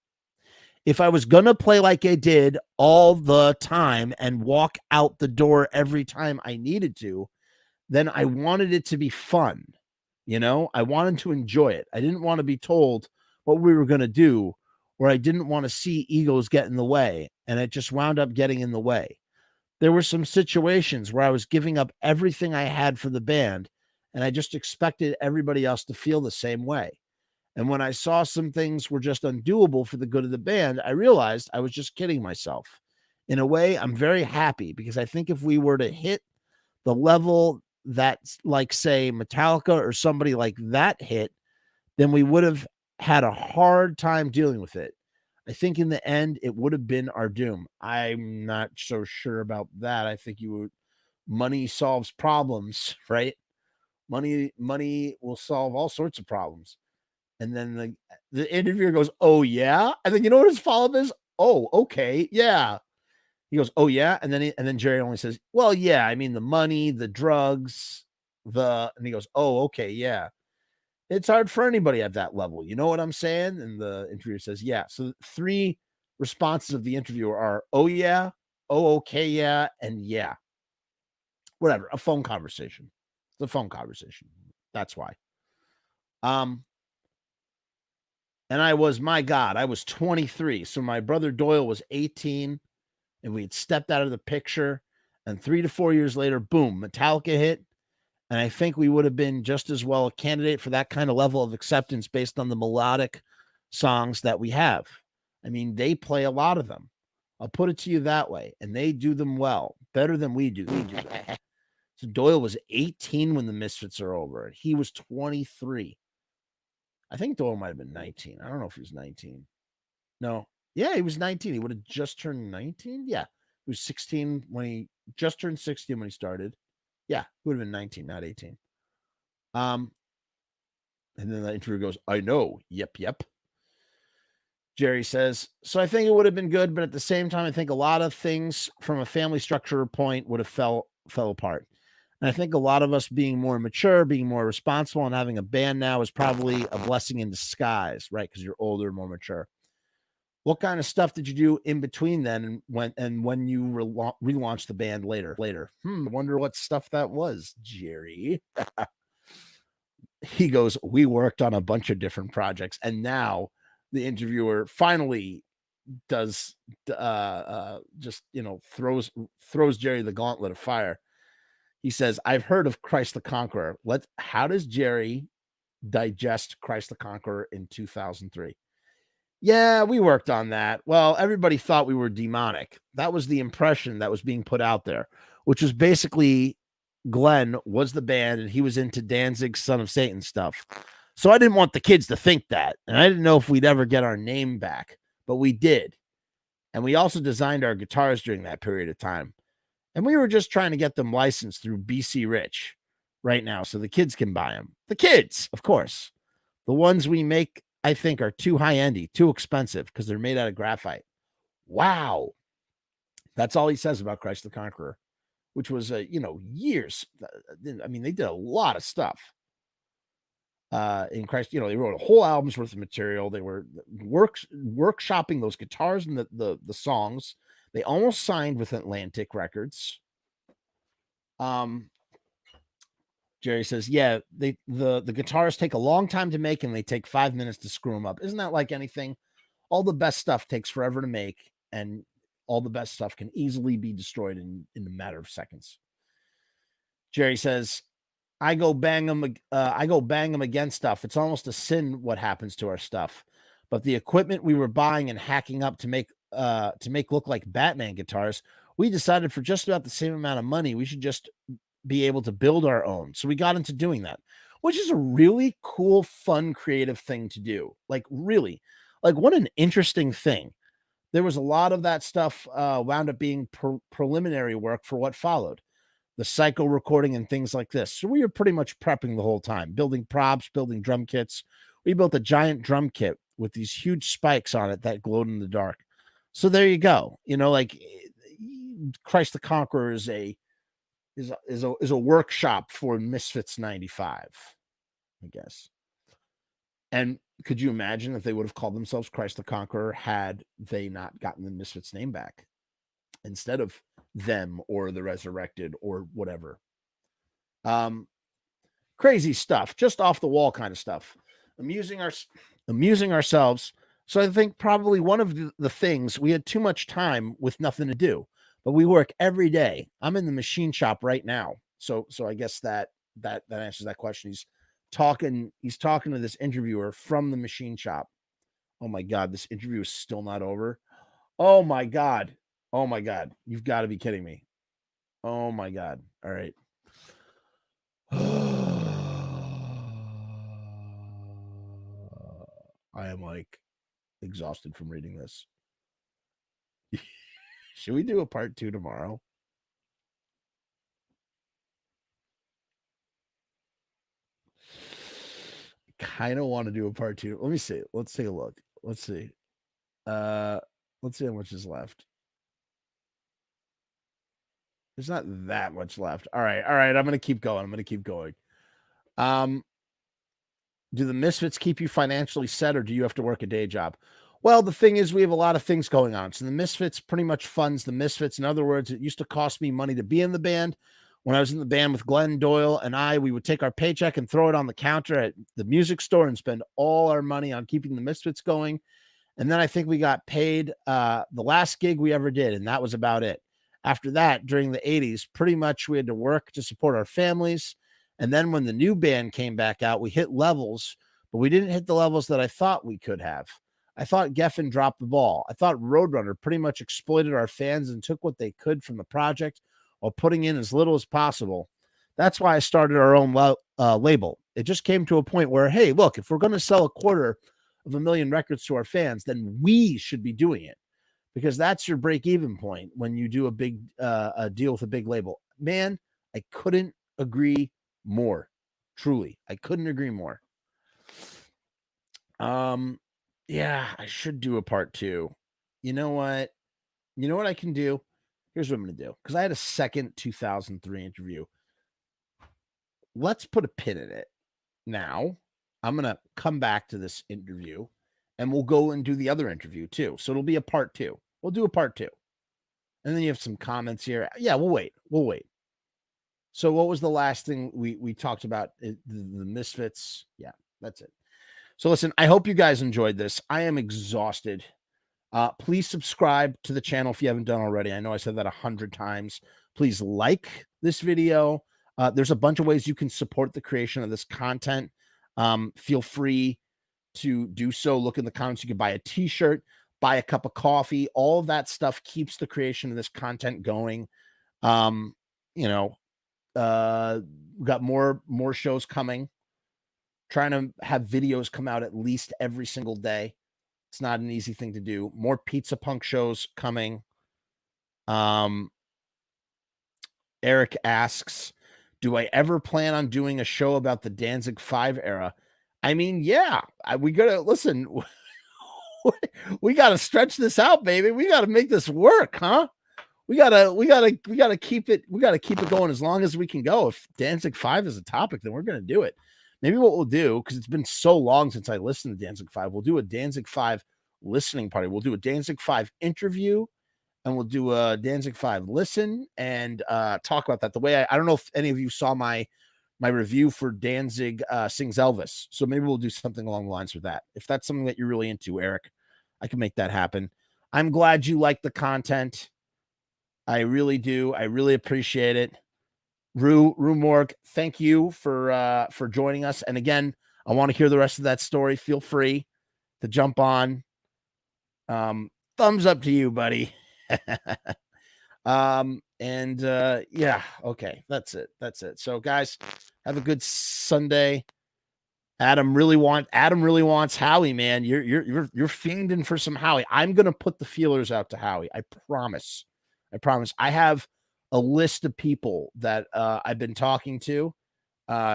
If I was going to play like I did all the time and walk out the door every time I needed to, then I wanted it to be fun. I wanted to enjoy it. I didn't want to be told what we were going to do, or I didn't want to see egos get in the way. And it just wound up getting in the way. There were some situations where I was giving up everything I had for the band, and I just expected everybody else to feel the same way. And when I saw some things were just undoable for the good of the band, I realized I was just kidding myself. In a way, I'm very happy because I think if we were to hit the level that's like, say, Metallica or somebody like that hit, then we would have had a hard time dealing with it. I think in the end, it would have been our doom. I'm not so sure about that. I think money solves problems, right? Money will solve all sorts of problems. And then the interviewer goes, oh, yeah. And then you know what his follow-up is? Oh, okay. Yeah. He goes, oh, yeah. And then Jerry only says, well, yeah, I mean, the money, the drugs, and he goes, oh, okay. Yeah. It's hard for anybody at that level. You know what I'm saying? And the interviewer says, yeah. So 3 responses of the interviewer are, oh, yeah, oh, okay, yeah, and yeah. Whatever, a phone conversation. It's a phone conversation. That's why. And I was 23. So my brother Doyle was 18, and we had stepped out of the picture. And 3 to 4 years later, boom, Metallica hit. And I think we would have been just as well a candidate for that kind of level of acceptance based on the melodic songs that we have. I mean, they play a lot of them. I'll put it to you that way. And they do them well, better than we do. So Doyle was 18 when the Misfits are over. And he was 23. I think Doyle might have been 19. I don't know if he was 19. No. Yeah, he was 19. He would have just turned 19. Yeah. He was 16 when he just turned 16 when he started. Yeah, he would have been 19, not 18. And then the interviewer goes, I know. Yep. Jerry says, so I think it would have been good, but at the same time, I think a lot of things from a family structure point would have fell apart. And I think a lot of us being more mature, being more responsible, and having a band now is probably a blessing in disguise, right? Because you're older, more mature. What kind of stuff did you do in between then and when you relaunched the band later? I wonder what stuff that was, Jerry. He goes, we worked on a bunch of different projects. And now the interviewer finally does just, throws Jerry the gauntlet of fire. He says, I've heard of Christ the Conqueror. How does Jerry digest Christ the Conqueror in 2003? Yeah, we worked on that. Well, everybody thought we were demonic. That was the impression that was being put out there, which was basically Glenn was the band and he was into Danzig, Son of Satan stuff. So I didn't want the kids to think that. And I didn't know if we'd ever get our name back, but we did. And we also designed our guitars during that period of time. And we were just trying to get them licensed through BC Rich right now so the kids can buy them. The kids, of course. The ones we make, I think, are too high-endy, too expensive because they're made out of graphite. Wow. That's all he says about Christ the Conqueror, which was, years. I mean, they did a lot of stuff in Christ. They wrote a whole album's worth of material. They were workshopping those guitars and the songs. They almost signed with Atlantic Records. Jerry says, yeah, the guitars take a long time to make and they take 5 minutes to screw them up. Isn't that like anything? All the best stuff takes forever to make, and all the best stuff can easily be destroyed in a matter of seconds. Jerry says, I go bang them against stuff. It's almost a sin what happens to our stuff. but the equipment we were buying and hacking up to make look like Batman guitars, we decided for just about the same amount of money, we should just be able to build our own. So we got into doing that, which is a really cool, fun, creative thing to do. Like, really, like, what an interesting thing. There was a lot of that stuff wound up being preliminary work for what followed, the cycle recording and things like this. So we were pretty much prepping the whole time, building props, building drum kits. We built a giant drum kit with these huge spikes on it that glowed in the dark. So there you go. You know, like, Christ the Conqueror is a workshop for Misfits 95, I guess. And could you imagine if they would have called themselves Christ the Conqueror had they not gotten the Misfits name back instead of them or the Resurrected or whatever? Crazy stuff, just off the wall kind of stuff. Amusing ourselves. So I think probably one of the things, we had too much time with nothing to do, but we work every day. I'm in the machine shop right now. So I guess that answers that question. He's talking to this interviewer from the machine shop. Oh my God, this interview is still not over. Oh my God. You've got to be kidding me. Oh my God. All right. I am like exhausted from reading this. Should we do a part 2 tomorrow? Kind of want to do a part 2. Let me see. Let's take a look. Let's see. Let's see how much is left. There's not that much left. All right. I'm gonna keep going. Do the Misfits keep you financially set, or do you have to work a day job? Well, the thing is, we have a lot of things going on. So the Misfits pretty much funds the Misfits. In other words, it used to cost me money to be in the band. When I was in the band with Glenn, Doyle, and we would take our paycheck and throw it on the counter at the music store and spend all our money on keeping the Misfits going. And then I think we got paid the last gig we ever did, and that was about it. After that, during the 80s, pretty much we had to work to support our families. And then when the new band came back out, we hit levels, but we didn't hit the levels that I thought we could have. I thought Geffen dropped the ball. I thought Roadrunner pretty much exploited our fans and took what they could from the project while putting in as little as possible. That's why I started our own label. It just came to a point where, hey, look, if we're going to sell 250,000 records to our fans, then we should be doing it, because that's your break-even point when you do a big a deal with a big label. Man, I couldn't agree more. Truly, I couldn't agree more. Yeah, I should do a part 2. You know what I can do? Here's what I'm going to do, because I had a second 2003 interview. Let's put a pin in it. Now, I'm going to come back to this interview, and we'll go and do the other interview too. So it'll be a part 2. We'll do a part 2. And then you have some comments here. Yeah, we'll wait. So what was the last thing we talked about? The Misfits. Yeah, that's it. So listen, I hope you guys enjoyed this. I am exhausted. Please subscribe to the channel if you haven't done already. I know I said that 100 times. Please like this video. There's a bunch of ways you can support the creation of this content. Feel free to do so. Look in the comments. You can buy a t-shirt, buy a cup of coffee. All of that stuff keeps the creation of this content going. We got more shows coming. Trying to have videos come out at least every single day. It's not an easy thing to do. More Pizza Punk shows coming. Eric asks, do I ever plan on doing a show about the Danzig 5 era? I mean, yeah, we gotta listen. We gotta stretch this out, baby. We gotta make this work, huh? We gotta keep it. We gotta keep it going as long as we can go. If Danzig 5 is a topic, then we're gonna do it. Maybe what we'll do, because it's been so long since I listened to Danzig 5, we'll do a Danzig 5 listening party. We'll do a Danzig 5 interview, and we'll do a Danzig 5 listen and talk about that. The way I don't know if any of you saw my review for Danzig Sings Elvis. So maybe we'll do something along the lines with that. If that's something that you're really into, Eric, I can make that happen. I'm glad you like the content. I really do. I really appreciate it. Rue Morg, thank you for joining us. And again, I want to hear the rest of that story. Feel free to jump on. Thumbs up to you, buddy. Yeah, okay, that's it. So guys, have a good Sunday. Adam really wants Howie, man. You're fiending for some Howie. I'm gonna put the feelers out to Howie. I promise. I have a list of people that I've been talking to,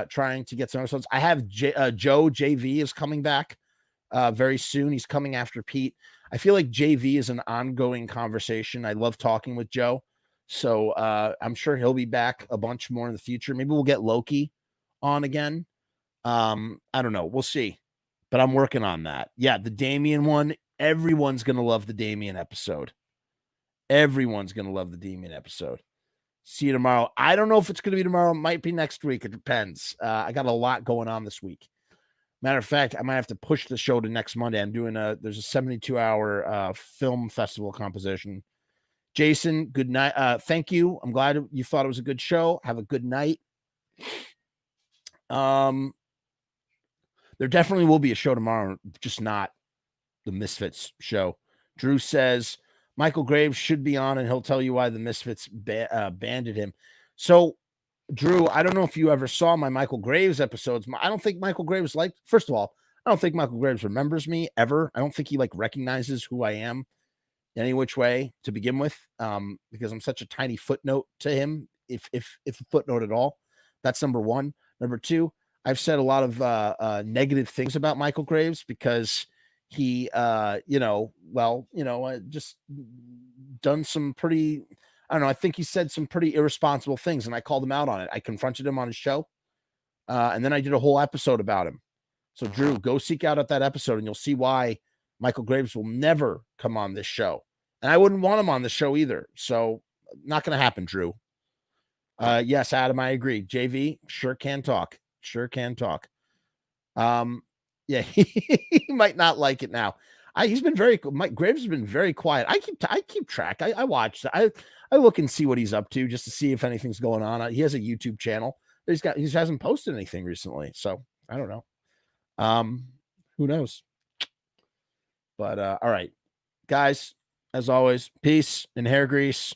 trying to get some episodes. I have Joe JV is coming back very soon. He's coming after Pete. I feel like JV is an ongoing conversation. I love talking with Joe. So I'm sure he'll be back a bunch more in the future. Maybe we'll get Loki on again. I don't know. We'll see. But I'm working on that. Yeah, the Damien one. Everyone's going to love the Damien episode. See you tomorrow. I don't know if it's going to be tomorrow. It might be next week. It depends. I got a lot going on this week. Matter of fact, I might have to push the show to next Monday. I'm doing there's a 72-hour film festival composition. Jason, good night. Thank you. I'm glad you thought it was a good show. Have a good night. There definitely will be a show tomorrow, just not the Misfits show. Drew says Michael Graves should be on, and he'll tell you why the Misfits banded him. So, Drew, I don't know if you ever saw my Michael Graves episodes. I don't think Michael Graves first of all, I don't think Michael Graves remembers me ever. I don't think he recognizes who I am in any which way to begin with, because I'm such a tiny footnote to him, if a footnote at all. That's number one. Number two, I've said a lot of negative things about Michael Graves because he, just done some pretty, I don't know. I think he said some pretty irresponsible things, and I called him out on it. I confronted him on his show, and then I did a whole episode about him. So, Drew, go seek out that episode, and you'll see why Michael Graves will never come on this show. And I wouldn't want him on the show either. So, not going to happen, Drew. Yes, Adam, I agree. JV sure can talk. Yeah, he might not like it now. Mike Graves has been very quiet. I keep track. I watch. I look and see what he's up to just to see if anything's going on. He has a YouTube channel. He hasn't posted anything recently, so I don't know. Who knows? But all right, guys. As always, peace and hair grease.